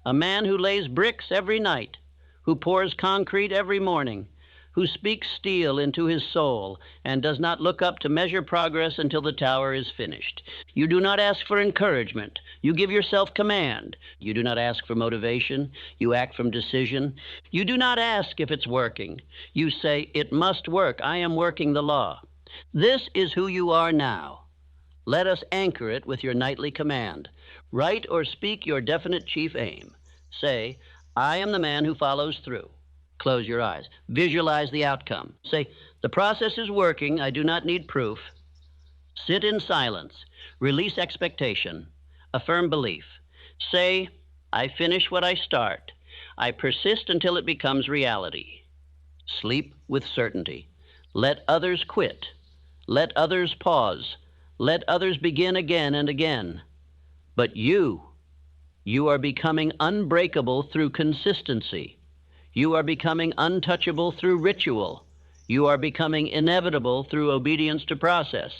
a man who lays bricks every night, who pours concrete every morning, who speaks steel into his soul and does not look up to measure progress until the tower is finished. You do not ask for encouragement. You give yourself command. You do not ask for motivation. You act from decision. You do not ask if it's working. You say, it must work. I am working the law. This is who you are now. Let us anchor it with your nightly command. Write or speak your definite chief aim. Say, I am the man who follows through. Close your eyes. Visualize the outcome. Say, the process is working. I do not need proof. Sit in silence. Release expectation. Affirm belief. Say, I finish what I start. I persist until it becomes reality. Sleep with certainty. Let others quit. Let others pause. Let others begin again and again. But you are becoming unbreakable through consistency. You are becoming untouchable through ritual. You are becoming inevitable through obedience to process.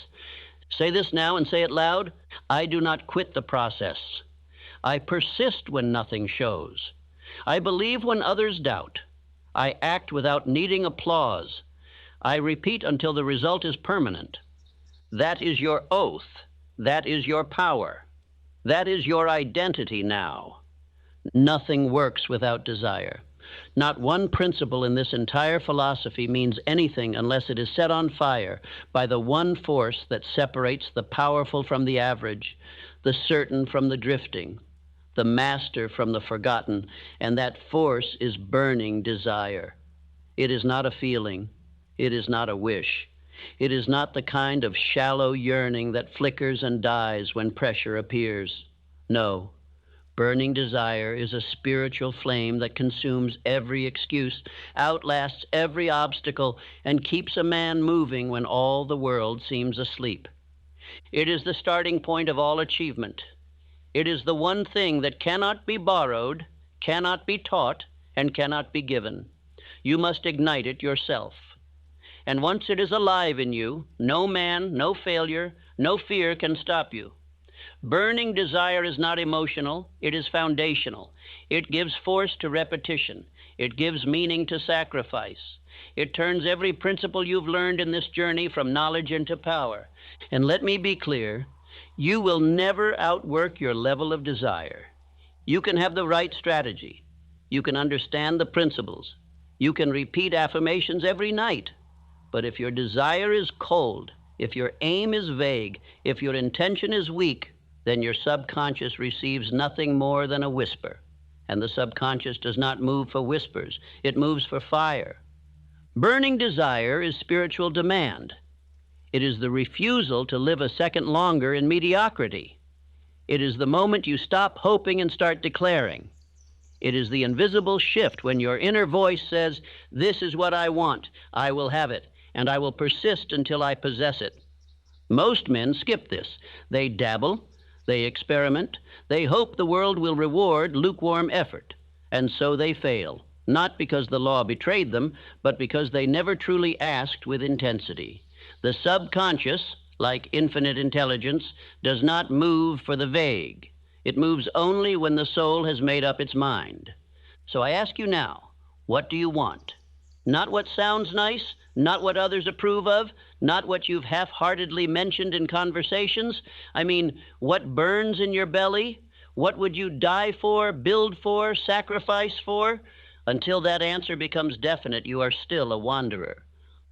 Say this now and say it loud. I do not quit the process. I persist when nothing shows. I believe when others doubt. I act without needing applause. I repeat until the result is permanent. That is your oath. That is your power. That is your identity now. Nothing works without desire. Not one principle in this entire philosophy means anything unless it is set on fire by the one force that separates the powerful from the average, the certain from the drifting, the master from the forgotten, and that force is burning desire. It is not a feeling. It is not a wish. It is not the kind of shallow yearning that flickers and dies when pressure appears. No. Burning desire is a spiritual flame that consumes every excuse, outlasts every obstacle, and keeps a man moving when all the world seems asleep. It is the starting point of all achievement. It is the one thing that cannot be borrowed, cannot be taught, and cannot be given. You must ignite it yourself. And once it is alive in you, no man, no failure, no fear can stop you. Burning desire is not emotional, it is foundational. It gives force to repetition. It gives meaning to sacrifice. It turns every principle you've learned in this journey from knowledge into power. And let me be clear, you will never outwork your level of desire. You can have the right strategy. You can understand the principles. You can repeat affirmations every night. But if your desire is cold, if your aim is vague, if your intention is weak, then your subconscious receives nothing more than a whisper. And the subconscious does not move for whispers. It moves for fire. Burning desire is spiritual demand. It is the refusal to live a second longer in mediocrity. It is the moment you stop hoping and start declaring. It is the invisible shift when your inner voice says, "This is what I want. I will have it, and I will persist until I possess it." Most men skip this. They dabble. They experiment. They hope the world will reward lukewarm effort. And so they fail, not because the law betrayed them, but because they never truly asked with intensity. The subconscious, like infinite intelligence, does not move for the vague. It moves only when the soul has made up its mind. So I ask you now, what do you want? Not what sounds nice, not what others approve of, not what you've half-heartedly mentioned in conversations. I mean, what burns in your belly? What would you die for, build for, sacrifice for? Until that answer becomes definite, you are still a wanderer.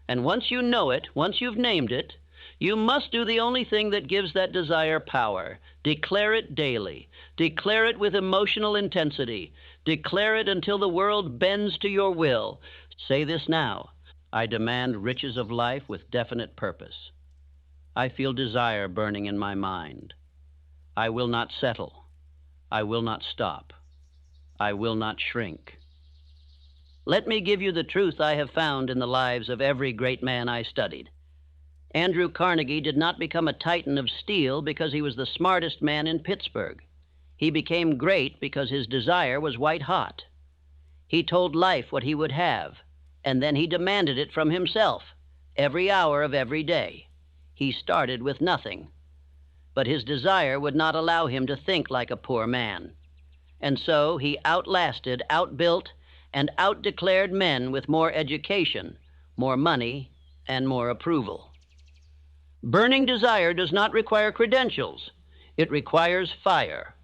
And once you know it, once you've named it, you must do the only thing that gives that desire power. Declare it daily. Declare it with emotional intensity. Declare it until the world bends to your will. Say this now. I demand riches of life with definite purpose. I feel desire burning in my mind. I will not settle. I will not stop. I will not shrink. Let me give you the truth I have found in the lives of every great man I studied. Andrew Carnegie did not become a titan of steel because he was the smartest man in Pittsburgh. He became great because his desire was white hot. He told life what he would have, and then he demanded it from himself, every hour of every day. He started with nothing. But his desire would not allow him to think like a poor man. And so he outlasted, outbuilt, and outdeclared men with more education, more money, and more approval. Burning desire does not require credentials. It requires fire.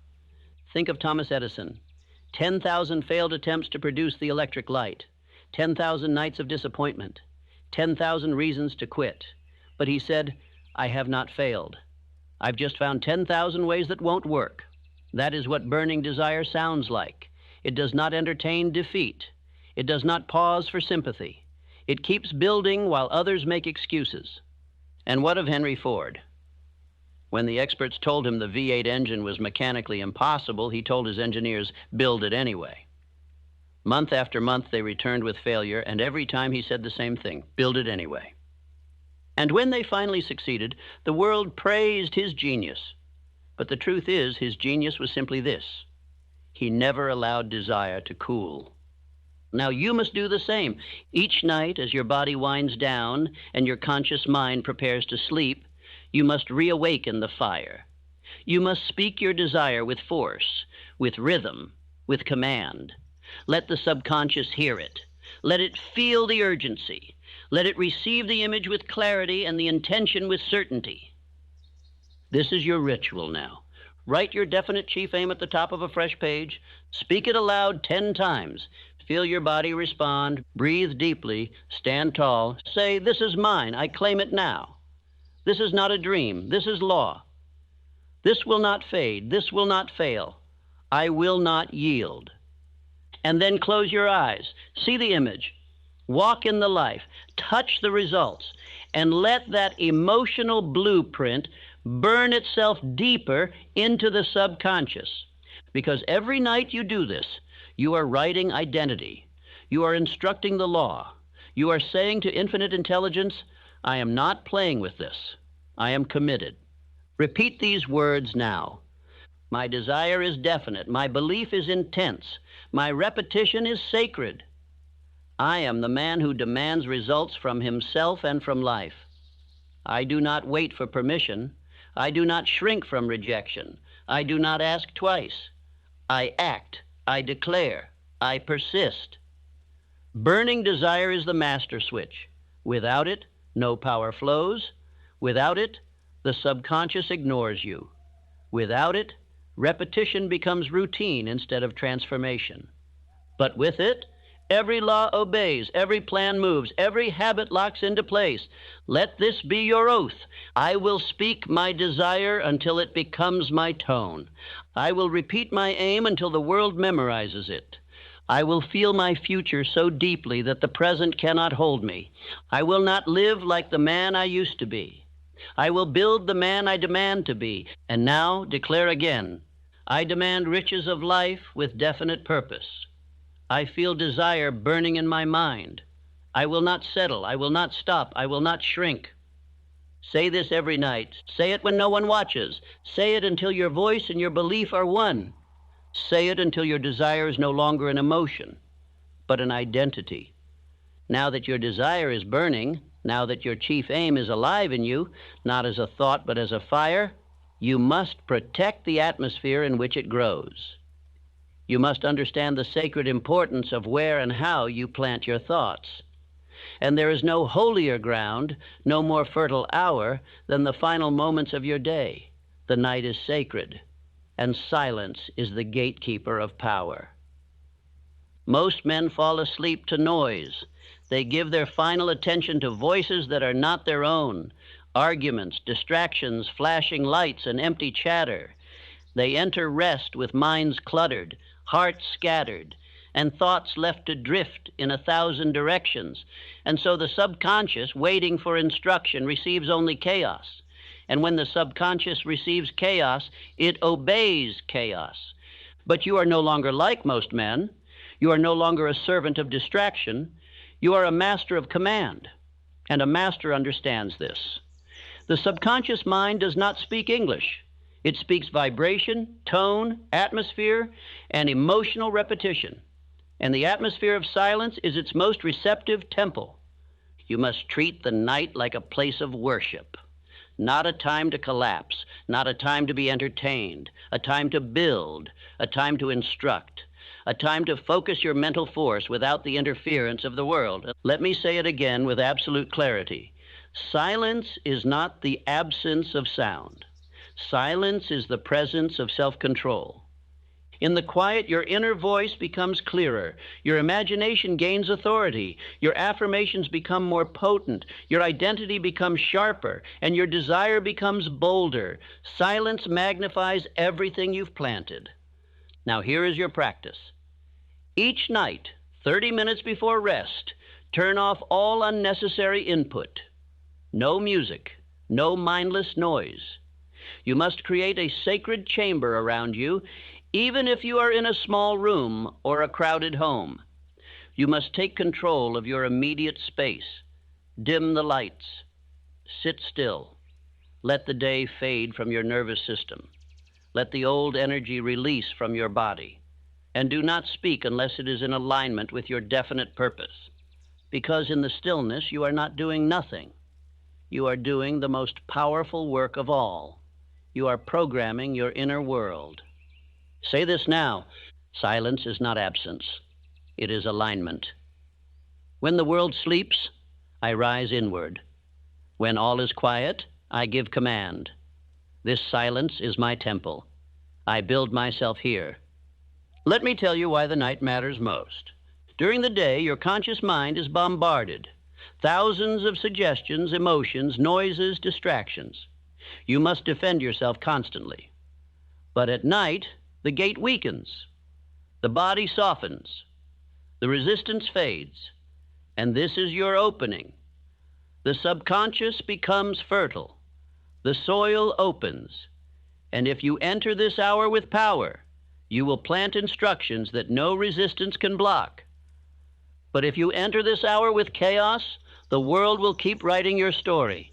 Think of Thomas Edison. 10,000 failed attempts to produce the electric light. 10,000 nights of disappointment, 10,000 reasons to quit. But he said, I have not failed. I've just found 10,000 ways that won't work. That is what burning desire sounds like. It does not entertain defeat. It does not pause for sympathy. It keeps building while others make excuses. And what of Henry Ford? When the experts told him the V8 engine was mechanically impossible, he told his engineers, build it anyway. Month after month, they returned with failure, and every time he said the same thing, build it anyway. And when they finally succeeded, the world praised his genius. But the truth is, his genius was simply this. He never allowed desire to cool. Now you must do the same. Each night, as your body winds down and your conscious mind prepares to sleep, you must reawaken the fire. You must speak your desire with force, with rhythm, with command. Let the subconscious hear it. Let it feel the urgency. Let it receive the image with clarity and the intention with certainty. This is your ritual now. Write your definite chief aim at the top of a fresh page. Speak it aloud 10 times. Feel your body respond. Breathe deeply. Stand tall. Say, "This is mine. I claim it now. This is not a dream. This is law. This will not fade. This will not fail. I will not yield." And then close your eyes. See the image. Walk in the life. Touch the results. And let that emotional blueprint burn itself deeper into the subconscious. Because every night you do this, you are writing identity. You are instructing the law. You are saying to infinite intelligence, "I am not playing with this. I am committed." Repeat these words now. My desire is definite. My belief is intense. My repetition is sacred. I am the man who demands results from himself and from life. I do not wait for permission. I do not shrink from rejection. I do not ask twice. I act. I declare. I persist. Burning desire is the master switch. Without it, no power flows. Without it, the subconscious ignores you. Without it, repetition becomes routine instead of transformation. But with it, every law obeys, every plan moves, every habit locks into place. Let this be your oath. I will speak my desire until it becomes my tone. I will repeat my aim until the world memorizes it. I will feel my future so deeply that the present cannot hold me. I will not live like the man I used to be. I will build the man I demand to be. And now declare again, I demand riches of life with definite purpose. I feel desire burning in my mind. I will not settle. I will not stop. I will not shrink. Say this every night. Say it when no one watches. Say it until your voice and your belief are one. Say it until your desire is no longer an emotion, but an identity. Now that your desire is burning, now that your chief aim is alive in you, not as a thought but as a fire, you must protect the atmosphere in which it grows. You must understand the sacred importance of where and how you plant your thoughts. And there is no holier ground, no more fertile hour than the final moments of your day. The night is sacred, and silence is the gatekeeper of power. Most men fall asleep to noise. They give their final attention to voices that are not their own, arguments, distractions, flashing lights, and empty chatter. They enter rest with minds cluttered, hearts scattered, and thoughts left to drift in 1,000 directions. And so the subconscious, waiting for instruction, receives only chaos. And when the subconscious receives chaos, it obeys chaos. But you are no longer like most men. You are no longer a servant of distraction. You are a master of command. And a master understands this. The subconscious mind does not speak English. It speaks vibration, tone, atmosphere, and emotional repetition. And the atmosphere of silence is its most receptive temple. You must treat the night like a place of worship. Not a time to collapse, not a time to be entertained, a time to build, a time to instruct, a time to focus your mental force without the interference of the world. Let me say it again with absolute clarity. Silence is not the absence of sound. Silence is the presence of self-control. In the quiet, your inner voice becomes clearer. Your imagination gains authority. Your affirmations become more potent. Your identity becomes sharper, and your desire becomes bolder. Silence magnifies everything you've planted. Now here is your practice. Each night, 30 minutes before rest, turn off all unnecessary input. No music, no mindless noise. You must create a sacred chamber around you, even if you are in a small room or a crowded home. You must take control of your immediate space. Dim the lights. Sit still. Let the day fade from your nervous system. Let the old energy release from your body. And do not speak unless it is in alignment with your definite purpose. Because in the stillness, you are not doing nothing. You are doing the most powerful work of all. You are programming your inner world. Say this now. Silence is not absence. It is alignment. When the world sleeps, I rise inward. When all is quiet, I give command. This silence is my temple. I build myself here. Let me tell you why the night matters most. During the day, your conscious mind is bombarded. Thousands of suggestions, emotions, noises, distractions. You must defend yourself constantly. But at night, the gate weakens. The body softens. The resistance fades. And this is your opening. The subconscious becomes fertile. The soil opens. And if you enter this hour with power, you will plant instructions that no resistance can block. But if you enter this hour with chaos, the world will keep writing your story.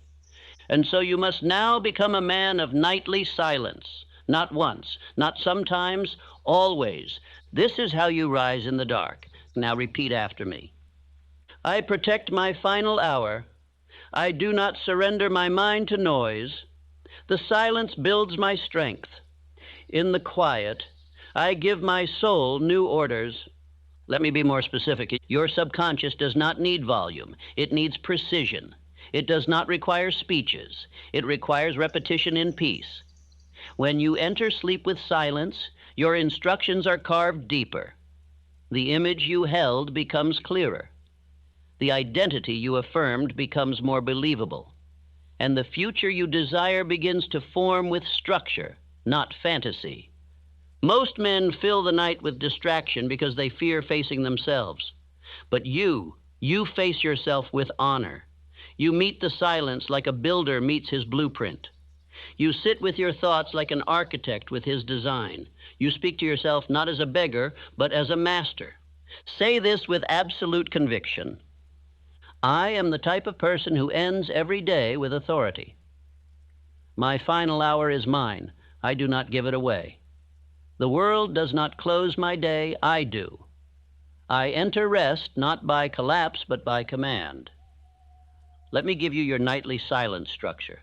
And so you must now become a man of nightly silence. Not once, not sometimes, always. This is how you rise in the dark. Now repeat after me. I protect my final hour. I do not surrender my mind to noise. The silence builds my strength. In the quiet, I give my soul new orders. Let me be more specific. Your subconscious does not need volume. It needs precision. It does not require speeches. It requires repetition in peace. When you enter sleep with silence, your instructions are carved deeper. The image you held becomes clearer. The identity you affirmed becomes more believable. And the future you desire begins to form with structure, not fantasy. Most men fill the night with distraction because they fear facing themselves. But you face yourself with honor. You meet the silence like a builder meets his blueprint. You sit with your thoughts like an architect with his design. You speak to yourself not as a beggar, but as a master. Say this with absolute conviction. I am the type of person who ends every day with authority. My final hour is mine. I do not give it away. The world does not close my day, I do. I enter rest not by collapse, but by command. Let me give you your nightly silence structure.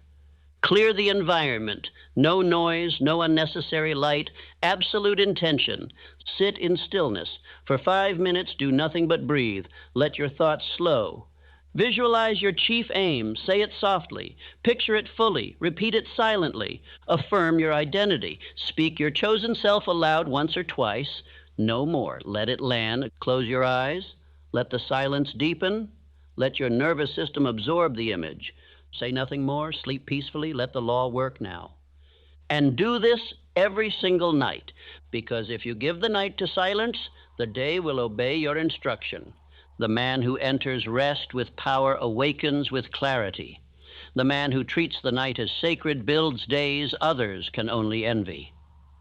Clear the environment. No noise, no unnecessary light, absolute intention. Sit in stillness. For 5 minutes, do nothing but breathe. Let your thoughts slow. Visualize your chief aim. Say it softly. Picture it fully. Repeat it silently. Affirm your identity. Speak your chosen self aloud once or twice. No more. Let it land. Close your eyes. Let the silence deepen. Let your nervous system absorb the image. Say nothing more. Sleep peacefully. Let the law work now. And do this every single night, because if you give the night to silence, the day will obey your instruction. The man who enters rest with power awakens with clarity. The man who treats the night as sacred builds days others can only envy.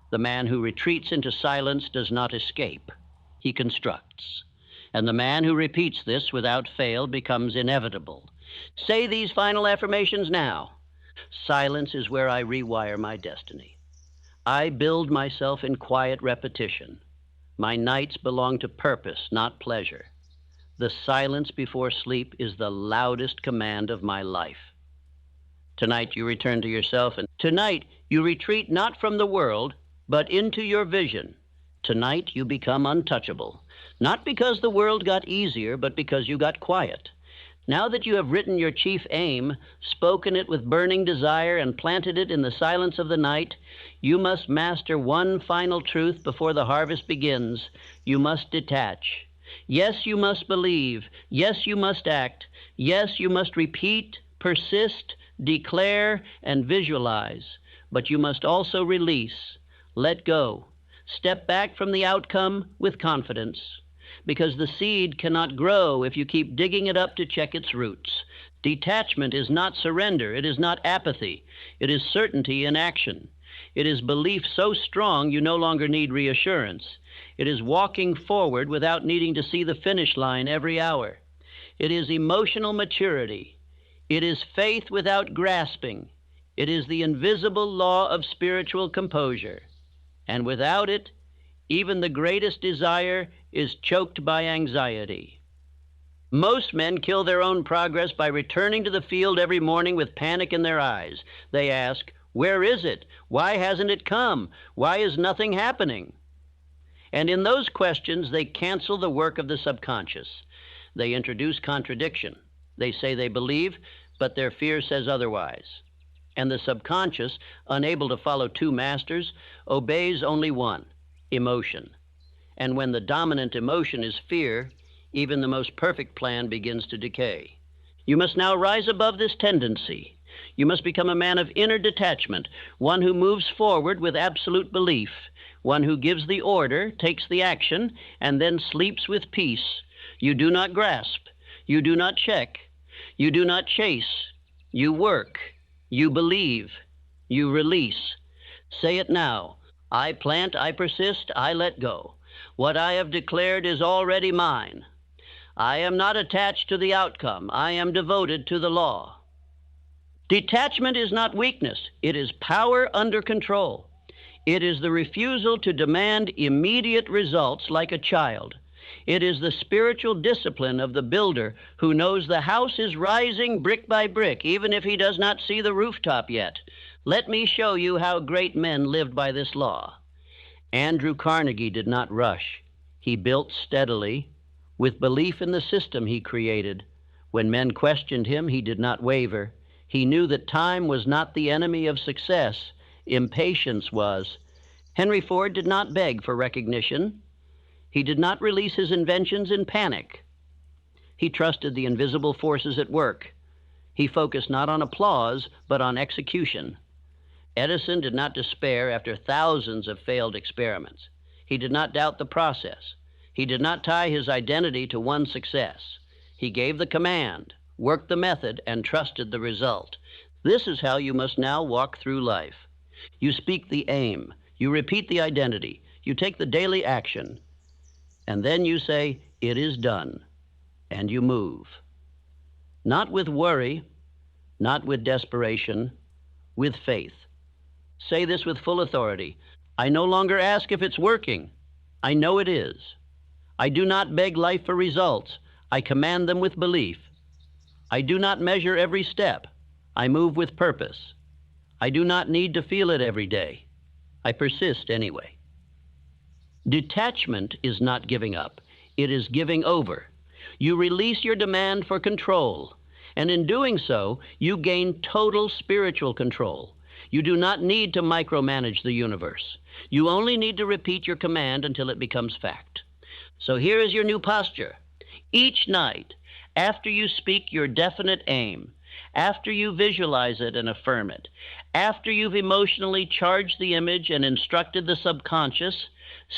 The man who retreats into silence does not escape. He constructs. And the man who repeats this without fail becomes inevitable. Say these final affirmations now. Silence is where I rewire my destiny. I build myself in quiet repetition. My nights belong to purpose, not pleasure. The silence before sleep is the loudest command of my life. Tonight you return to yourself, and tonight you retreat not from the world, but into your vision. Tonight you become untouchable, not because the world got easier, but because you got quiet. Now that you have written your chief aim, spoken it with burning desire, and planted it in the silence of the night, you must master one final truth before the harvest begins. You must detach. Yes, you must believe. Yes, you must act. Yes, you must repeat, persist, declare, and visualize. But you must also release. Let go. Step back from the outcome with confidence. Because the seed cannot grow if you keep digging it up to check its roots. Detachment is not surrender. It is not apathy. It is certainty in action. It is belief so strong you no longer need reassurance. It is walking forward without needing to see the finish line every hour. It is emotional maturity. It is faith without grasping. It is the invisible law of spiritual composure. And without it, Even the greatest desire is choked by anxiety. Most men kill their own progress by returning to the field every morning with panic in their eyes. They ask, "Where is it? Why hasn't it come? Why is nothing happening?" And in those questions, they cancel the work of the subconscious. They introduce contradiction. They say they believe, but their fear says otherwise. And the subconscious, unable to follow two masters, obeys only one, emotion. And when the dominant emotion is fear, even the most perfect plan begins to decay. You must now rise above this tendency. You must become a man of inner detachment, one who moves forward with absolute belief, one who gives the order, takes the action, and then sleeps with peace. You do not grasp. You do not check. You do not chase. You work. You believe. You release. Say it now. I plant, I persist, I let go. What I have declared is already mine. I am not attached to the outcome. I am devoted to the law. Detachment is not weakness. It is power under control. It is the refusal to demand immediate results like a child. It is the spiritual discipline of the builder who knows the house is rising brick by brick, even if he does not see the rooftop yet. Let me show you how great men lived by this law. Andrew Carnegie did not rush. He built steadily, with belief in the system he created. When men questioned him, he did not waver. He knew that time was not the enemy of success. Impatience was. Henry Ford did not beg for recognition. He did not release his inventions in panic. He trusted the invisible forces at work. He focused not on applause, but on execution. Edison did not despair after thousands of failed experiments. He did not doubt the process. He did not tie his identity to one success. He gave the command, worked the method, and trusted the result. This is how you must now walk through life. You speak the aim. You repeat the identity. You take the daily action. And then you say, "It is done." And you move. Not with worry, not with desperation, with faith. Say this with full authority. I no longer ask if it's working. I know it is. I do not beg life for results. I command them with belief. I do not measure every step. I move with purpose. I do not need to feel it every day. I persist anyway. Detachment is not giving up. It is giving over. You release your demand for control, and in doing so, you gain total spiritual control. You do not need to micromanage the universe. You only need to repeat your command until it becomes fact. So here is your new posture. Each night, after you speak your definite aim, after you visualize it and affirm it, after you've emotionally charged the image and instructed the subconscious,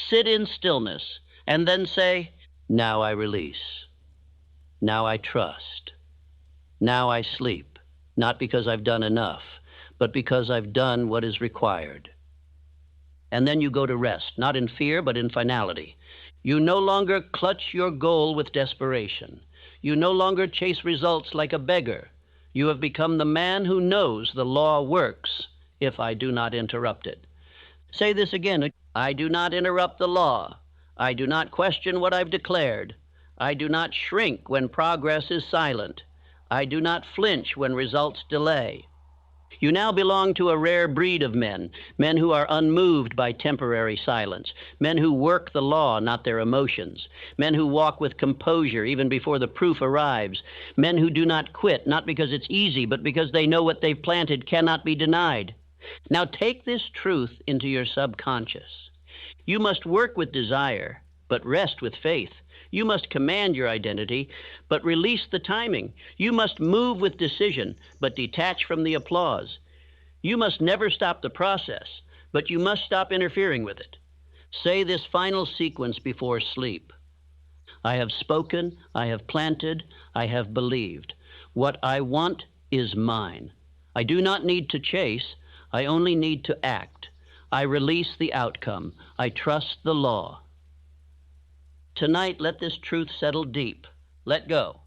sit in stillness and then say, "Now I release. Now I trust. Now I sleep, not because I've done enough, but because I've done what is required." And then you go to rest, not in fear, but in finality. You no longer clutch your goal with desperation. You no longer chase results like a beggar. You have become the man who knows the law works if I do not interrupt it. Say this again. I do not interrupt the law. I do not question what I've declared. I do not shrink when progress is silent. I do not flinch when results delay. You now belong to a rare breed of men, men who are unmoved by temporary silence, men who work the law, not their emotions, men who walk with composure even before the proof arrives, men who do not quit, not because it's easy, but because they know what they've planted cannot be denied. Now take this truth into your subconscious. You must work with desire, but rest with faith. You must command your identity, but release the timing. You must move with decision, but detach from the applause. You must never stop the process, but you must stop interfering with it. Say this final sequence before sleep. I have spoken, I have planted, I have believed. What I want is mine. I do not need to chase, I only need to act. I release the outcome. I trust the law. Tonight, let this truth settle deep. Let go.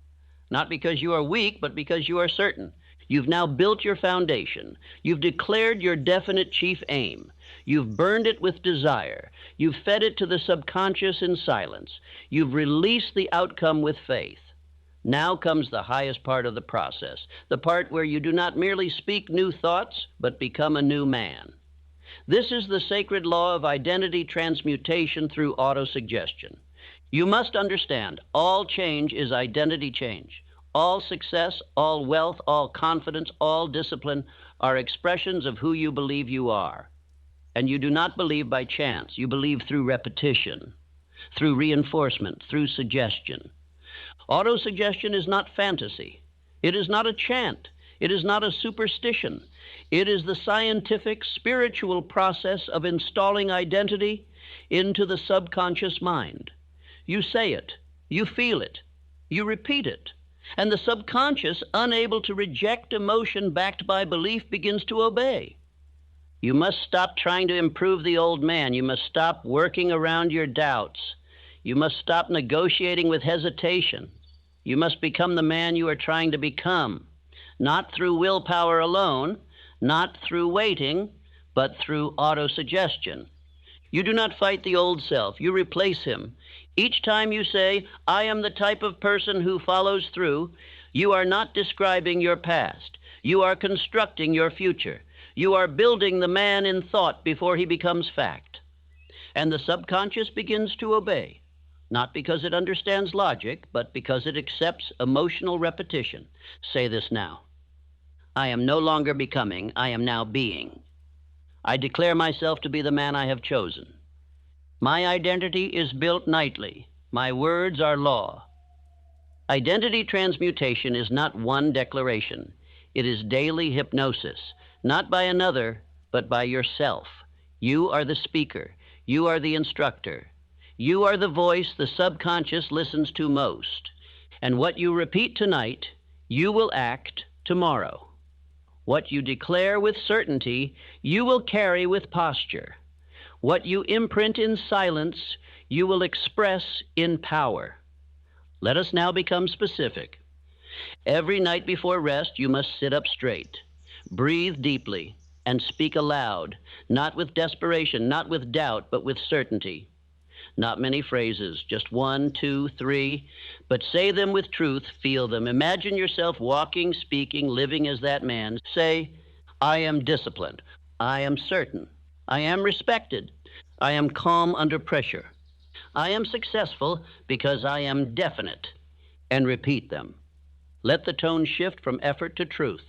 Not because you are weak, but because you are certain. You've now built your foundation. You've declared your definite chief aim. You've burned it with desire. You've fed it to the subconscious in silence. You've released the outcome with faith. Now comes the highest part of the process, the part where you do not merely speak new thoughts, but become a new man. This is the sacred law of identity transmutation through autosuggestion. You must understand, all change is identity change. All success, all wealth, all confidence, all discipline are expressions of who you believe you are. And you do not believe by chance. You believe through repetition, through reinforcement, through suggestion. Autosuggestion is not fantasy. It is not a chant. It is not a superstition. It is the scientific, spiritual process of installing identity into the subconscious mind. You say it, you feel it, you repeat it, and the subconscious, unable to reject emotion backed by belief, begins to obey. You must stop trying to improve the old man. You must stop working around your doubts. You must stop negotiating with hesitation. You must become the man you are trying to become, not through willpower alone, not through waiting, but through autosuggestion. You do not fight the old self. You replace him. Each time you say, I am the type of person who follows through, you are not describing your past. You are constructing your future. You are building the man in thought before he becomes fact. And the subconscious begins to obey, not because it understands logic, but because it accepts emotional repetition. Say this now. I am no longer becoming, I am now being. I declare myself to be the man I have chosen. My identity is built nightly. My words are law. Identity transmutation is not one declaration. It is daily hypnosis, not by another, but by yourself. You are the speaker. You are the instructor. You are the voice the subconscious listens to most. And what you repeat tonight, you will act tomorrow. What you declare with certainty, you will carry with posture. What you imprint in silence, you will express in power. Let us now become specific. Every night before rest, you must sit up straight. Breathe deeply and speak aloud, not with desperation, not with doubt, but with certainty. Not many phrases, just 1, 2, 3, but say them with truth, feel them. Imagine yourself walking, speaking, living as that man. Say, I am disciplined. I am certain. I am respected. I am calm under pressure. I am successful because I am definite. And repeat them. Let the tone shift from effort to truth,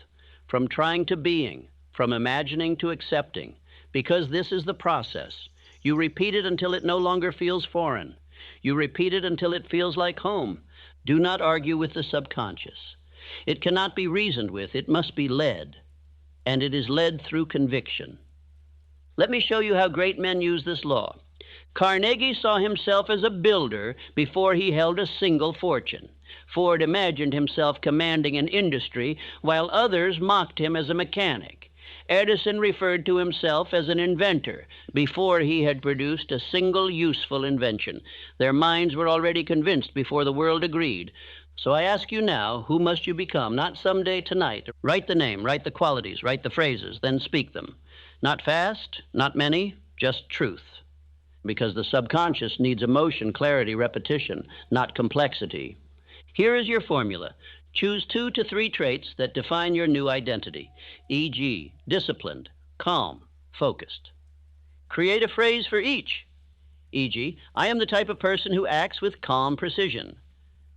from trying to being, from imagining to accepting, because this is the process. You repeat it until it no longer feels foreign. You repeat it until it feels like home. Do not argue with the subconscious. It cannot be reasoned with. It must be led. And it is led through conviction. Let me show you how great men use this law. Carnegie saw himself as a builder before he held a single fortune. Ford imagined himself commanding an industry, while others mocked him as a mechanic. Edison referred to himself as an inventor before he had produced a single useful invention. Their minds were already convinced before the world agreed. So I ask you now, who must you become? Not someday, tonight. Write the name, write the qualities, write the phrases, then speak them. Not fast, not many, just truth. Because the subconscious needs emotion, clarity, repetition, not complexity. Here is your formula. Choose 2 to 3 traits that define your new identity, e.g., disciplined, calm, focused. Create a phrase for each, e.g., I am the type of person who acts with calm precision.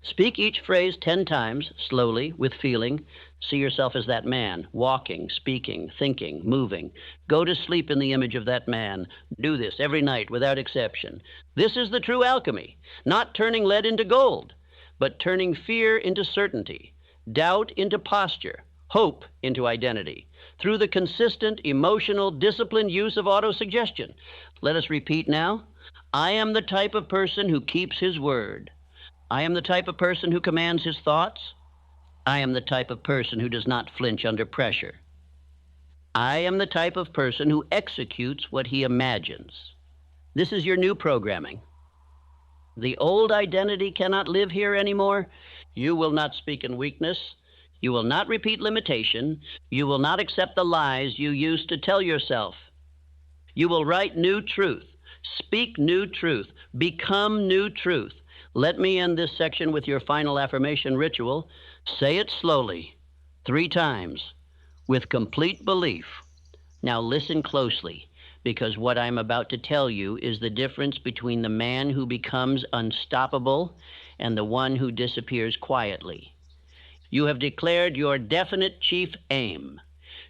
Speak each phrase 10 times, slowly, with feeling. See yourself as that man, walking, speaking, thinking, moving. Go to sleep in the image of that man. Do this every night without exception. This is the true alchemy, not turning lead into gold, but turning fear into certainty, doubt into posture, hope into identity, through the consistent, emotional, disciplined use of autosuggestion. Let us repeat now. I am the type of person who keeps his word. I am the type of person who commands his thoughts. I am the type of person who does not flinch under pressure. I am the type of person who executes what he imagines. This is your new programming. The old identity cannot live here anymore. You will not speak in weakness. You will not repeat limitation. You will not accept the lies you used to tell yourself. You will write new truth, speak new truth, become new truth. Let me end this section with your final affirmation ritual. Say it slowly, 3 times, with complete belief. Now listen closely, because what I'm about to tell you is the difference between the man who becomes unstoppable and the one who disappears quietly. You have declared your definite chief aim.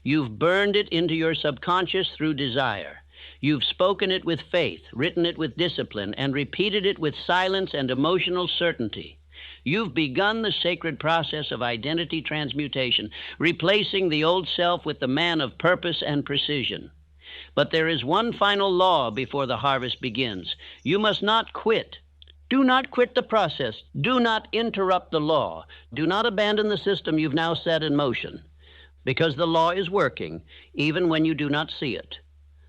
You've burned it into your subconscious through desire. You've spoken it with faith, written it with discipline, and repeated it with silence and emotional certainty. You've begun the sacred process of identity transmutation, replacing the old self with the man of purpose and precision. But there is one final law before the harvest begins. You must not quit. Do not quit the process. Do not interrupt the law. Do not abandon the system you've now set in motion, because the law is working even when you do not see it.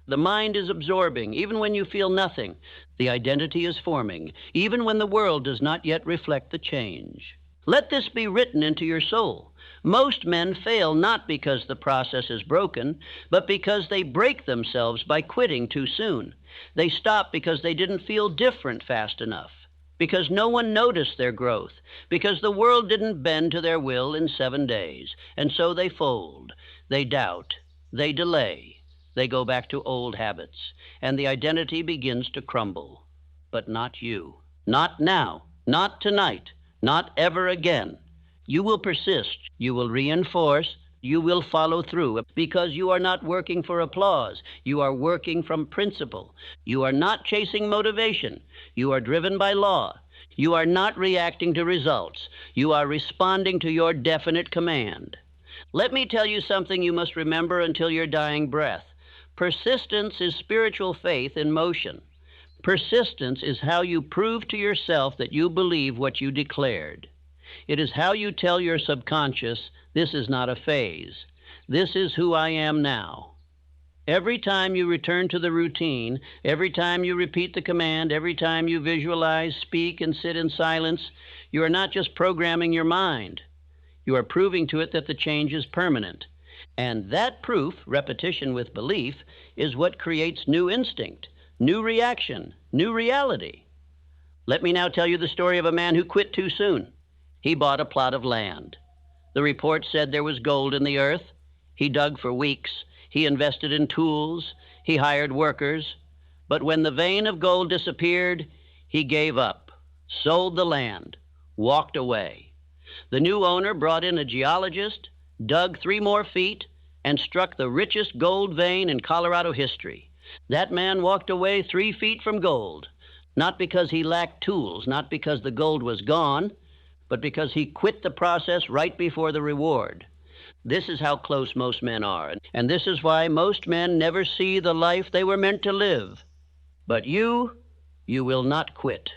The mind is absorbing even when you feel nothing. The identity is forming even when the world does not yet reflect the change. Let this be written into your soul. Most men fail not because the process is broken, but because they break themselves by quitting too soon. They stop because they didn't feel different fast enough, because no one noticed their growth, because the world didn't bend to their will in 7 days, and so they fold, they doubt, they delay, they go back to old habits, and the identity begins to crumble. But not you. Not now, not tonight, not ever again. You will persist, you will reinforce, you will follow through, because you are not working for applause. You are working from principle. You are not chasing motivation. You are driven by law. You are not reacting to results. You are responding to your definite command. Let me tell you something you must remember until your dying breath. Persistence is spiritual faith in motion. Persistence is how you prove to yourself that you believe what you declared. It is how you tell your subconscious, this is not a phase. This is who I am now. Every time you return to the routine, every time you repeat the command, every time you visualize, speak, and sit in silence, you are not just programming your mind. You are proving to it that the change is permanent. And that proof, repetition with belief, is what creates new instinct, new reaction, new reality. Let me now tell you the story of a man who quit too soon. He bought a plot of land. The report said there was gold in the earth. He dug for weeks. He invested in tools. He hired workers. But when the vein of gold disappeared, he gave up, sold the land, walked away. The new owner brought in a geologist, dug 3 more feet, and struck the richest gold vein in Colorado history. That man walked away 3 feet from gold, not because he lacked tools, not because the gold was gone, but because he quit the process right before the reward. This is how close most men are, and this is why most men never see the life they were meant to live. But you will not quit.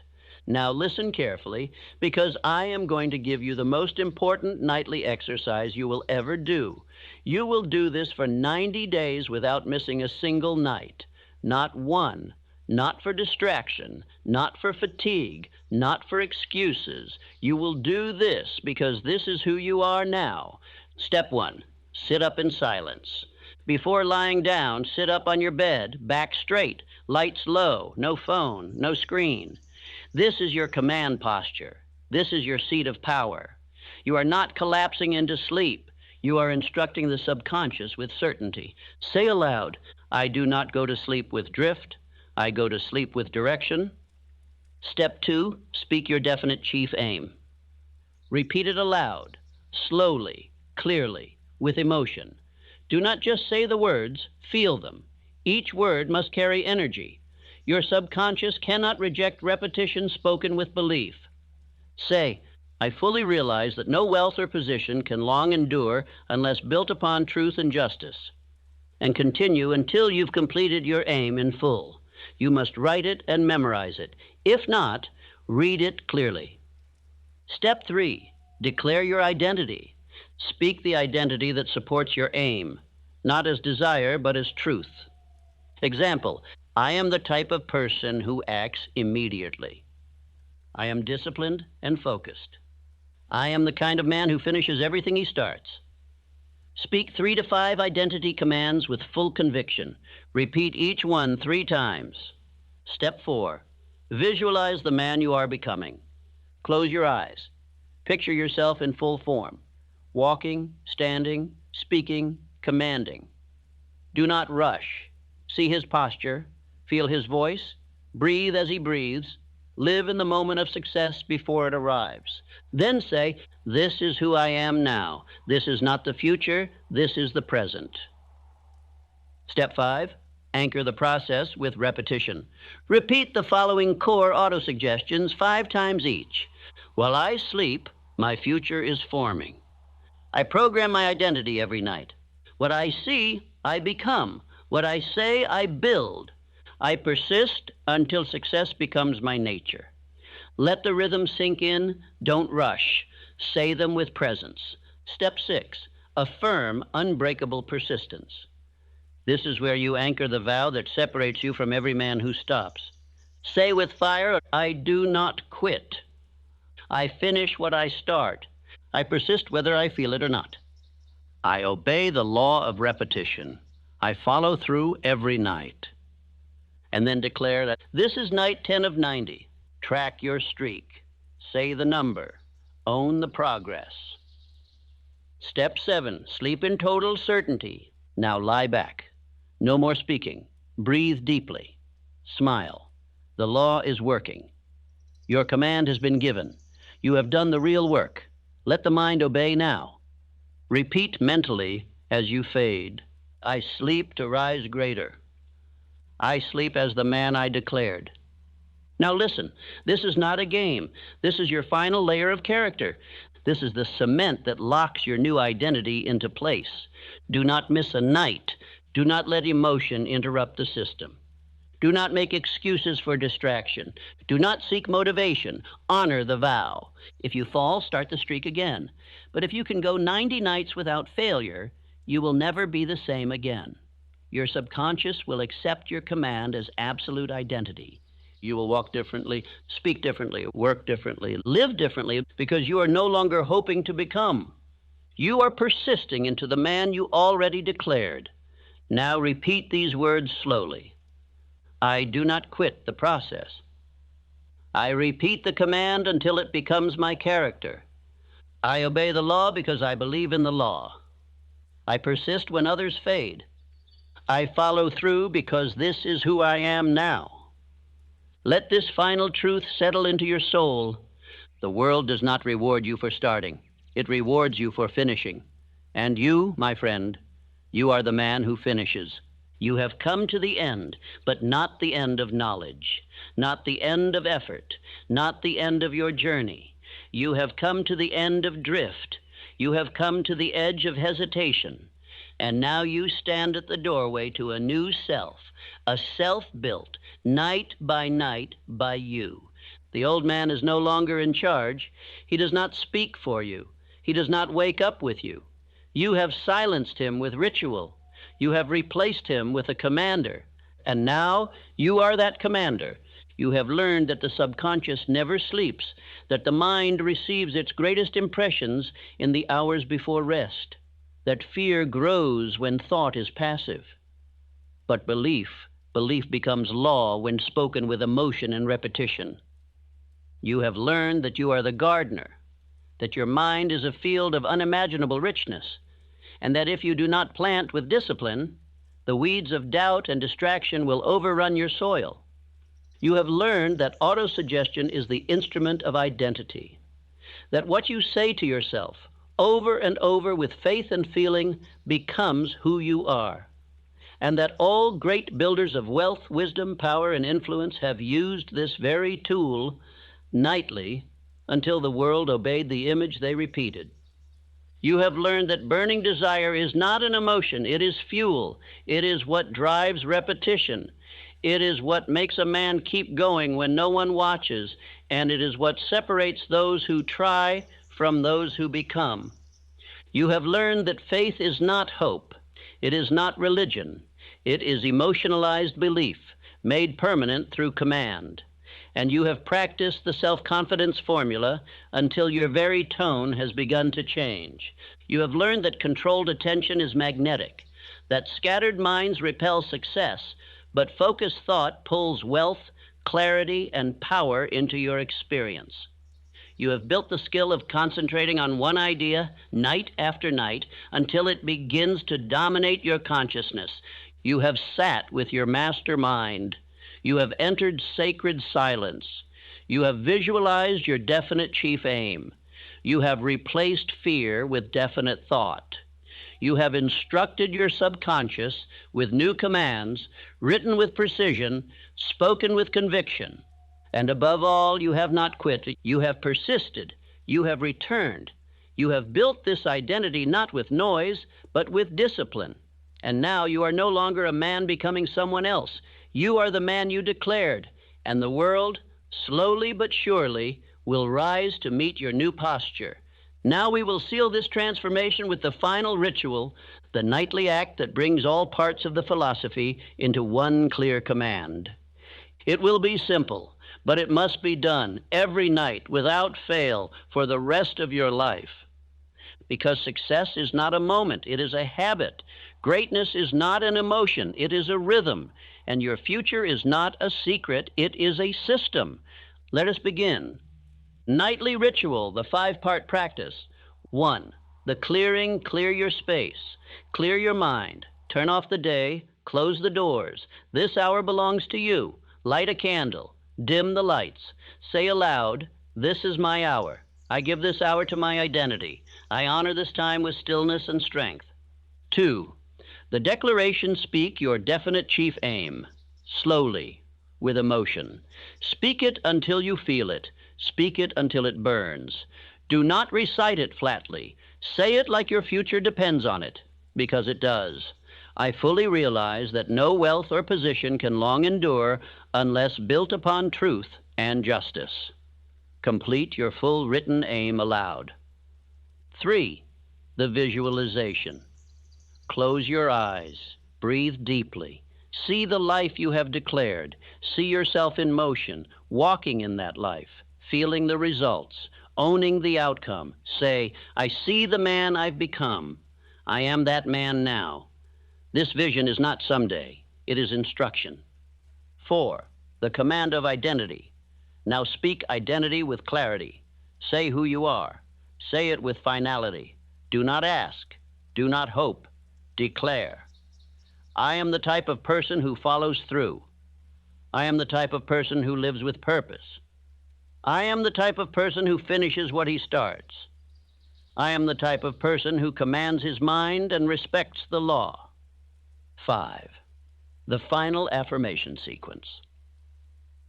Now listen carefully, because I am going to give you the most important nightly exercise you will ever do. You will do this for 90 days without missing a single night. Not one. Not for distraction, not for fatigue, not for excuses. You will do this because this is who you are now. Step 1, sit up in silence. Before lying down, sit up on your bed, back straight, lights low, no phone, no screen. This is your command posture. This is your seat of power. You are not collapsing into sleep. You are instructing the subconscious with certainty. Say aloud, I do not go to sleep with drift. I go to sleep with direction. Step 2, speak your definite chief aim. Repeat it aloud, slowly, clearly, with emotion. Do not just say the words, feel them. Each word must carry energy. Your subconscious cannot reject repetition spoken with belief. Say, I fully realize that no wealth or position can long endure unless built upon truth and justice. And continue until you've completed your aim in full. You must write it and memorize it. If not, read it clearly. Step 3, declare your identity. Speak the identity that supports your aim, not as desire, but as truth. Example, I am the type of person who acts immediately. I am disciplined and focused. I am the kind of man who finishes everything he starts. Speak 3 to 5 identity commands with full conviction. Repeat each one 3 times. Step 4. Visualize the man you are becoming. Close your eyes. Picture yourself in full form, walking, standing, speaking, commanding. Do not rush. See his posture, feel his voice, breathe as he breathes, live in the moment of success before it arrives. Then say, "This is who I am now. This is not the future, this is the present." Step 5, anchor the process with repetition. Repeat the following core autosuggestions 5 times each. While I sleep, my future is forming. I program my identity every night. What I see, I become. What I say, I build. I persist until success becomes my nature. Let the rhythm sink in. Don't rush. Say them with presence. Step 6, affirm unbreakable persistence. This is where you anchor the vow that separates you from every man who stops. Say with fire, I do not quit. I finish what I start. I persist whether I feel it or not. I obey the law of repetition. I follow through every night. And then declare that this is night 10 of 90. Track your streak. Say the number. Own the progress. Step 7, sleep in total certainty. Now lie back. No more speaking. Breathe deeply. Smile. The law is working. Your command has been given. You have done the real work. Let the mind obey now. Repeat mentally as you fade. I sleep to rise greater. I sleep as the man I declared. Now listen, this is not a game. This is your final layer of character. This is the cement that locks your new identity into place. Do not miss a night. Do not let emotion interrupt the system. Do not make excuses for distraction. Do not seek motivation. Honor the vow. If you fall, start the streak again. But if you can go 90 nights without failure, you will never be the same again. Your subconscious will accept your command as absolute identity. You will walk differently, speak differently, work differently, live differently, because you are no longer hoping to become. You are persisting into the man you already declared. Now repeat these words slowly. I do not quit the process. I repeat the command until it becomes my character. I obey the law because I believe in the law. I persist when others fade. I follow through because this is who I am now. Let this final truth settle into your soul. The world does not reward you for starting. It rewards you for finishing. And you, my friend, you are the man who finishes. You have come to the end, but not the end of knowledge, not the end of effort, not the end of your journey. You have come to the end of drift. You have come to the edge of hesitation. And now you stand at the doorway to a new self, a self built, night by you. The old man is no longer in charge. He does not speak for you. He does not wake up with you. You have silenced him with ritual. You have replaced him with a commander. And now you are that commander. You have learned that the subconscious never sleeps, that the mind receives its greatest impressions in the hours before rest, that fear grows when thought is passive. But belief becomes law when spoken with emotion and repetition. You have learned that you are the gardener, that your mind is a field of unimaginable richness, and that if you do not plant with discipline, the weeds of doubt and distraction will overrun your soil. You have learned that autosuggestion is the instrument of identity, that what you say to yourself over and over with faith and feeling becomes who you are, and that all great builders of wealth, wisdom, power, and influence have used this very tool nightly until the world obeyed the image they repeated. You have learned that burning desire is not an emotion, it is fuel. It is what drives repetition. It is what makes a man keep going when no one watches, and it is what separates those who try from those who become. You have learned that faith is not hope. It is not religion. It is emotionalized belief, made permanent through command. and you have practiced the self-confidence formula until your very tone has begun to change. You have learned that controlled attention is magnetic, that scattered minds repel success, but focused thought pulls wealth, clarity, and power into your experience. You have built the skill of concentrating on one idea night after night until it begins to dominate your consciousness. You have sat with your master mind. You have entered sacred silence. You have visualized your definite chief aim. You have replaced fear with definite thought. You have instructed your subconscious with new commands, written with precision, spoken with conviction. And above all, you have not quit. You have persisted. You have returned. You have built this identity not with noise, but with discipline. And now you are no longer a man becoming someone else. You are the man you declared, and the world, slowly but surely, will rise to meet your new posture. Now we will seal this transformation with the final ritual, the nightly act that brings all parts of the philosophy into one clear command. It will be simple, but it must be done every night without fail for the rest of your life. Because success is not a moment, it is a habit. Greatness is not an emotion, it is a rhythm. And your future is not a secret, it is a system. Let us begin. Nightly ritual, the 5-part practice. 1. The clearing, clear your space. Clear your mind. Turn off the day, close the doors. This hour belongs to you. Light a candle. Dim the lights. Say aloud, this is my hour. I give this hour to my identity. I honor this time with stillness and strength. 2. The declaration, speak your definite chief aim. Slowly, with emotion. Speak it until you feel it. Speak it until it burns. Do not recite it flatly. Say it like your future depends on it, because it does. I fully realize that no wealth or position can long endure unless built upon truth and justice. Complete your full written aim aloud. 3. The visualization. Close your eyes. Breathe deeply. See the life you have declared. See yourself in motion, walking in that life, feeling the results, owning the outcome. Say, I see the man I've become. I am that man now. This vision is not someday. It is instruction. 4. The command of identity. Now speak identity with clarity. Say who you are. Say it with finality. Do not ask. Do not hope. Declare. I am the type of person who follows through. I am the type of person who lives with purpose. I am the type of person who finishes what he starts. I am the type of person who commands his mind and respects the law. 5. The final affirmation sequence.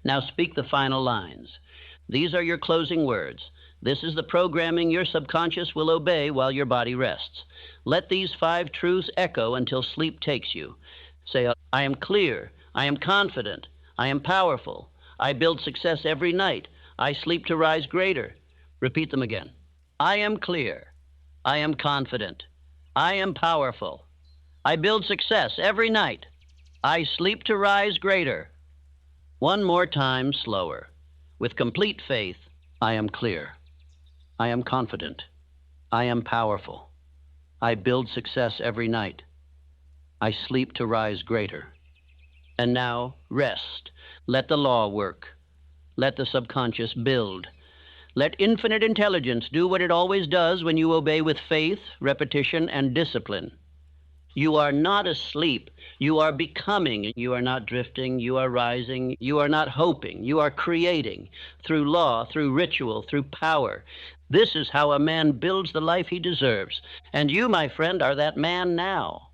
Now speak the final lines. These are your closing words. This is the programming your subconscious will obey while your body rests. Let these 5 truths echo until sleep takes you. Say, I am clear. I am confident. I am powerful. I build success every night. I sleep to rise greater. Repeat them again. I am clear. I am confident. I am powerful. I build success every night. I sleep to rise greater. One more time, slower. With complete faith, I am clear. I am confident. I am powerful. I build success every night. I sleep to rise greater. And now, rest. Let the law work. Let the subconscious build. Let infinite intelligence do what it always does when you obey with faith, repetition, and discipline. You are not asleep. You are becoming. You are not drifting. You are rising. You are not hoping. You are creating through law, through ritual, through power. This is how a man builds the life he deserves. And you, my friend, are that man now.